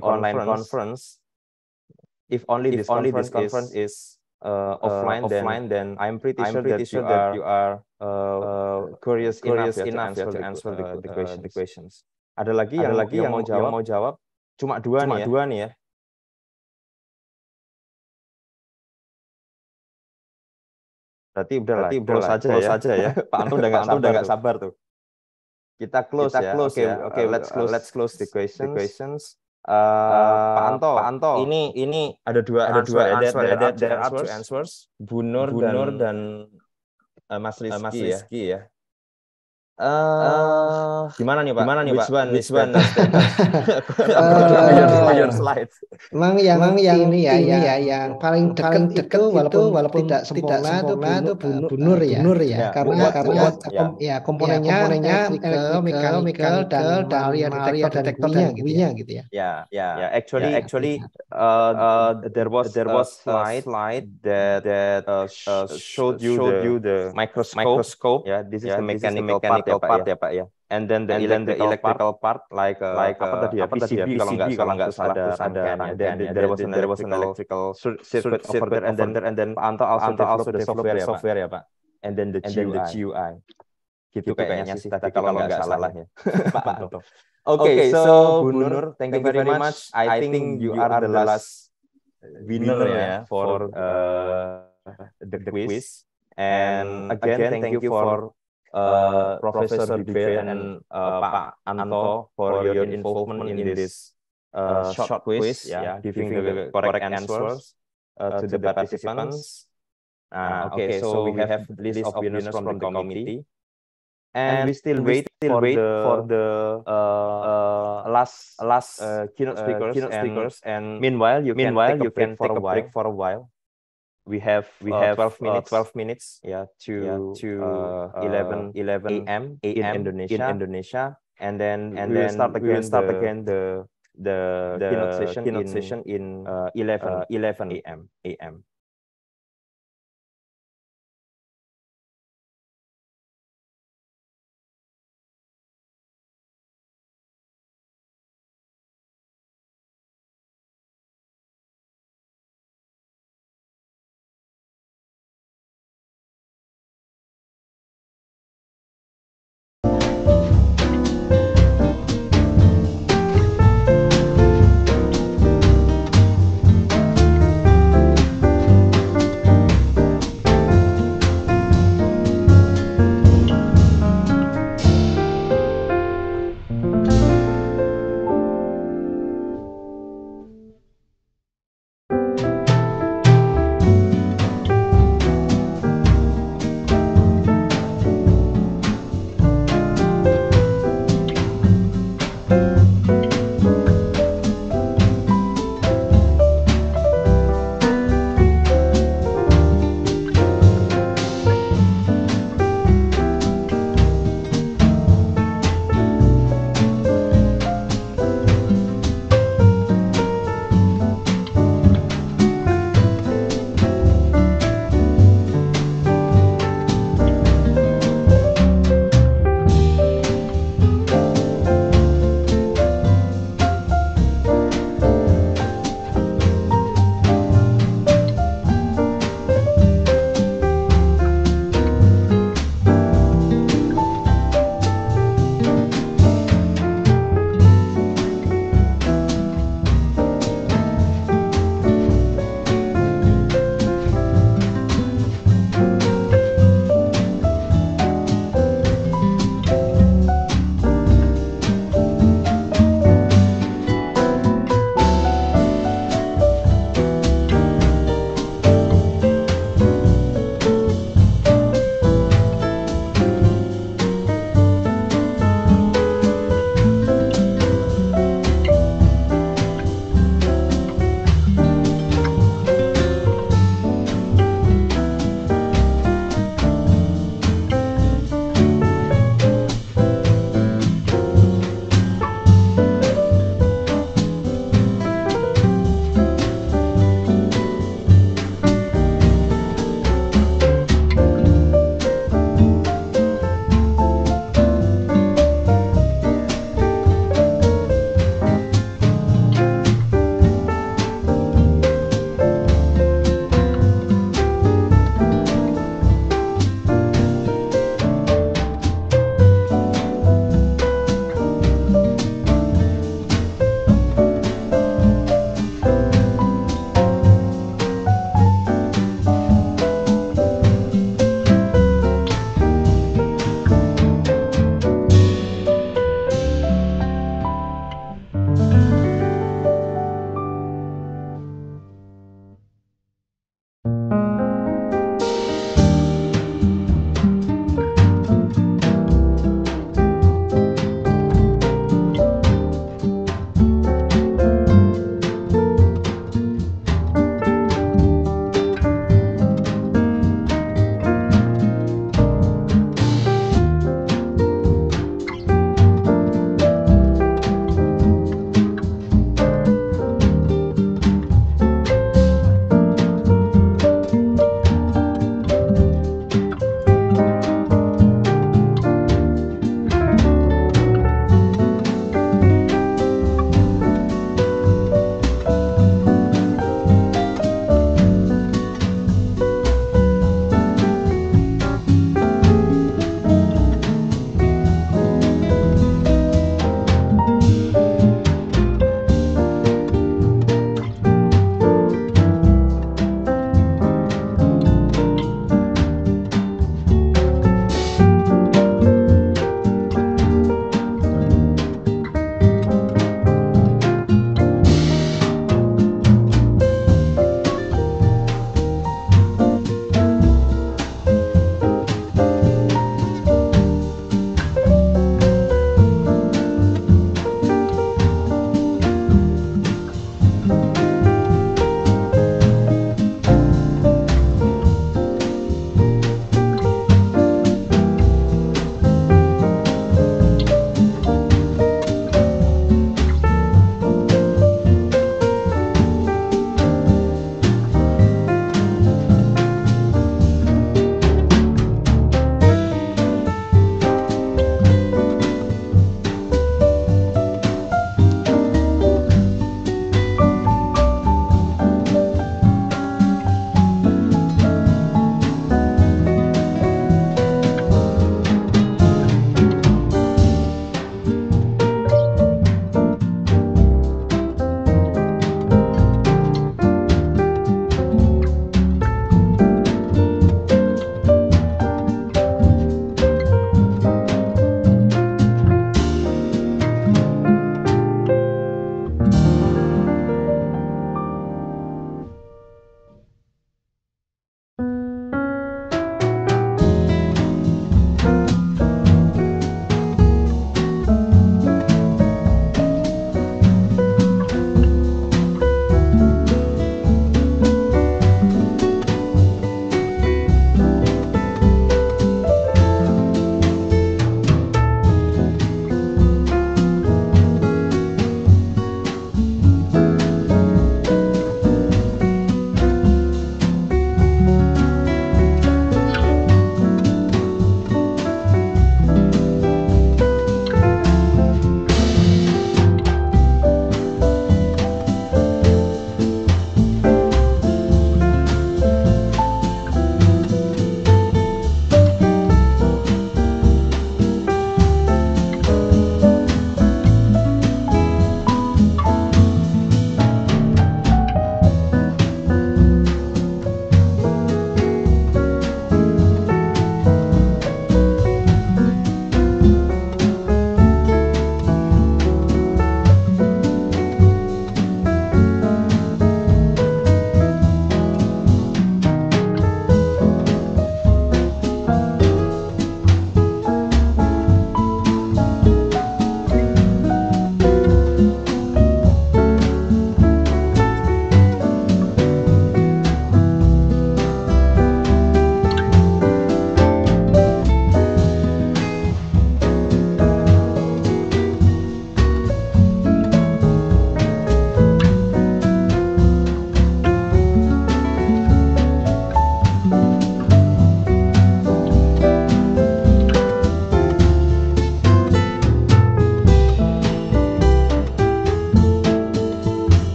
conference. If only this conference is offline, then I'm pretty sure that you are curious enough to answer the questions. Ada lagi yang mau jawab? Cuma dua nih ya. Berarti udah close aja ya. Pak Anto udah nggak sabar tuh. Kita close ya. Oke, let's close the questions. Pak Anto, ini ada dua answer ya. There are 2 answers. Bu Nur dan Mas Rizky ya. Gimana nih Pak? Which one? Your slide. Emang yang ini ya, yang paling dekat itu walaupun tidak sempurna itu Bu Nur ya. Karena komponennya mechanical dan malaria detektornya gitu ya. Ya. Actually, there was slide that showed you the microscope. Yeah, this is the mechanical part ya Pak ya. And then the electrical part like apa tadi ya, PCB kalau nggak salah ada rangkaiannya. There was an electrical circuit over there, and then Pak Anto also the software ya Pak. And then the GUI. Gitu kayaknya sih tadi kalau nggak salah ya. Pak Anto. Okay, so Bu Nur, thank you very much. I think you are the last winner ya for the quiz. And again, thank you for Professor Dibel and Pak Anto for your involvement in this short quiz, giving the correct answers to the participants. Okay, so we have list of winners from the committee, and we still wait for the last keynote speakers. And meanwhile, you can take a break for a while. we have 12 minutes yeah to 11 a.m. in Indonesia, and then we will start again the keynote session in 11 a.m.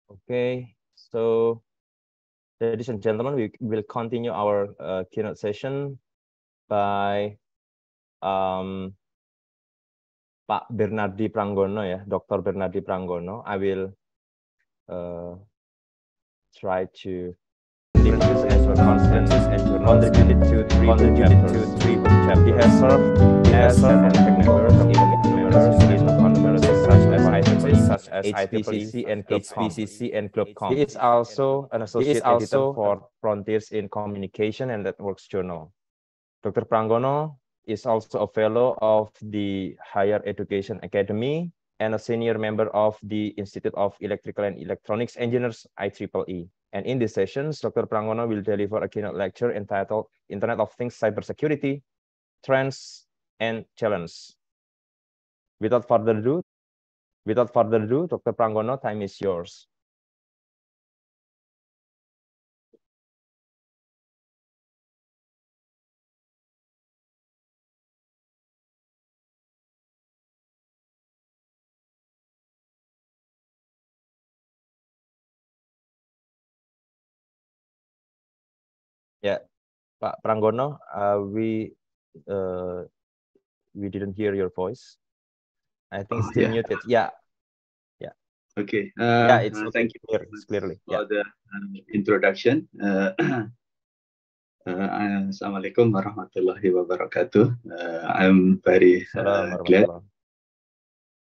Okay, so ladies and gentlemen, we will continue our keynote session by Pak Bernardi Pranggono, ya, Dr. Bernardi Pranggono. I will try to introduce and conferences and contributed to three chapters. He has served as an technical member in conferences such as HPCC and GlobeCom. He is also an associate editor for Frontiers in Communication and Networks Journal. Dr. Pranggono is also a fellow of the Higher Education Academy and a senior member of the Institute of Electrical and Electronics Engineers, IEEE. And in this sessions, Dr. Pranggono will deliver a keynote lecture entitled Internet of Things, Cybersecurity, Trends and Challenges. Without further ado, Dr. Pranggono, time is yours. Yeah, Pak Pranggono, we didn't hear your voice. I think it's still muted. Yeah. Okay. Yeah, it's okay. Thank you It's clearly for the introduction. Assalamualaikum warahmatullahi wabarakatuh. I'm very glad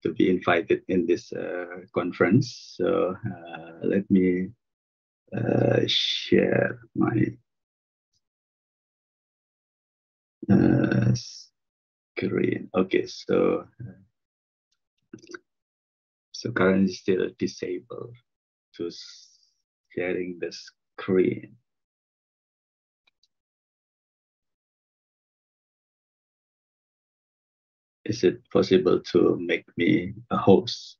to be invited in this conference. So let me share my screen. Okay, so currently still disabled to sharing the screen. Is it possible to make me a host?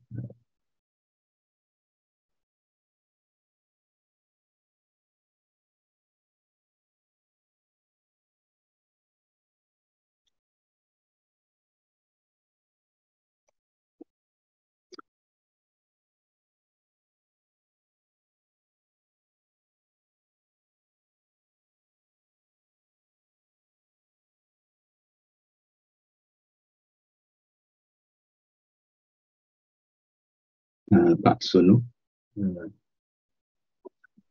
Pak Sunu.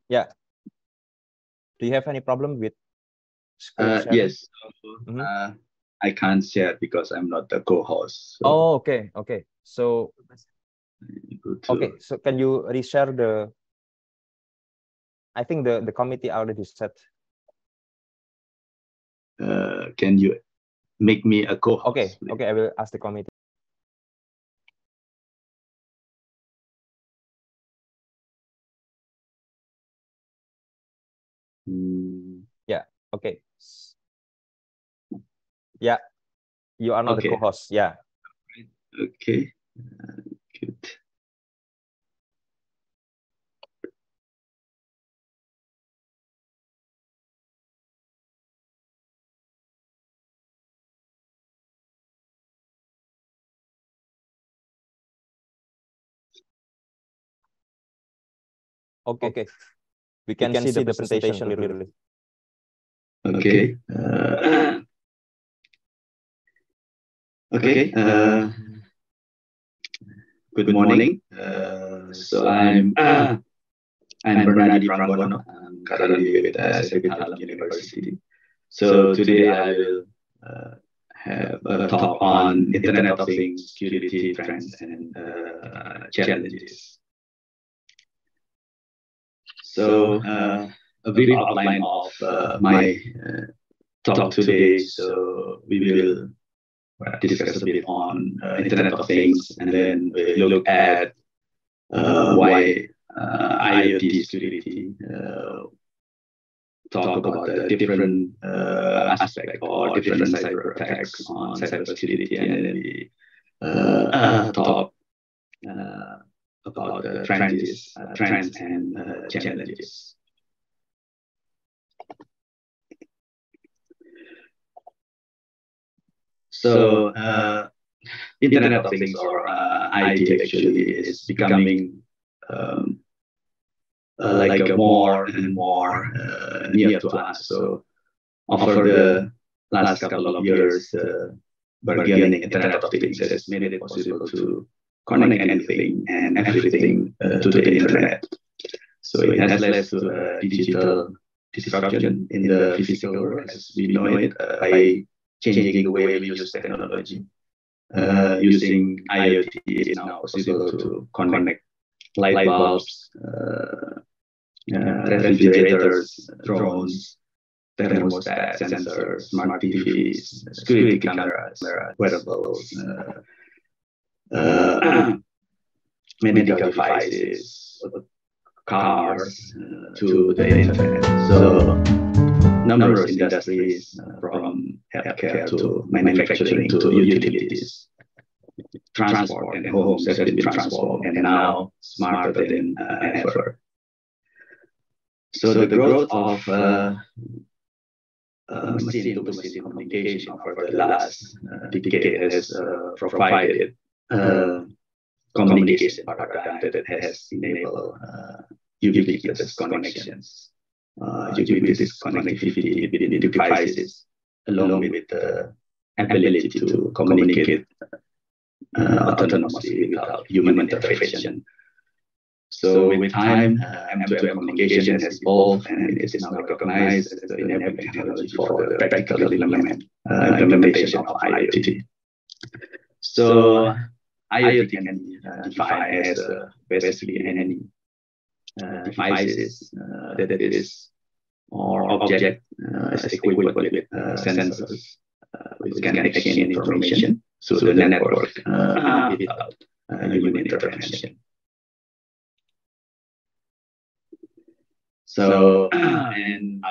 Yeah. Do you have any problem with screen sharing? Yes. I can't share because I'm not the co-host. So oh, okay. Okay. So okay. So can you reshare the? I think the committee already set. Can you make me a co-host? Okay. Please? Okay. I will ask the committee. Yeah. Okay. Yeah. You are not the co-host. Yeah. Okay. Good. Okay. Okay. We can see the presentation clearly. Okay. Okay. Good morning. So I'm Bernardi Pranggono. I'm currently with Segmentation University. So today I will have a talk on Internet of Things, security trends, and challenges. So a brief outline of my talk today. So we will discuss a bit on Internet of Things, and then we look at why IoT security, talk about the different aspects or different cyber attacks on cybersecurity, and then we talk about the trends and challenges. So Internet of Things, or IT, actually is becoming more and more near to us. So over the last couple of years, bargaining Internet of Things has made it possible to connect anything and everything to the internet. So it has led to digital disruption in the physical world as we know it by changing the way we use technology. Using IoT, it is now possible to connect light bulbs, refrigerators, drones, thermostats, sensors, smart TVs, security cameras, wearables, medical devices, cars to the internet. So numerous industries from healthcare to manufacturing to utilities, transport and homes have been transformed and now smarter than ever. So the growth of machine-to-machine communication over the last decade has provided communication paradigm that has enabled ubiquitous connections, ubiquitous connectivity between devices, along with the ability to communicate autonomously without human intervention. So with time, M2M communication has evolved and it is now recognized as the enabling technology for the practical implementation of IoT. So IoT can be defined as basically any devices that is or object is equipped with sensors which can exchange information through the network without human intervention. So, and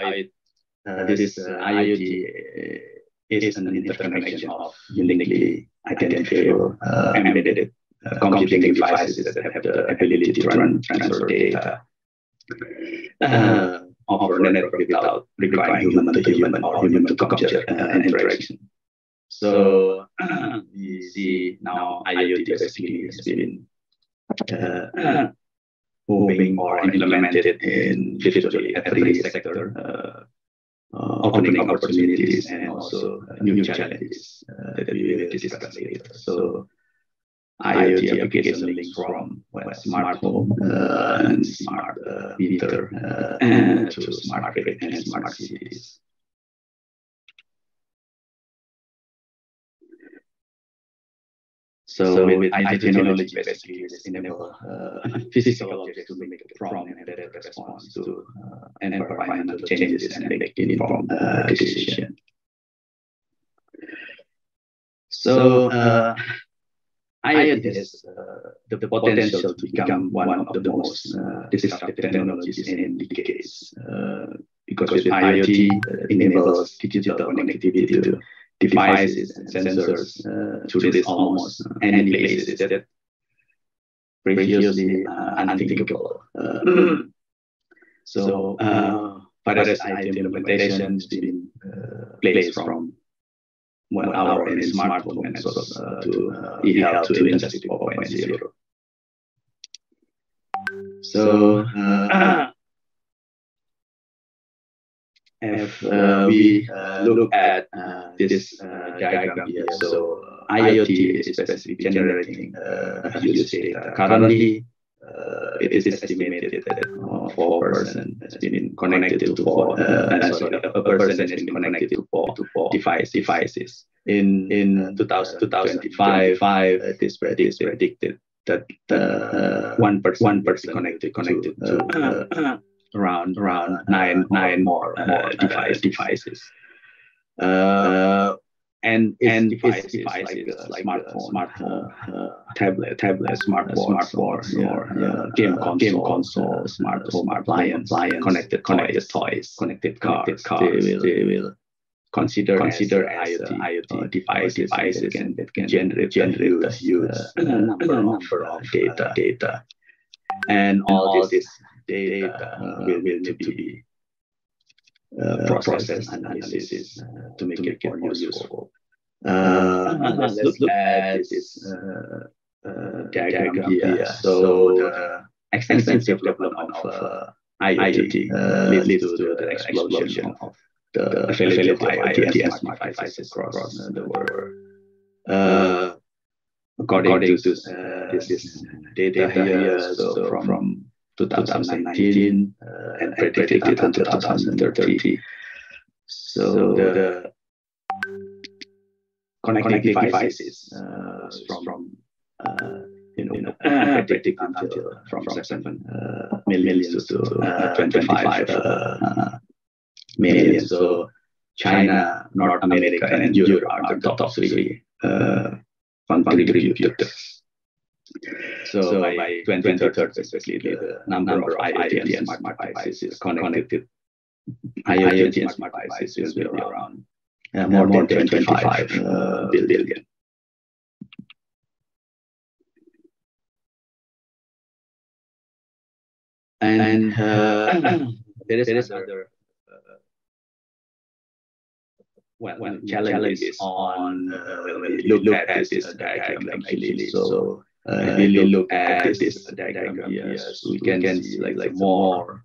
this IoT is an interconnection of uniquely identifiable embedded computing devices that have the ability to transfer data over network without requiring human to human or human to computer interaction. So we see now IoT basically has been moving or implemented in virtually every sector, opening opportunities and also new challenges that we will discuss later. So IoT application links from smart home and smart meter to smart grid and smart cities. So with IoT technology, basically, this enables physical objects to make a prompt and embedded response to environmental changes and make informed decision. So IoT has the potential to become one of the most disruptive technologies in decades because with IoT enables digital connectivity to devices and sensors to reach almost any places that previously unthinkable. So various IoT implementation has been placed from 1 hour in smartphone and to e-health to Industry 4.0. So if we look at this diagram here, so IoT is basically generating use data. Currently, it is estimated that 4% has been connected to a person has been connected to four devices. In 2025, it is predicted that 1% connected to around nine more devices. And devices like smartphone, tablet, smartwatch, or game console, smart appliance, connected toys, connected cars. They will consider as IoT devices that can generate huge number of data. And all this data will need to be processed and analysis to make it more useful. Let's look at this diagram here. So the extensive development of IoT leads to the explosion of the availability of IoT and smart devices across the world. According to this data here, so from 2019 and predicted until 2030. So the connected devices from predicted until from 7 million to 25 million. So China, North America, and Europe are the top three contributors. So by 2030, basically the number of IoT and smart devices connected IoT and smart devices will be around more than 25 billion. And there is another challenges on when we look at this diagram actually. So if we look at this diagram here, we can see like more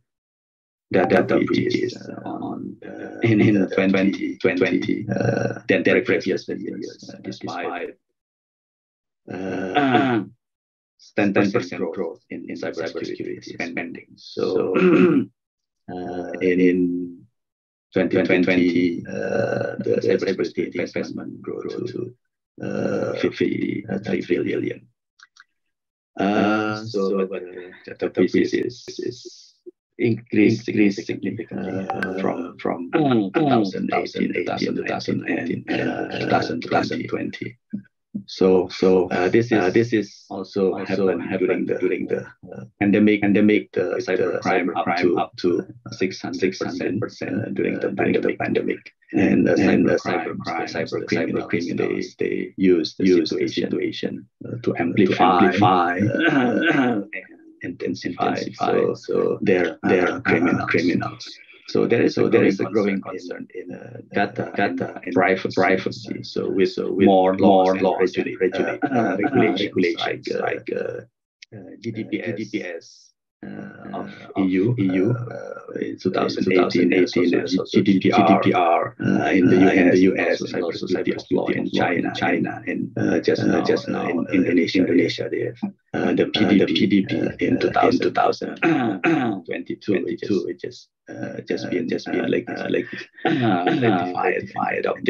data breaches on in 2020 than previous years, despite 10% growth in cybersecurity spending. So in 2020, the cybersecurity investment grew to 53 billion. So the breaches is increased significantly from 2018, 2019, and 2020. So this is also happened during the pandemic. The cybercrime up to 600% during the pandemic. And the cyber criminals they use the situation to amplify and intensify. So they're criminals. So there is a growing concern in data and privacy. So with more laws and regulations like GDPR of EU in 2018, GDPR in the US, and also cyber law in China, and just now in Indonesia they have the PDP in 2022, which is just been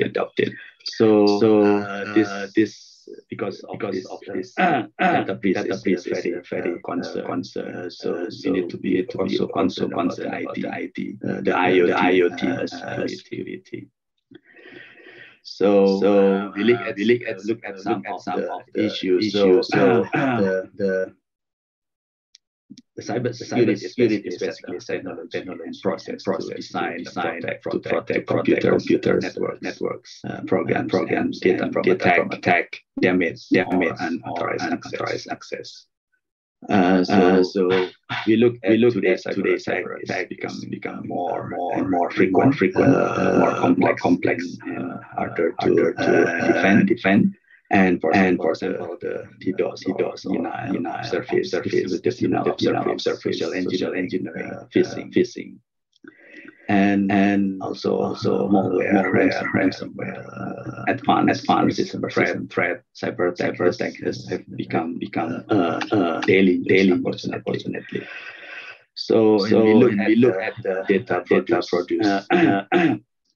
adopted. So this because of this data breach is very concern. So we need to be also concerned about the IT, the IoT security. So we look at some of the issues. So the cybersecurity is basically technology and process to design, protect computer networks, programs, data from attack, damage, and unauthorized access. So we look at today's cyber attack become more frequent, more complex, and harder to defend. And for example, the DDoS, denial surface, social engineering, phishing, and also malware, ransomware, advanced system threat, cyber attacks have become daily, unfortunately. So when we look at the data produced.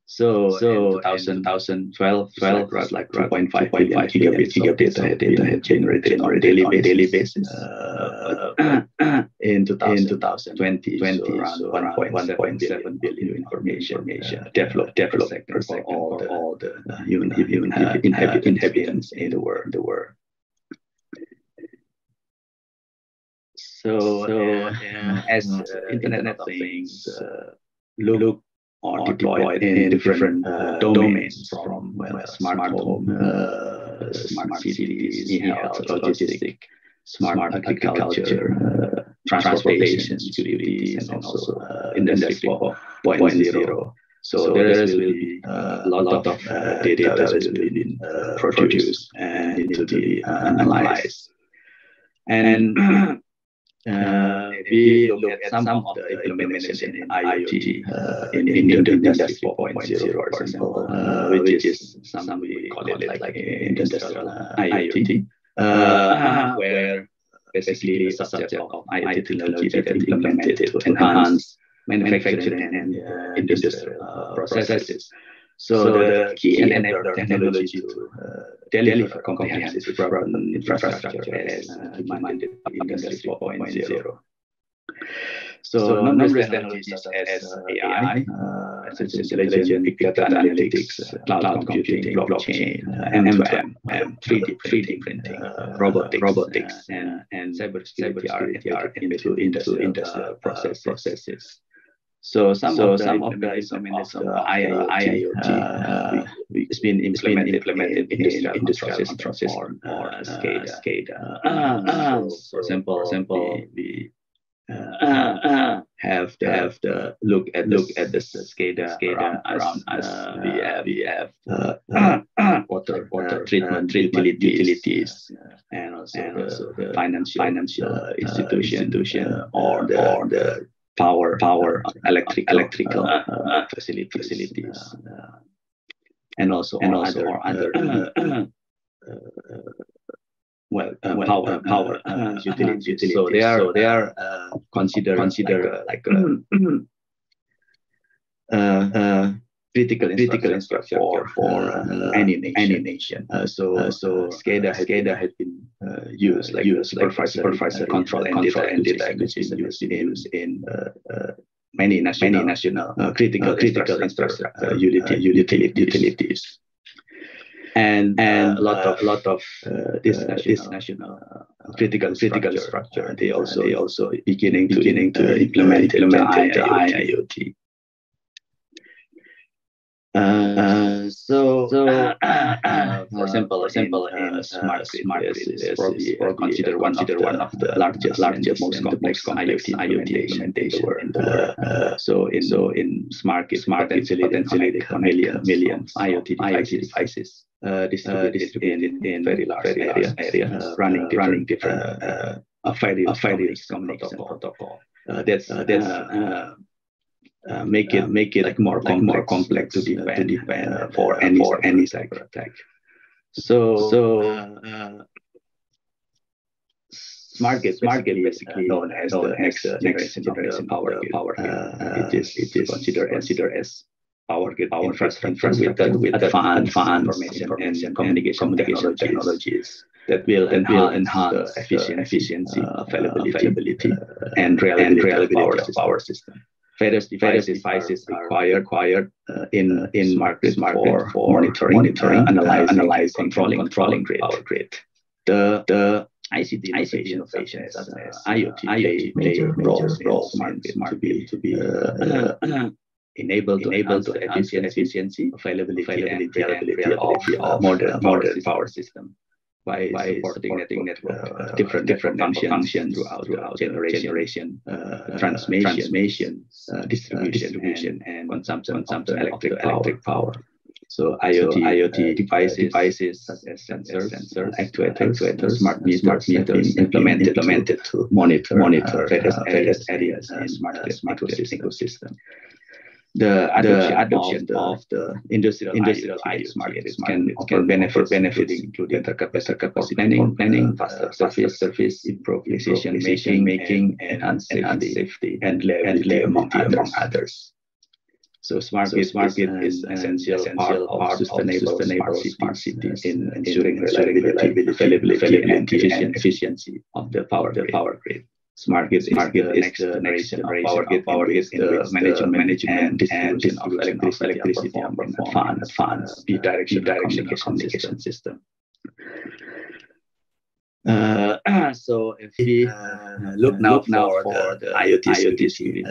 So in 2012, like 2.5 billion gigabits of data had generated on a daily basis. In 2020, around 1.7 billion information developed for all the human inhabitants in the world. So as Internet of Things look or deployed in different domains, from smart home, smart cities, e-health, logistics, smart agriculture, transportation, security, and also Industry 4.0. So there will be a lot of data that will be produced and need to be analyzed. And we look at some of the implementation in IoT in Industry 4.0, for example, which is some we call it like industrial IoT, where basically the subject of IoT technology that implemented to enhance manufacturing and industrial processes. So the key enabler technology to deliver comprehensive urban infrastructure as demanded in Industry 4.0. So non-risk technologies as AI, artificial intelligence, big data analytics, cloud computing, blockchain, Anthem, 3D printing, robotics, and cybersecurity are into industrial processes. So some of the implementation of IoT has been implemented in industrial process or SCADA. For example, we have the look at the SCADA around us. We have water treatment utilities, and also the financial institution or the power electrical facilities, and also other power utilities. So they are considered like critical infrastructure for any nation. So SCADA has been used like supervisory control and data acquisition used in many national critical infrastructure utilities. And a lot of this national critical structure, they also beginning to implement the IoT. For example, in smart grid is probably considered one of the largest most complex IoT implementation in the world. So in smart grid, potentially millions IoT devices distributed in very large area, running different various communication protocol. That's make it like more complex to defend for any cyber attack. So smart grid basically known as the next generation of power grid. It is considered as power grid infrastructure with advanced information and communication technologies that will enhance the efficiency, availability, and reliability of power system. Various devices are required in smart grid for monitoring, analyzing, controlling power grid. The Icitee innovation as IoT major roles in smart grid to be enable to efficiency, availability, and reliability of modern power system by supporting network different functions throughout generation, transmission, distribution, and consumption of the electric power. So IoT devices such as sensors, actuators, smart meters implemented to monitor various areas in smart grid ecosystem. The adoption of the industrial IoT smart grids can benefit including better capacity planning, faster service, improved decision making, enhanced safety and reliability among others. So smart grid is an essential part of sustainable smart cities in ensuring reliability, availability, and efficiency of the power grid. Smart grid is the next generation of power grid in the management and distribution of electricity from advanced bidirectional communication system. So if we look now for the IoT security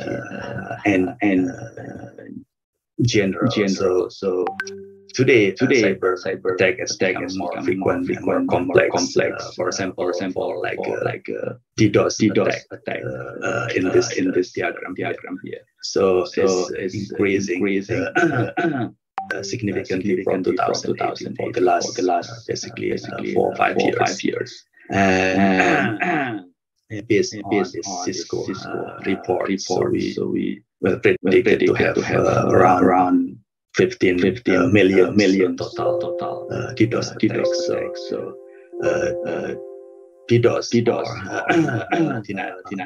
and general. So today cyber attack is more frequent, more complex. For example, like DDoS attack in this diagram here. So it's increasing significantly from 2018 for the last basically 4 or 5 years. based on this Cisco report. So we were predicted to have around 15 million total DDoS attacks. So DDoS or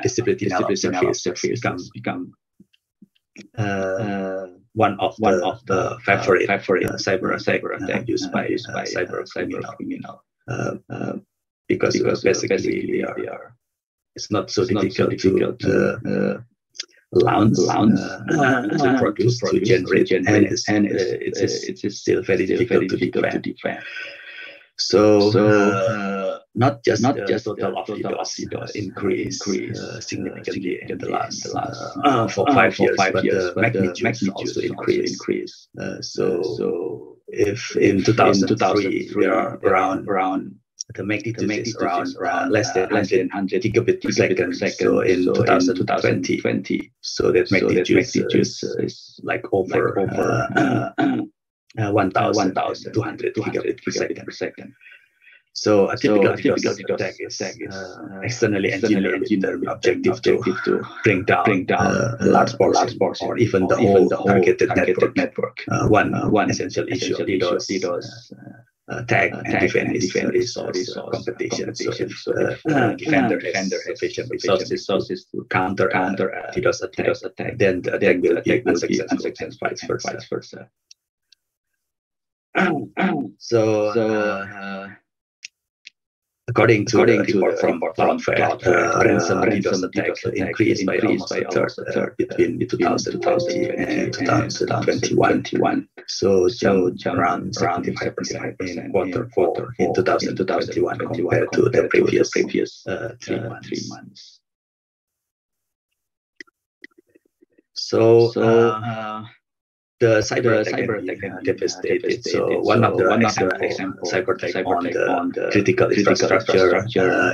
distributed denial of service become one of the favorite cyber attack used by cyber criminal. Because basically they are, it's not so difficult to launch, to produce, to generate, and it's still very difficult to defend. So not just total of DDoS increase significantly in the last for 5 years, but the magnitude also increased. So if in 2003 there are around the magnitude is around less than 100 gigabit per second. So in 2020, so that magnitude is like over 1,200 gigabit per second. So a typical DDoS attack is externally engineered with the objective to bring down large portion or even the whole targeted network. One essential issue of DDoS attack and defend is resource competition. So if defender has sufficient resources to counter DDoS attack, then the attack will be unsuccessful and vice versa. So according to the report from Cloudflare, ransom DDoS attacks increased by almost a third between 2020 and 2021. So jumped around 75% in quarter 4 in 2021 compared to the previous 3 months. So the cyber attack devastated. So one of the example cyber attack on the critical infrastructure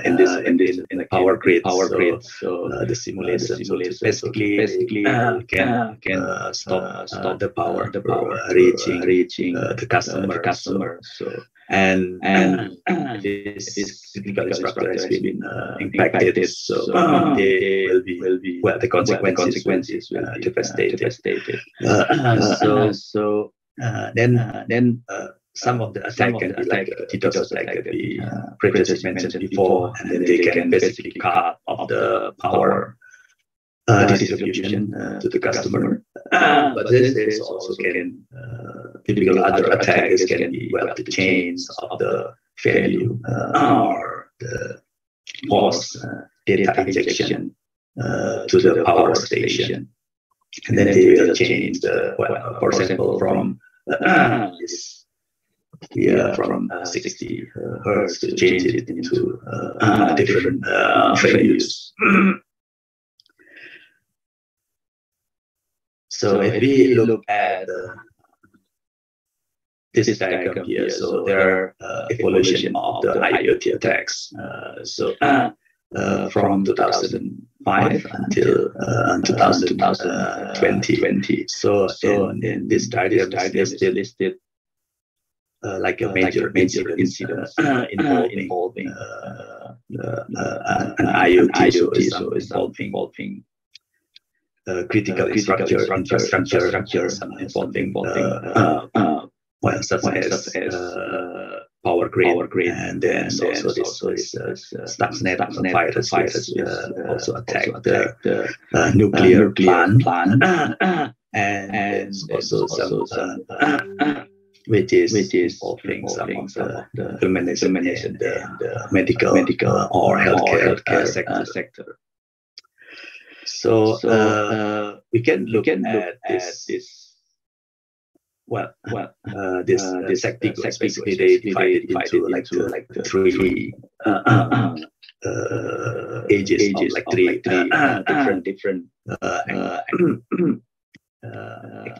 in the power grid. So the simulation basically can stop the power reaching the customer. So and this critical infrastructure has been impacted. So they will be the consequences will be devastated. So then some of the attack can be like DDoS attack that we previously mentioned before, and then they can basically cut off the power distribution to the customer. But there is also typical other attacks can be the chains of the value or the force data injection to the power station. And then they will change for example, from 60 hertz to change it into different values. So if we look at this diagram here, so there are evolution of the IoT attacks. From 2005 until 2020. So in this diagram, they listed like a major incident involving an IoT, so involving critical infrastructure, involving such as power grid, and then also this Stuxnet virus also attacked the nuclear plant, and also some which is involving some of the implementation in the medical or healthcare sector. So we can look at this. This sector is basically they divided into like the three ages of like three different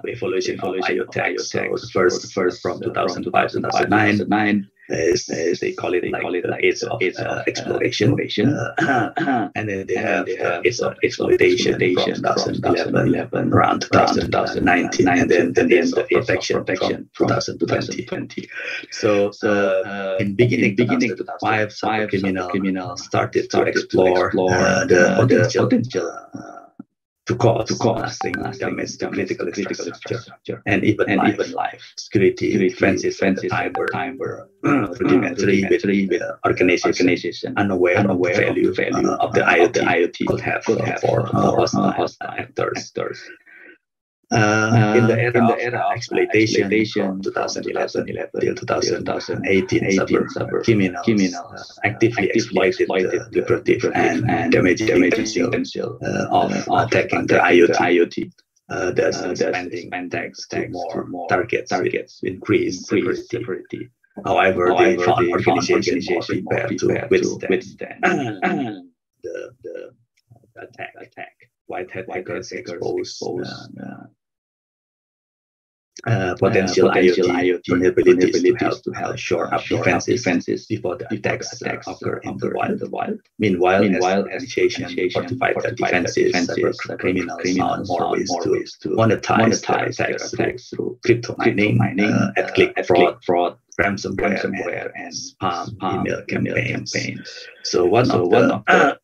evolution of IoT attacks. So the first from 2005 to 2009, As they call it like age of exploration, and then they have age of exploitation from 2011 around 2019, and then the age of protection from 2020. So in beginning 2005, some criminals started to explore the potential to cause lasting damage to critical infrastructure and even life. Security defenses at the time were rudimentary with organization unaware of the value of the IoT could have for hostile actors. In the era of exploitation from 2011 till 2018, criminals actively exploited the lucrative and damaging potential of attacking the IoT. Thus expanding attacks to more targets with increased severity. However, they found organizations more prepared to withstand the attack. White hat hackers exposed potential IoT vulnerabilities to help shore up defenses before the attacks occur in the wild. Meanwhile, organizations fortified their defenses, cyber criminals found more ways to monetize their attacks through crypto mining, ad-click fraud, ransomware, and spam email campaigns. So one of the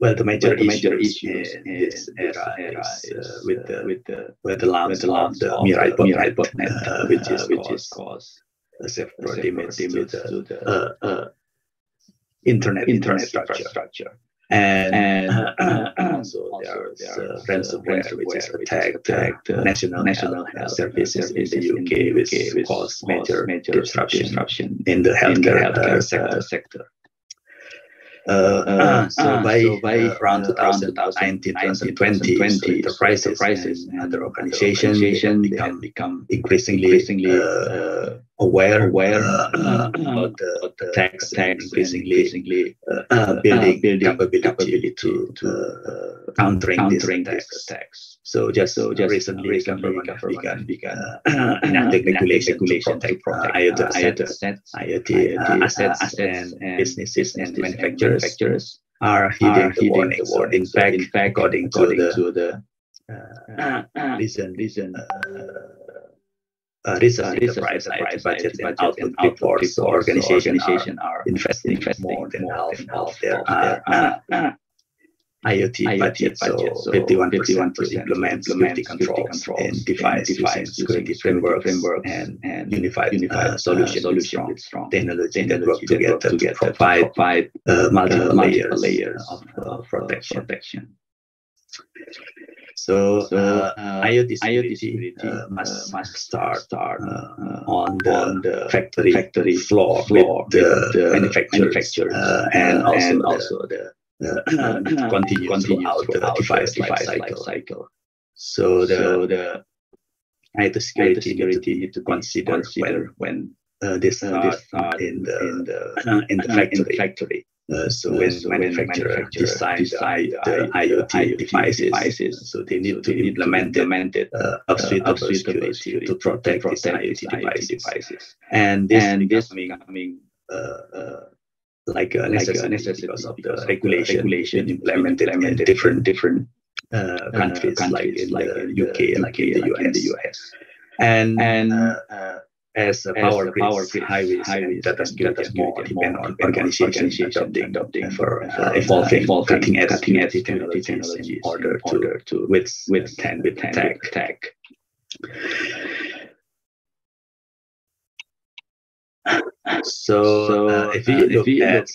the major issue in this era is with the launch of the Mirai botnet, which is caused a severe damage to the internet infrastructure. And also there's ransomware which is attacked national health services in the UK, which caused major disruption in the healthcare sector. So by around 2019, 2020, enterprises and other organizations become increasingly aware about the attacks and increasingly building capability to countering these attacks. So just recently, government began enacting regulation to protect IoT assets and businesses and manufacturers are heeding the warnings. In fact, according to the recent enterprise budget and output reports, so organizations are investing more than half their IoT budget, so 51% to implement safety controls and device using security frameworks and unified solution with strong technology that work together to provide multiple layers of protection. So IoT security must start on the factory floor with the manufacturers and also the continue throughout the device life cycle. So the IoT security need to consider when they start in the factory. So when manufacturer design the IoT devices, so they need to implement a suite of security to protect these IoT devices. And this becoming like a necessity because of the regulation implemented in different countries like in the UK and like in the US. And as power grids, highways, and data security more depend on organizations adopting for evolving cutting-edge technologies in order to withstand attack. So if you look at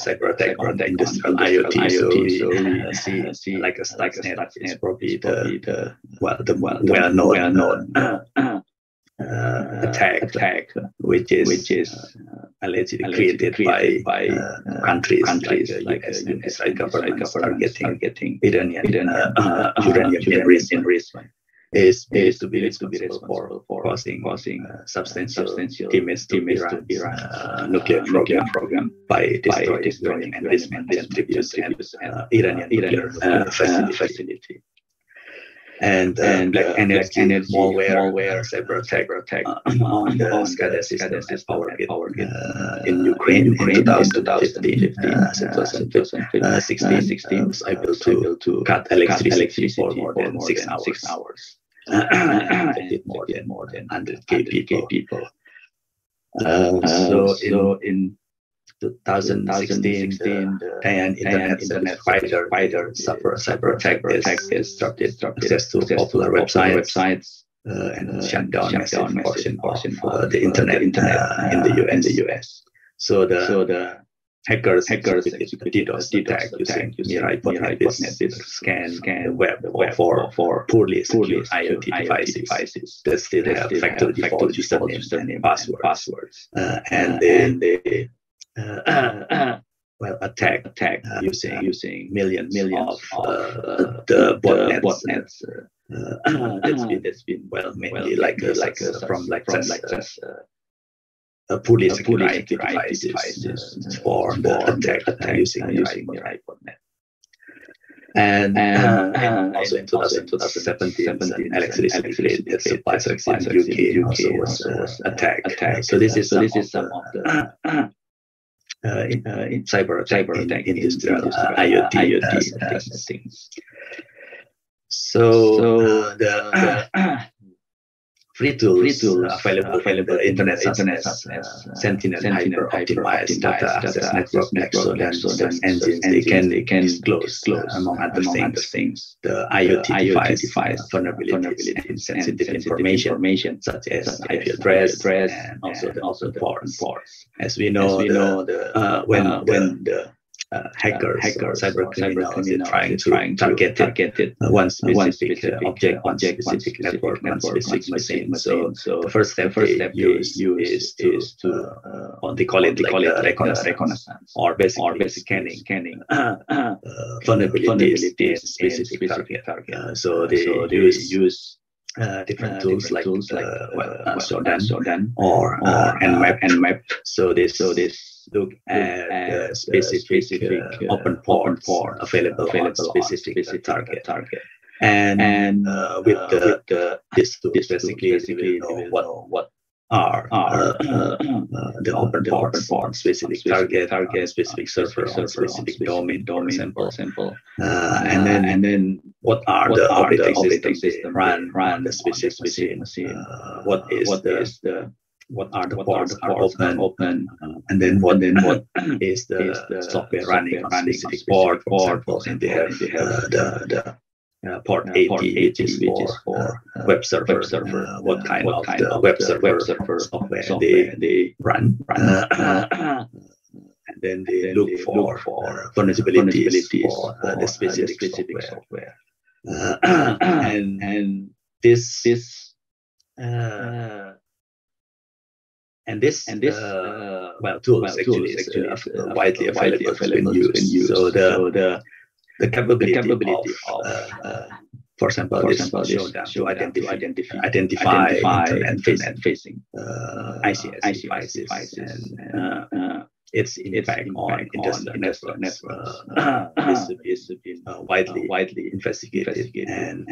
cyber attack on the industrial IoT, so we see like a Stuxnet is probably the well-known attack, which is allegedly created by countries like US and Israel governments targeting Iranian enrichment. Is to be responsible for causing substantial damage to Iran's nuclear program by destroying enrichment and tributes and Iranian nuclear facility. and black energy malware cyber attack on the SCADA system at PowerGrid in Ukraine in 2015. 2016 was able to cut electricity for more than 6 hours. Affected more than 100K people. So in 2016, the internet provider suffered a cyber attack that disrupted access to popular websites and shut down massive portion of the internet in the US. So the hackers executed DDoS attack using Mirai.net to scan the web for poorly secured IoT devices that still have factory default usernames and passwords. And they attack using millions of the botnets. That's been mainly from poorly secured IoT devices for the attack using Mirai.net. And also in 2017, electricity supply in UK was attacked. So this is some of the cyber attack in industrial IoT things. So the free tools available in the internet such as Sentinel hyper-optimized data access network and engines. They can disclose among other things the IoT device vulnerabilities and sensitive information such as IP address and also the ports. As we know, when the hackers, cyber criminals, are trying to target one specific object, one specific network, one specific machine. So the first step they use is to they call it reconnaissance or basic scanning vulnerabilities in specific target. So they use different tools like Shodan or Nmap. So this look at specific open ports available on specific target. And with this basically we know what are the open ports on specific target, specific server, on specific domain, for example. And then what are the operating system run the specific machine? What are the ports are open, and then what is the software running on specific port, for example, and they have the port 80, which is for web server. What kind of the web server software they run. And then they look for vulnerabilities for the specific software. And this tools actually is widely available when used. So the capability of for example, this show identify internet-facing ICS devices and its impact on industrial networks. This has been widely investigated and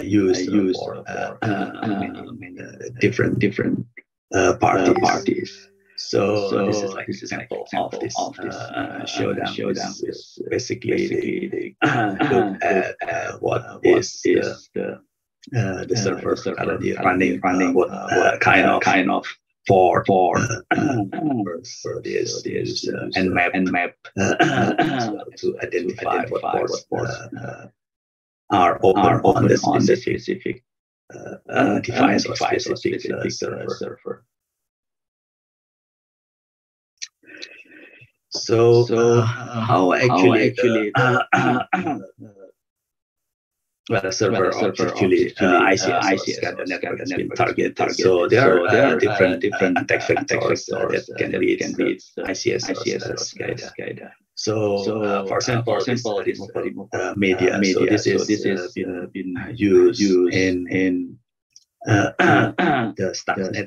used for many different parties. So this is like an example of this showdown. Is basically they look at what is the server currently running, what kind of for this Nmap to identify what ports are open on the specific device or specific server. So how actually a server actually ICS got the network has been targeted. So there are different attack vectors that can be ICS or SCADA. So for example, this media. So this is been used in the Stuxnet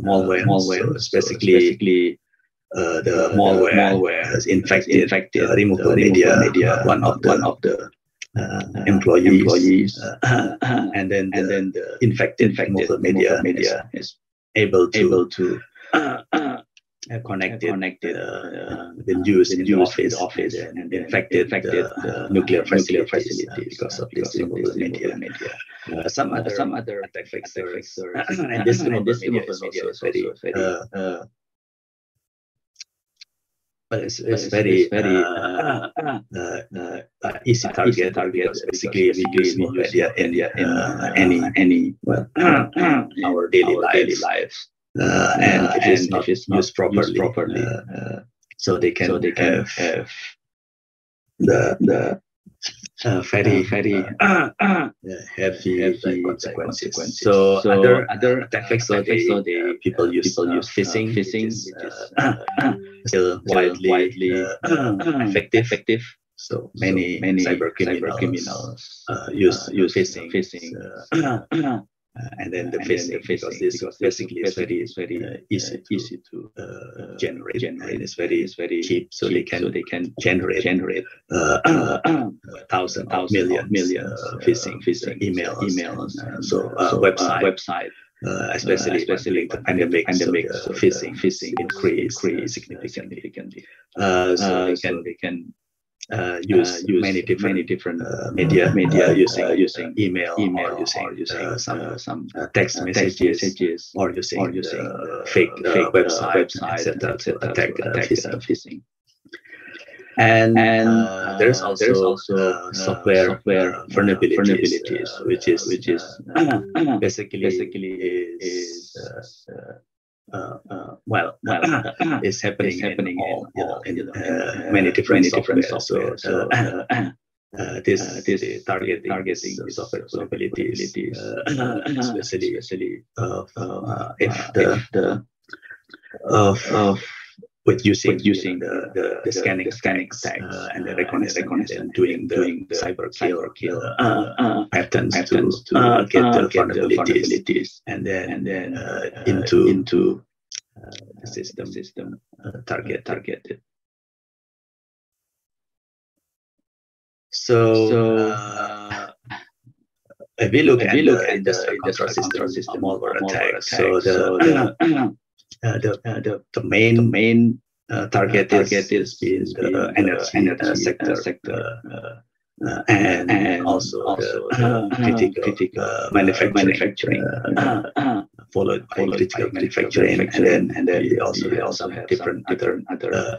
malware. So it's basically the malware has infected removable media, one of the employees, and then the infected removable media is able to connected been used in the office and infected nuclear facilities because of this removable media. Some other attack vectors, and this removable media is also very it's very easy target because basically we use more media in any our daily lives, and if it's not used properly, so they can have the very heavy consequences. So other attack vectors, people use phishing, which is still widely effective. So many cyber criminals use phishing. And then the phishing, because this basically is very easy to generate, and it's very cheap, so they can generate thousands of millions phishing emails, so website. Especially during the pandemic, so phishing increased significantly. So they can use many different media using email or using some text messages or using fake websites, etc. to attack phishing. And there's also software vulnerabilities, which is basically is it's happening in many different software. So this targeting software vulnerabilities, especially with using the scanning attacks and the reconnaissance, doing the cyber kill patterns to get the vulnerabilities and then into the system targeted. So if we look at the industrial control system malware attack, so the main target is the energy sector, and also the critical manufacturing, followed by critical manufacturing, and then we also have some different other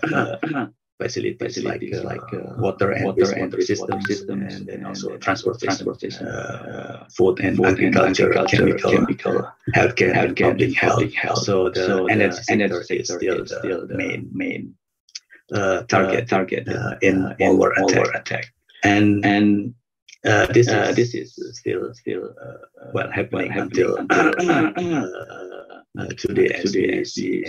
facilities like water and wastewater system, and then also transportation, food and agriculture, chemical, healthcare, and public health. So the energy sector is still the main target in malware attack, and this is still happening until today, as we see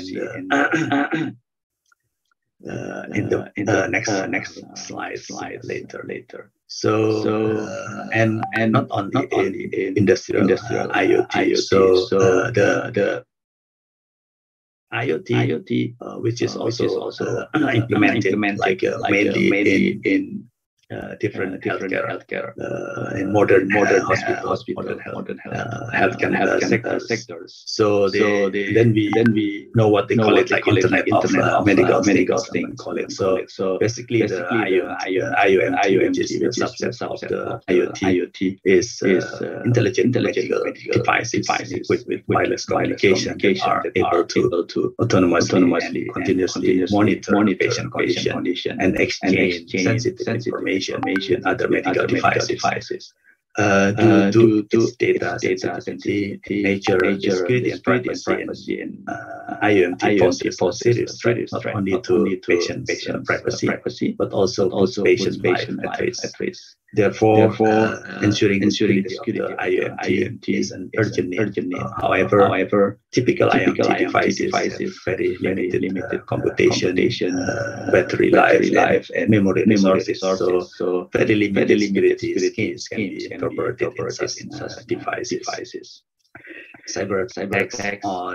in the next slide later. So and not only in industrial IoT. So the IoT, which is also implemented like mainly in different healthcare, in modern hospital, modern healthcare sectors. So then we know what they call it, like Internet of medical things. Call it. So basically the IoT, which is a subset of the IoT, is intelligent medical devices with wireless communication that are able to autonomously and continuously monitor patient condition and exchange sensitive information with other medical devices. Due to its data sensitivity, nature, security, and privacy, and IoT poses serious threat not only to patient privacy, but also patient life at risk. Therefore, ensuring the security of the IoT is an urgent need. However, typical IoT devices have very limited computation, battery life, and memory resources. So very limited security schemes can be incorporated in such devices. cyber attacks on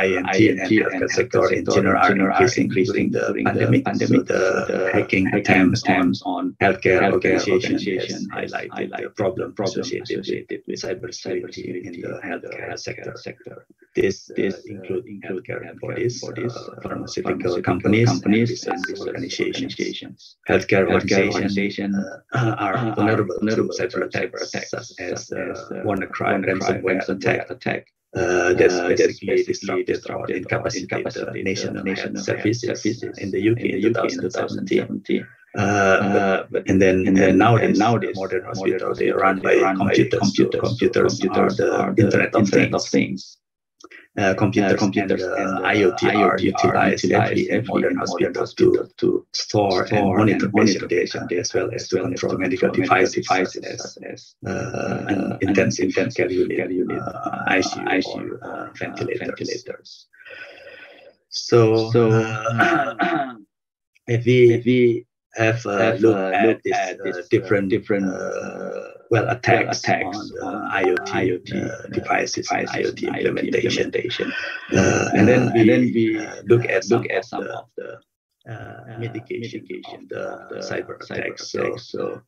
INT and healthcare sector in general are increasing during the pandemic. So the hacking attempts on healthcare organizations highlighted the problem associated with cybersecurity in the healthcare sector. This include healthcare bodies, pharmaceutical companies, and research organizations. Healthcare organizations are vulnerable to cyber attacks such as WannaCry, ransomware attack. That's basically disrupted or incapacitated the national health services in the UK in 2017. And then nowadays modern hospitals, they are run by computers. So computers are the Internet of Things. Computers and IoT are utilized heavily in modern hospitals to store and monitor patient data, as well as to control medical devices such as an intensive care unit, ICU, or ventilators. So if we have a look at this different attacks on IoT devices, IoT implementation, and then we look at some of the mitigation of the cyber attacks. So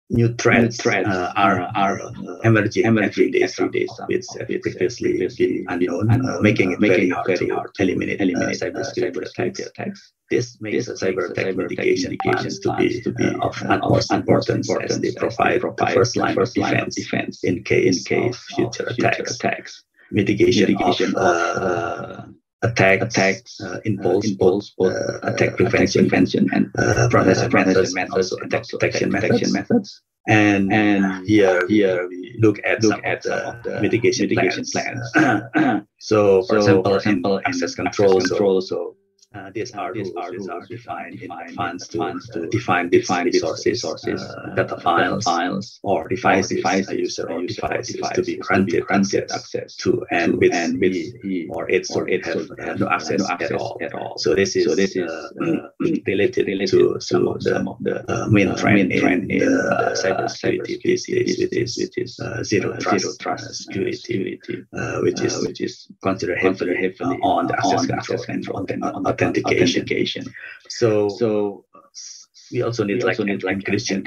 new threats are emerging every day, which have previously been unknown, making it very hard to eliminate cybersecurity attacks. This makes cyber attack mitigation plans to be of utmost importance, as they provide the first line of defense in case of future attacks. Mitigation of attacks involves both attack prevention and prevention methods, attack detection methods. And here we look at some of the mitigation plans. So, for example, in access control. So these are rules defined in advance to define resources, data files, or devices a user or device is to be granted access to, and with he or it have no access at all. So this is related to some of the main trend in cybersecurity these days, which is zero trust security, which is considered heavily on the access control and on authentication. So we also need encryption.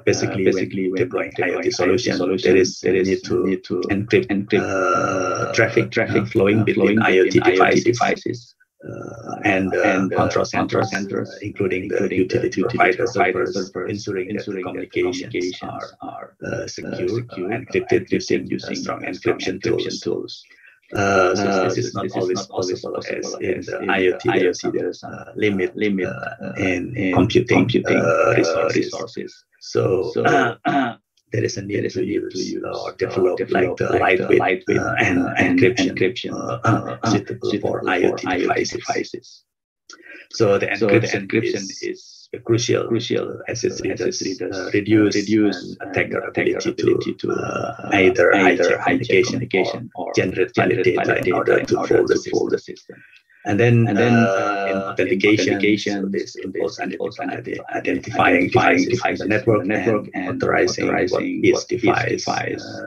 Basically, when deploying IoT solution, there is need to encrypt traffic flowing between IoT devices and control centers, including the utility provider servers, ensuring that the communications are secure, encrypted using strong encryption tools. So this is not always possible, as in the IoT there's a limit in computing resources. So there is a need to use or develop like the lightweight and encryption suitable for IoT devices. So the encryption is crucial as it reduce attacker ability to either hijack communication or generate valid data in order to fool the system. And then in authentication, so this involves identifying devices in the network and authorizing what each device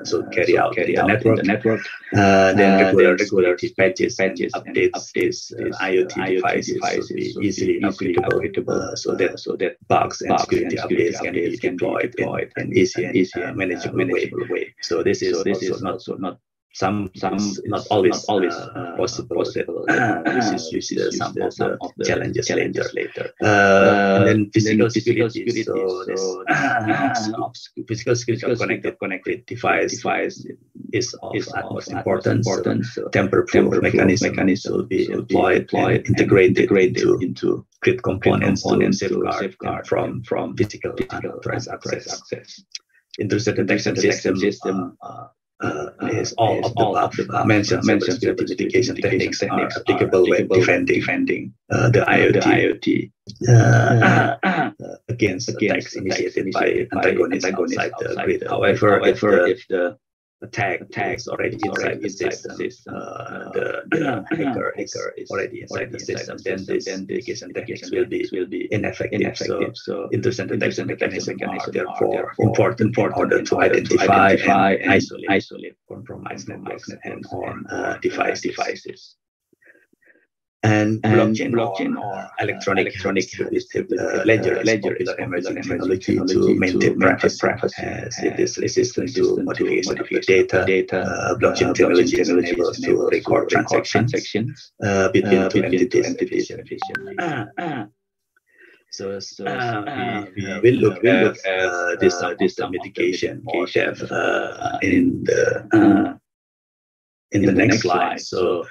so carry out in the network. Then regular security patches updates these IoT devices will be easily upgradable, so that bugs and security updates can be deployed in an easy and manageable way. So this is also not not always possible. This is some of the challenges later. And then physical security. So physical security of connected device is of utmost importance. So tamper-proof mechanisms will be employed and integrated into crypt components to safeguard from physical unauthorized access. Intrusion detection system is all of the above mentioned security mitigation techniques are applicable when defending the IoT against attacks initiated by antagonists outside the grid. However, if the attack is already inside the system, the hacker is already inside the system, then this mitigation techniques will be ineffective. So intrusion detection mechanisms are therefore important in order to identify and isolate compromised networks and or devices. And blockchain or electronic distributed ledger is popular emerging technology to maintain privacy, as it is resistant to modification of the data. Blockchain technology enables to record transactions between two entities efficiently. So we will look at this mitigation more depth in the next slide. So,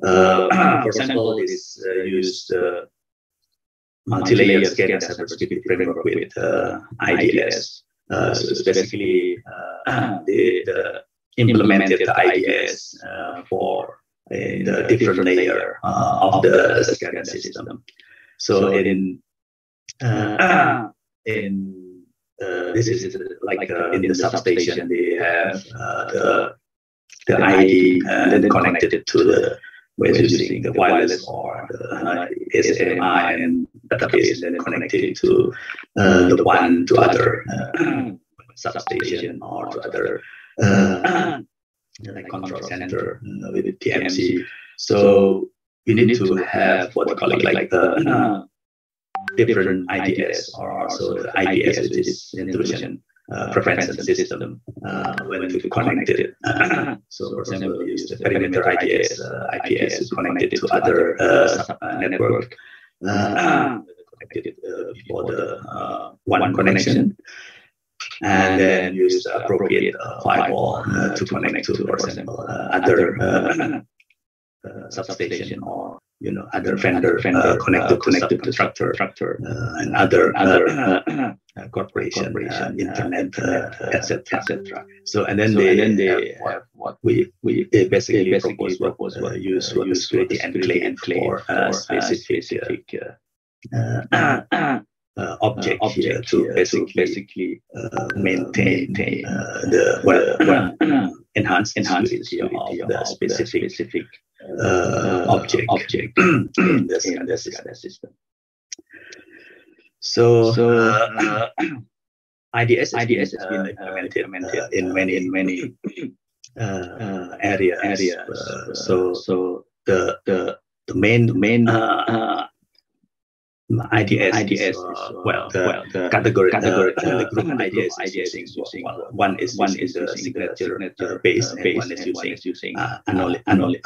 for example, this used multi-layer scan cybersecurity framework with IDS. So it's basically the implemented the IDS for the different layer of the scanning system. So this is like in the substation they have the ID and then connected it to the using the wireless or the SMI and database, and then connected it to the other substation or to other like control center with TMC. So you need to have what we call it like the different IDS, or also the IDS, which is intrusion prevention system when we connected it. So for example, we use the perimeter IDS, IPS is connected to other network, connected before the one connection, and then use the appropriate firewall to connect to, for example, other substation or other vendor connected to constructor and other corporation, internet, etc. So and then they have what we basically propose use what security enclave for specific object here to basically maintain the enhanced security of the specific object in the system. So IDS has been implemented in many areas. So the main IDS the category the group IDS is using one is the signature based, and one is using anomaly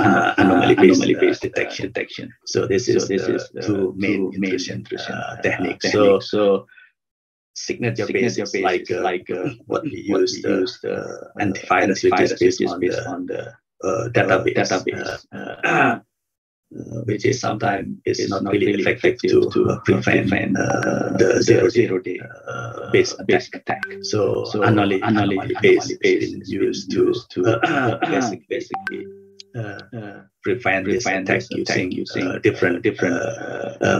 based detection. So this is the two main intrusion techniques. So signature based is like what we use the antivirus, which is based on the database. Which is sometimes is not really effective to prevent the zero-day base attack. So anomaly base is used to basically prevent this attack using different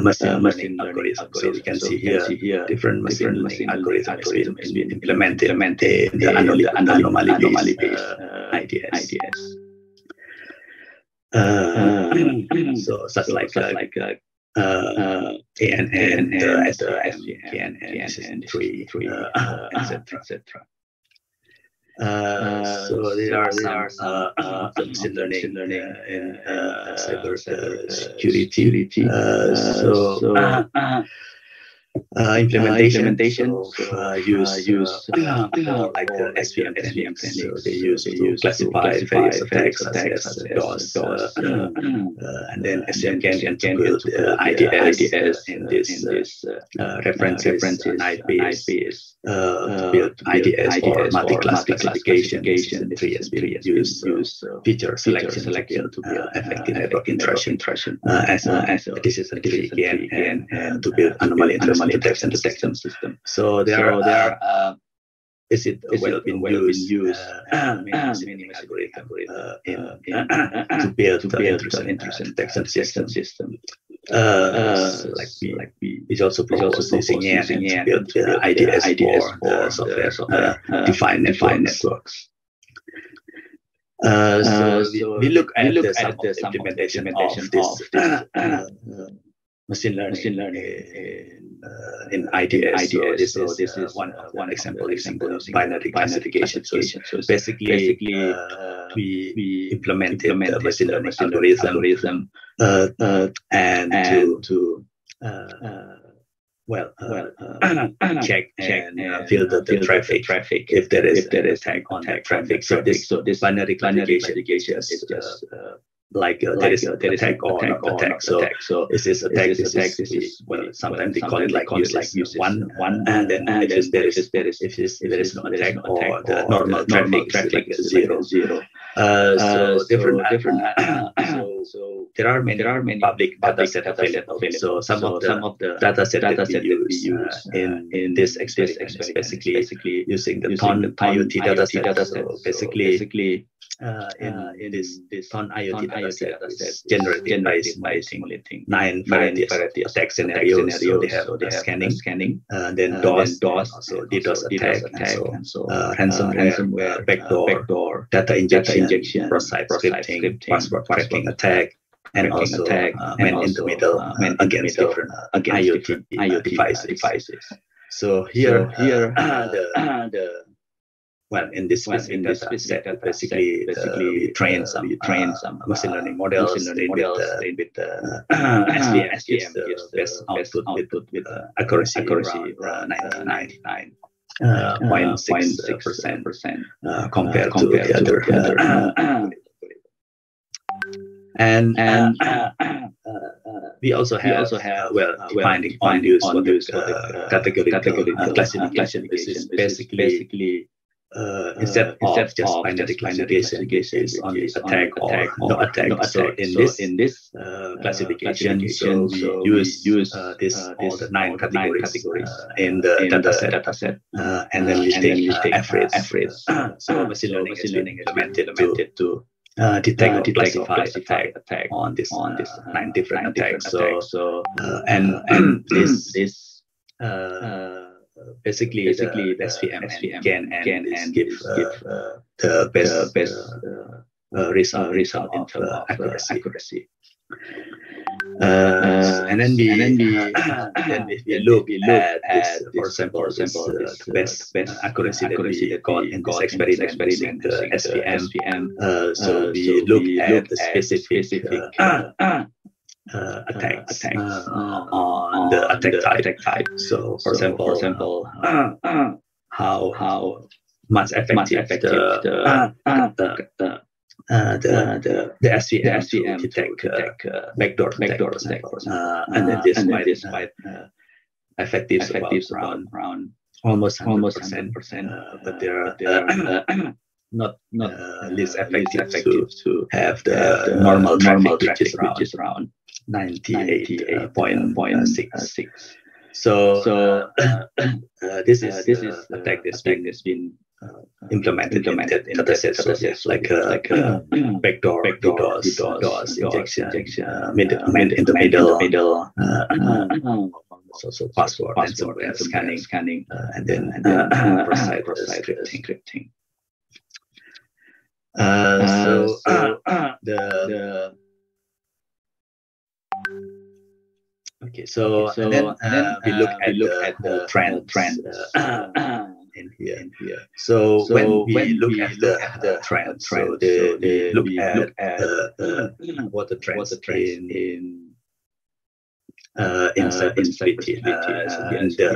machine learning algorithms. So we can see here different machine learning algorithms has been implemented in the anomaly based IDS. So such like ANN, SVN, 3, etc. So there are some machine learning in cyber security. Implementation use like the SVM techniques. So they use to classify various attacks such as DOS, and then SVM can build IDS in this references and IPs to build IDS or multi-class classification. The 3 use feature selection to build effective network intrusion as a decision tree and to build anomaly intrusion detection system. So there are is it well been used many algorithm to build the intrusion detection system. Like we also propose using to build the IDS for the software defined networks. So we look at the implementation of this machine learning in IDS. So this is one example using binary classification. So basically, we implemented the machine learning algorithm and to check and filter the traffic if there is attack on that traffic. So this binary classification is just like there is attack or not attack. So is this attack? This is sometimes they call it like use one, and then if there is no attack or the normal traffic is zero. So different. So there are many public data set available. So some of the data set that we use in this experiment is basically using the TON IoT data set. So basically in this TON IoT data set is generated by simulating 9 variety attack scenarios. So they have scanning, then DOS, so DDoS attack, and so ransomware, backdoor, data injection, Parasites, scripting, password cracking attack, and also man in the middle against different IoT devices. So here in this data set, basically we train some machine learning models trained with SVM gives the best output with accuracy around 99.6% compared to the other. And we also have defining on use for the categorical classification. This is basically instead of just binary classification, is only attack or no attack. So in this classification, so we use all the 9 categories in the data set, and then we take average. So machine learning is implemented to detect or classify attack on this 9 different attacks. So and this basically the SVM can give the best result in terms of accuracy. And then we look at this, for example, the best accuracy that we got in this experiment using the SVM. So we look at the specific attacks on the attack type. So for example, how much effective the SVM to detect backdoor attack, and then this might effective around almost 100%, but they are not least effective to have the normal traffic, which is around 98.6. So this is attack that's been implemented in data sets, so it's like backdoor, DDoS injection, man in the middle, so password and somewhere scanning, and then Parasite scripting. Okay, so and then we look at the trends in here. So when we look at the trends, so they look at what the trends in cybersecurity in the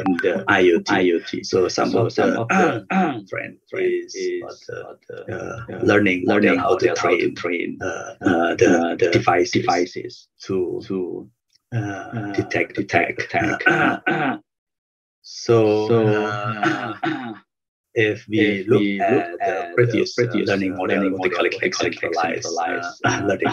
IoT. So some of the trend is learning how to train the devices to detect attack. So if we look at the previous learning model, what they call it centralized learning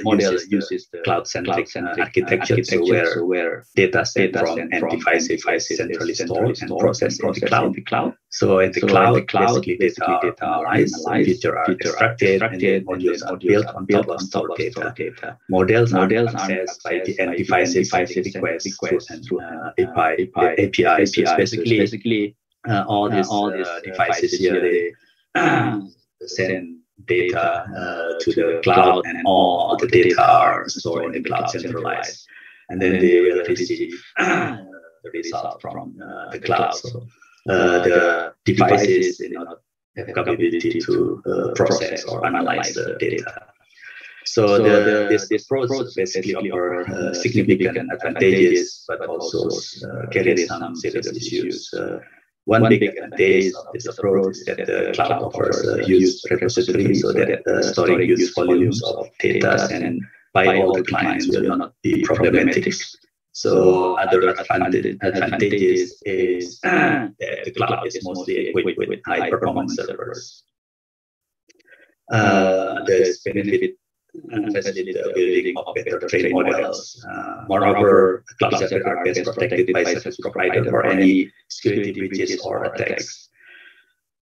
model uses the cloud-centric architecture, so where data set from end devices centrally stored and processed in the cloud. So in the cloud, basically data are analyzed, features are extracted, and then modules are built on top of stored data. Models are accessed by the end devices requests through API. So basically all these devices here, they send data to the cloud, and all the data are stored in the cloud centralized. and then they will receive the result from the cloud. So the devices do not have capability to process or analyze the data. So this approach basically offers significant advantages, but also carries some serious issues. One big advantage of this approach is that the cloud offers a huge repository, so that storing huge volumes of data and by all the clients will not be problematic. So other advantages is that the cloud is mostly equipped with high performance servers. There's benefit facilitate the building of better trained models. Moreover, cloud servers are best protected by service provider for any security breaches or attacks.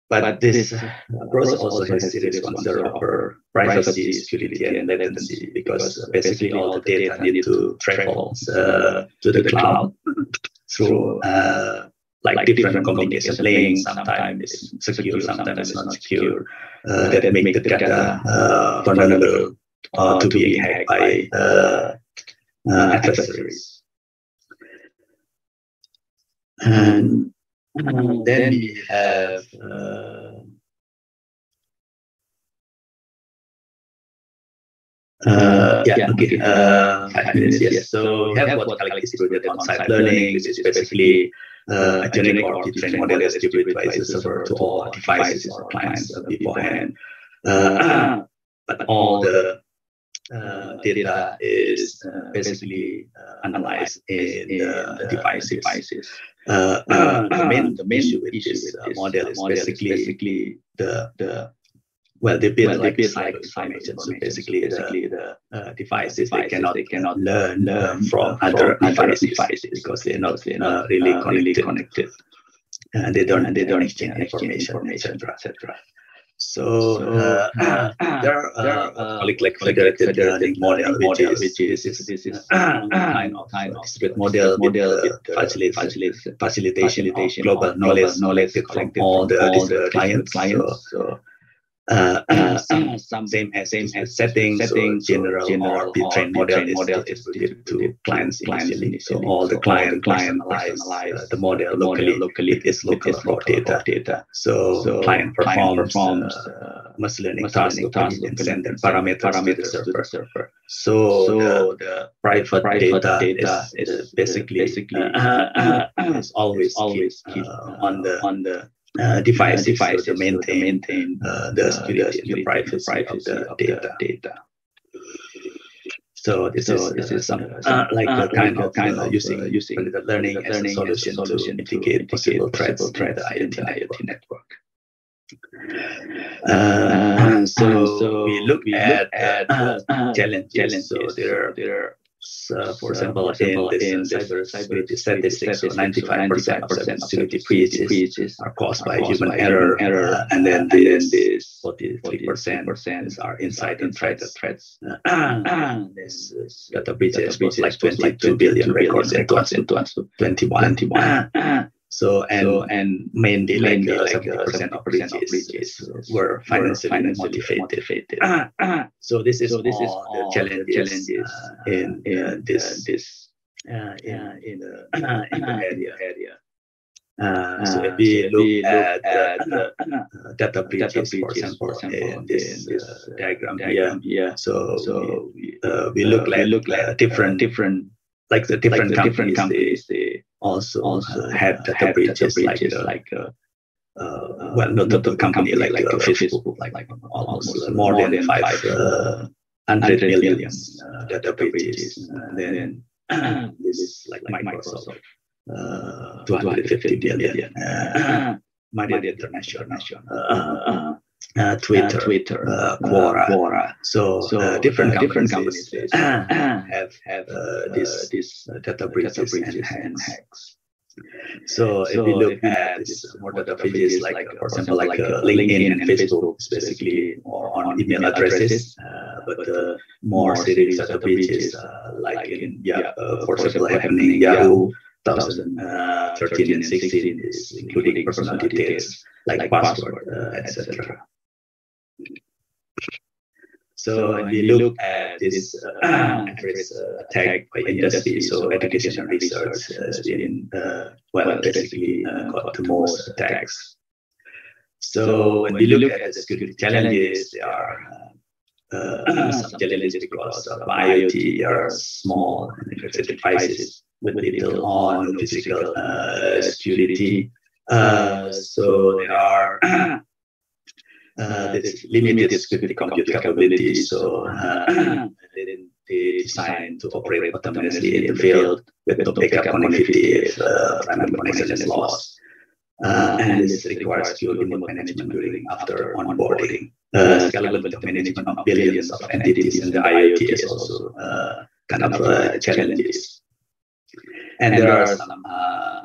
But this approach also has serious concern over privacy, security, and latency, because basically all the data need to travel to the cloud through like different communication links. Sometimes it's secure, sometimes it's not secure. That make the data vulnerable to being hacked by adversaries. And then we have okay, 5 minutes, yes. So we have what calculated on-site learning, which is basically a generic or different model distributed by the server to all devices or clients beforehand. But all the data is basically analyzed in the devices. The main issue with this model is basically the build like cycle information. So basically the devices they cannot learn from other devices because they're not really connected. They don't exchange information, etc. So there are like federated learning model, which is kind of distributed model with facilitation of global knowledge from all the clients. So some same as settings, so general or pre-trained model is distributed to clients initially. So all the client analyze the model locally. It is local raw data. So client performs machine learning tasks and send the parameters to the server. So the private data is basically is always keep on the devices to maintain the security and the privacy of the data. So this is some like the kind of using the learning as a solution to mitigate possible threats in the IoT network. So we look at challenges. So there are for example, in this cybersecurity statistics, so 95% of cybersecurity breaches are caused by human error, and then this 43% are inside threats. This data breaches was like 22 billion records in 2021. So and mainly like 70% of breaches were financially motivated. So this is all the challenges in this area. So if we look at the data breaches, for example, in this diagram here, so we look like different like the different companies they also had data breaches like well, not the company like Facebook, like almost more than 500 million data breaches. And then this is like Microsoft, 250 billion, Media International, Twitter, Quora. So different companies have this data breaches and hacks. So if we look at this more data breaches, like for example, like LinkedIn and Facebook, basically on email addresses, but more serious data breaches, like in for example, happening in Yahoo 2013 and 16, is including personal details like password, etc. So when we look at this average attack by industry, so education and research has been, basically got the most attacks. So when we look at the security challenges, there are some challenges because of IoT are small and encrypted devices with little or no physical security. So there are this limited security compute capabilities. So they designed to operate autonomously in the field with no backup connectivity if primary connection is lost. And this requires secure input management during after onboarding. Scalability management of billions of entities in the IoT is also kind of challenges. And there are some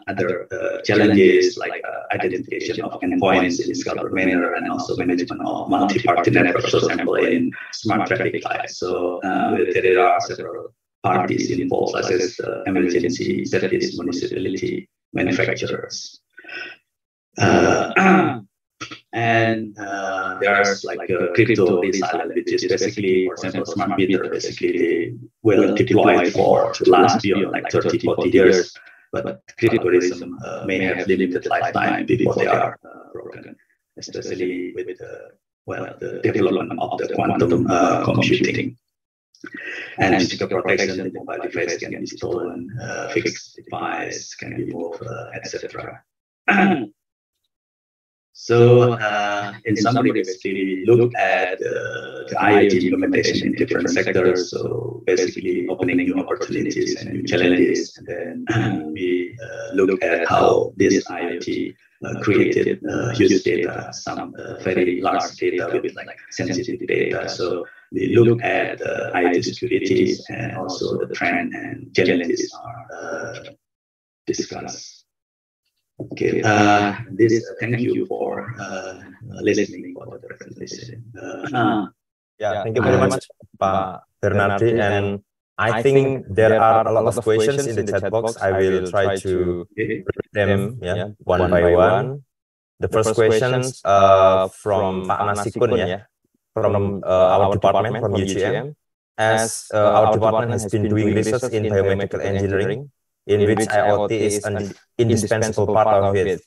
other challenges like identification of endpoints in scalable manner and also management of multi-party networks, for example, in smart traffic lights. So there are several parties involved, such as emergency service, municipality, manufacturers. And there's like a crypto resilient, which is basically, for example, smart meter basically will deploy to last beyond like 30, 40 years. But cryptocurrency may have limited lifetime before they are broken, especially with the development of the quantum computing. And physical protection, the mobile device can be stolen, fixed device can be moved, etc. So, in summary, basically, we look at the IoT implementation in different sectors. So, basically, opening new opportunities and new challenges. And then we look at how this IoT created huge data, some very large data with like sensitive data. So, we look at IoT security and also the trend and challenges are discussed. Okay, thank you for listening for the presentation. Yeah, thank you very much, Pak Bernardi. And I think there are a lot of questions in the chat box. I will try to read them one by one. The first questions from Pak Nasikun, from our department, from UGM. As our department has been doing research in biomedical engineering, in which IoT is an indispensable part of it.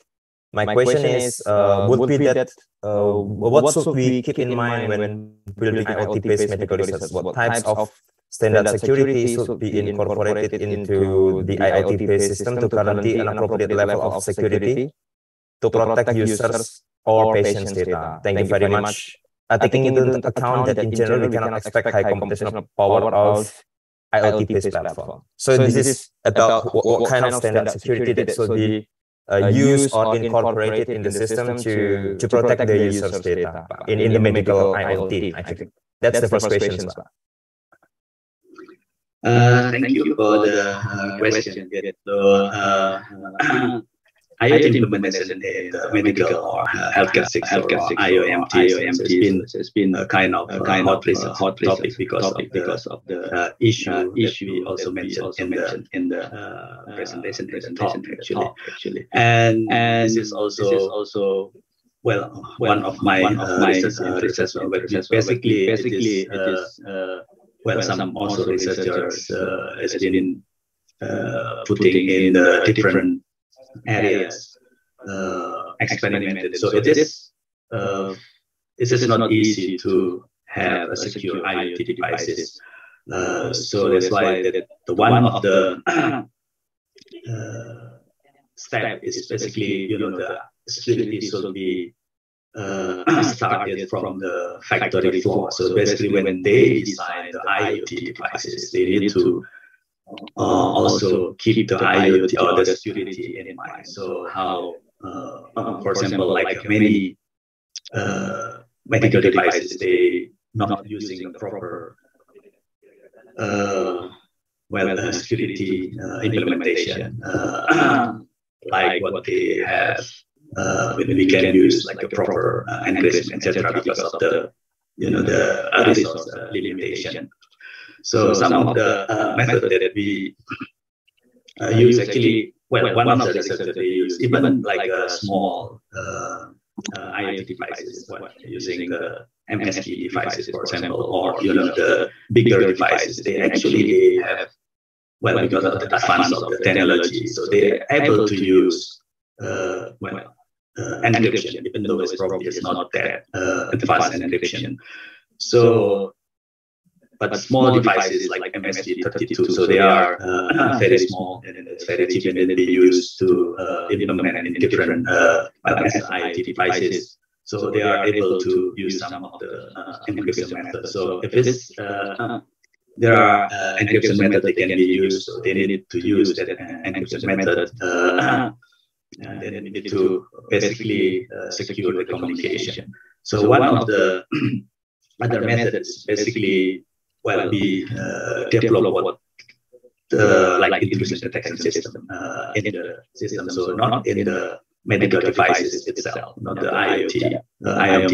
My question is, would be that what should we keep in mind when building IoT-based medical research? What types of standard security should be incorporated into the IoT-based system to guarantee an appropriate level of security to protect users or patients' data? Thank you very much. Taking into account that in general we cannot expect high computational power of IoT-based platform. So this is about what kind of standard security that should be used or incorporated in the system to protect the user's data in the medical IoT. I think that's the first question, Pak. Thank you for the question. So, IoT implementation in the medical or healthcare sector, IOMT has been a kind of hot topic because of the issue we also mentioned in the presentation actually. And this is also one of my research. Basically, it is some also researchers has been putting in the different areas experimented. So it is not easy to have a secure IoT devices. So that's why the one of the step is basically the security should be started from the factory floor. So basically, when they design the IoT devices, they need to also keep the IoT or the security in mind. So how, for example, like many medical devices, they not using the proper security implementation, like what they have when we can use like a proper encryption, etc., because of the the resource limitation. So some of the methods that we use actually, one of the research that we use, even like a small IoT devices, using the MSD devices, for example, or the bigger devices, they actually have, well, because of the advance of the technology, so they're able to use encryption, even though it's probably not that advanced encryption. So, but small devices like MSD32, so they are very small and it's very cheap, and then they used to implement in different IoT devices. So they are able to use some of the encryption methods. So if it's there are encryption methods that can be used, so they need to use that encryption method. And then we need to basically secure the communication. So one of the other methods basically, well, we develop what like intrusion detection system in the system. So not in the medical devices itself, not the IoT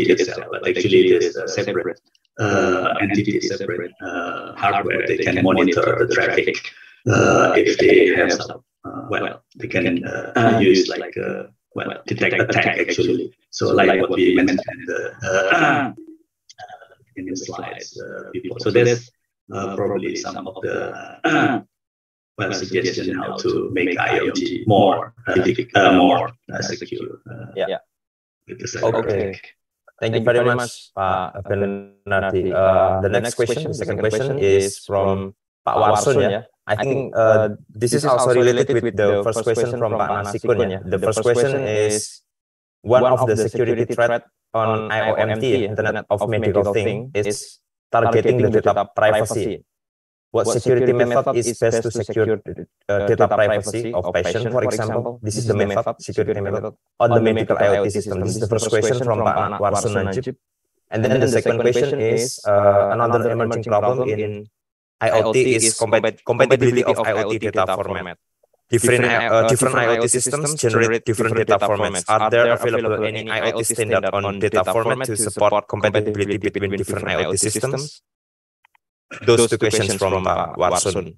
itself, but actually it is a separate entity, separate hardware. They can monitor the traffic if they have some. Well, they can use like detect attack actually. So like what we mentioned in the slides before. So there's probably some of the suggestion how to make IoT more secure. Okay. Thank you very much, Pak Bernardi. The next question, the second question is from Pak Warsun ya. I think this is also related with the first question from Pak Nasikun ya. The first question is, one of the security threat on IOMT, Internet of Medical Things, is targeting the data privacy. What security method is best to secure data privacy of patient, for example? This is the method, security method on the medical IoT system. This is the first question from Pak Warsun Najib. And then the second question is another emerging problem in IoT is compatibility of IoT data format. Different IoT systems generate different data formats. Are there available any IoT standard on data format to support compatibility between different IoT systems? Those two questions from Pak Warsun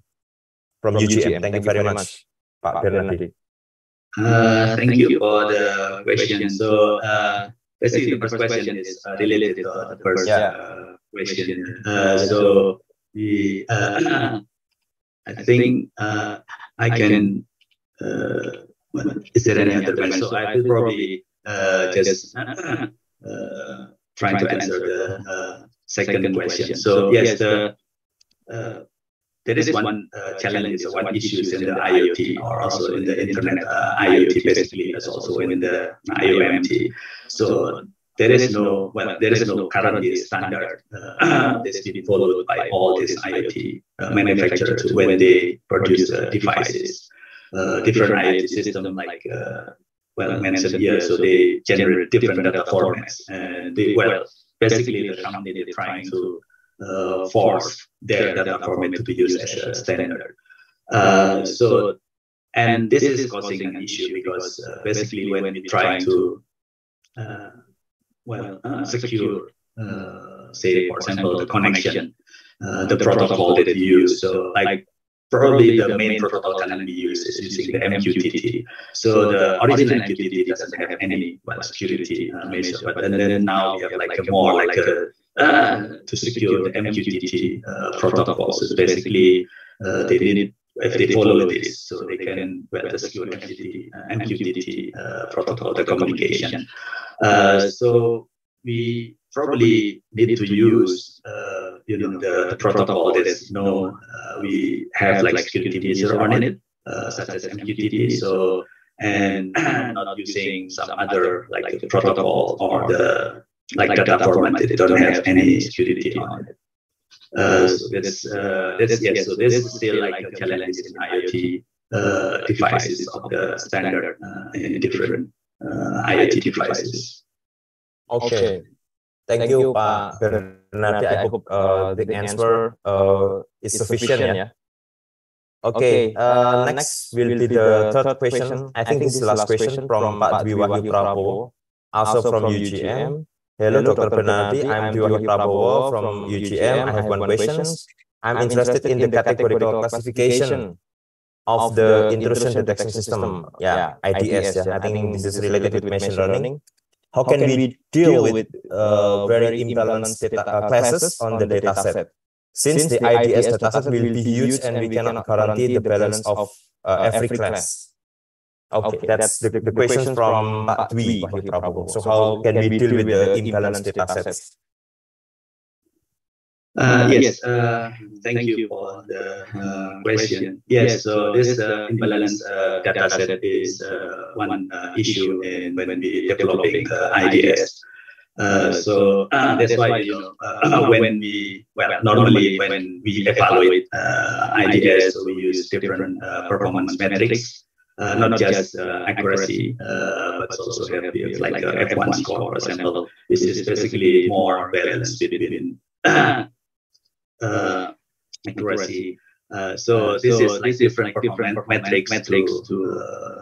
from UGM. Thank you very much, Pak Bernardi. Thank you for the question. So basically, the first question is related to the first question. So I think I can. Is there any other question? So I will probably just trying to answer the second question. So yes, there is one challenge, one issue in the IoT, or also in the Internet IoT, basically, as also in the IOMT. So there is no currently standard that's been followed by all these IoT manufacturers when they produce devices. Different IoT systems, like mentioned here, so they generate different data formats, and basically the company they're trying to force their data format to be used as a standard. So, and this is causing an issue because basically when we try to secure, say for example, the connection, the protocol that you use. So like probably the main protocol can be used is using the MQTT. So the original MQTT doesn't have any security measure, but then now we have like a more like to secure the MQTT protocol. So basically they need, if they follow this, so they can secure MQTT protocol, the communication. So we probably need to use the protocol that is we have like security measure on it, such as MQTT. So and not using some other like the protocol or the like data format that don't have any security on it. So that's yes. So this is still like a challenge in IoT devices of the standard in different IoT devices. Okay. Thank you, Pak Bernardi. I hope the answer is sufficient. Yeah. Okay. Next will be the third question. I think this is the last question from Pak Dwi Wahyu Prabowo, also from UGM. Hello, Dr. Bernardi. I'm Dwi Wahyu Prabowo from UGM. I have one question. I'm interested in the categorical classification of the intrusion detection system. Yeah, IDS. Yeah, I think this is related with machine learning. how can we deal with very imbalanced data classes on the dataset? Since the IDS dataset will be huge and we cannot guarantee the balance of every class. Okay, that's the question from Pak Dwi Wahyu Prabowo. So how can we deal with the imbalanced datasets? Yes, thank you for the question. Yes, so this imbalanced data set is one issue when we developing IDS. So that's why, you know, when we, normally when we evaluate IDS, so we use different performance metrics. Not just accuracy, but also have like a F1 score, for example, which is basically more balance between accuracy. So this is like different metrics to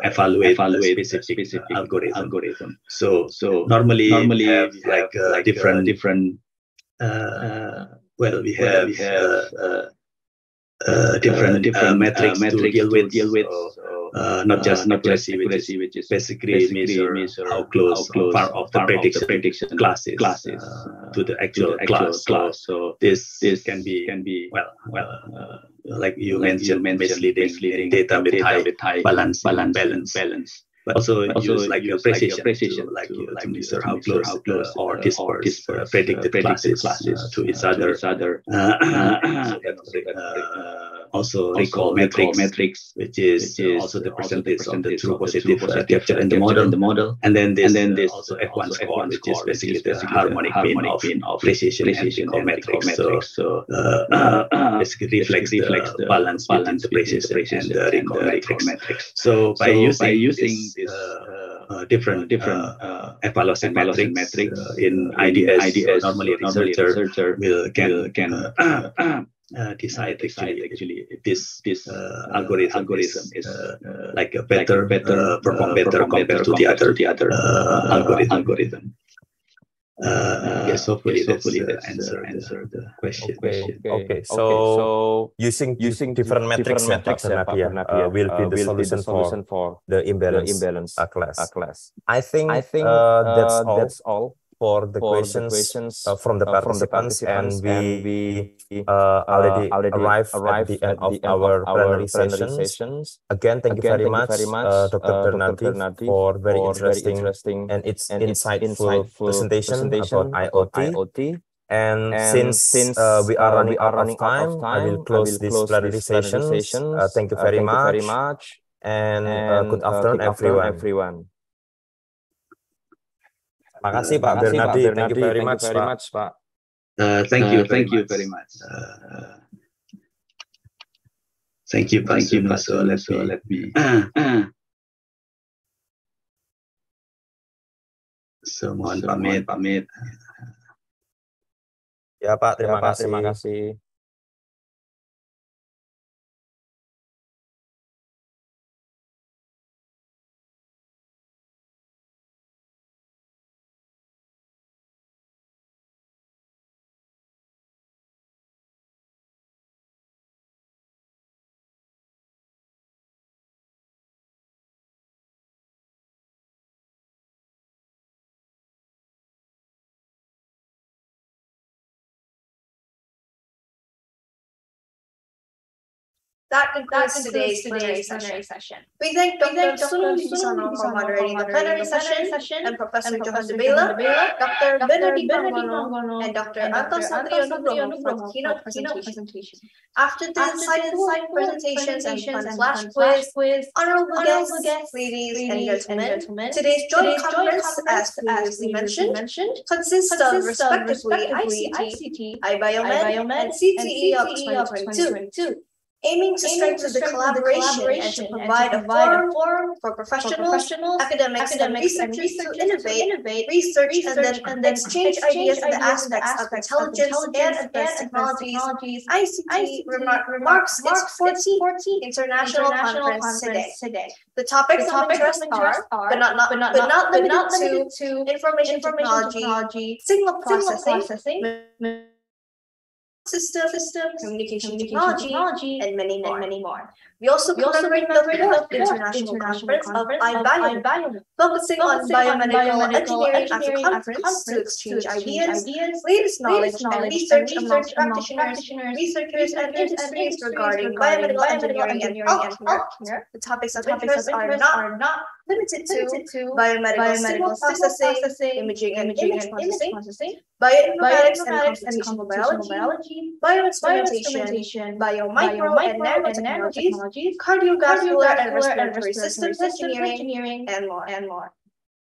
evaluate specific algorithm. So normally we have like different we have different metrics to deal with. Not just accuracy, which is basically measure how close far of the prediction classes to the actual class. So this can be like you mentioned misleading data with high balance. But also use like your precision to measure how close or disperse predicted classes to each other. Also recall metrics, which is also the percentage of the true positive capture in the model, and then this also F1 score, which is basically the harmonic mean of precision and recall metrics. So basically reflects the balance between the precision and the recall metrics. So by using this different evaluation metrics in IDS, normally researcher can decide actually if this algorithm is like a better perform better compared to the other algorithm. Yes, hopefully that's answer the question. Okay. So using different metrics will be the solution for the imbalance class. I think that's all for the questions from the participants, and we already arrived at the end of our plenary sessions. Again, thank you very much, Dr. Bernardi, for very interesting and it's insightful presentation about IoT. And since we are running out of time, I will close this plenary sessions. Thank you very much, and good afternoon, everyone. Terima kasih Pak Bernardi. Thank you very much, Pak. Thank you very much. Thank you. So let me. So mohon pamit. Ya Pak, terima kasih. That concludes today's plenary session. We thank Dr. Sunul Wibisono for moderating the plenary session, and Professor Johan de Bela, Dr. Bernardi Panggono, and Dr. Anton Satrionugroho for the keynote presentation. After the insightful presentations and fun flash quiz, honorable guests, ladies and gentlemen, today's joint conference, as previously mentioned, consists of respectively Icitee, Ibiomed, and Citee of 2022. Aiming to strengthen the collaboration and to provide a forum for professionals, academics, and researchers to innovate, research, and then exchange ideas in the aspects of intelligence and advanced technologies. Icitee remarks its 14th International Conference today. The topics of interest are, but not limited to, information technology, signal processing, system, communication technology, and many more. We also commemorate the 4th International Conference of Ibiomed, focusing on biomedical engineering as a conference to exchange ideas, latest knowledge, and research among practitioners, researchers, and industries regarding biomedical engineering and healthcare. The topics of interest are not limited to biomedical signal processing, imaging and image processing, bioinformatics and computational biology, bioinstrumentation, biomicro and nanotechnologies, cardiovascular and respiratory systems engineering, and more.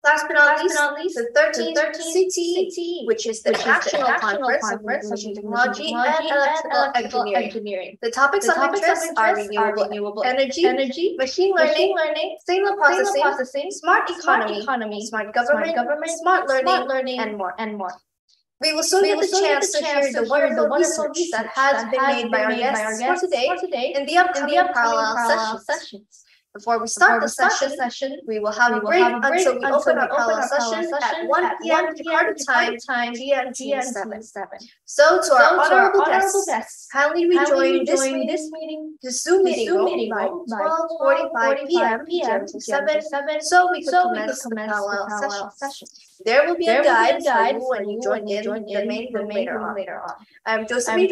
Last but not least, the 13th Citee, which is the National Conference of Information Technology and Electrical Engineering. The topics of interest are renewable energy, machine learning, signal processing, smart economy, smart government, smart learning, and more. We will soon get the chance to hear the wonderful research that has been made by our guests for today in the upcoming parallel sessions. Before we start the session, we will have a break until we open our parallel session at 1 p.m. Jakarta time, GMT 7. So, to our honorable guests, kindly rejoin this meeting, the Zoom meeting by 12:45 p.m. GMT 7, so we could commence the parallel session. There will be a guide for you when you join in the main room later on. I'm Josephine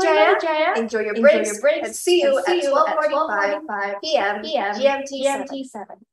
Jaya. Enjoy your breaks, and see you at 12:45 p.m. GMT 7.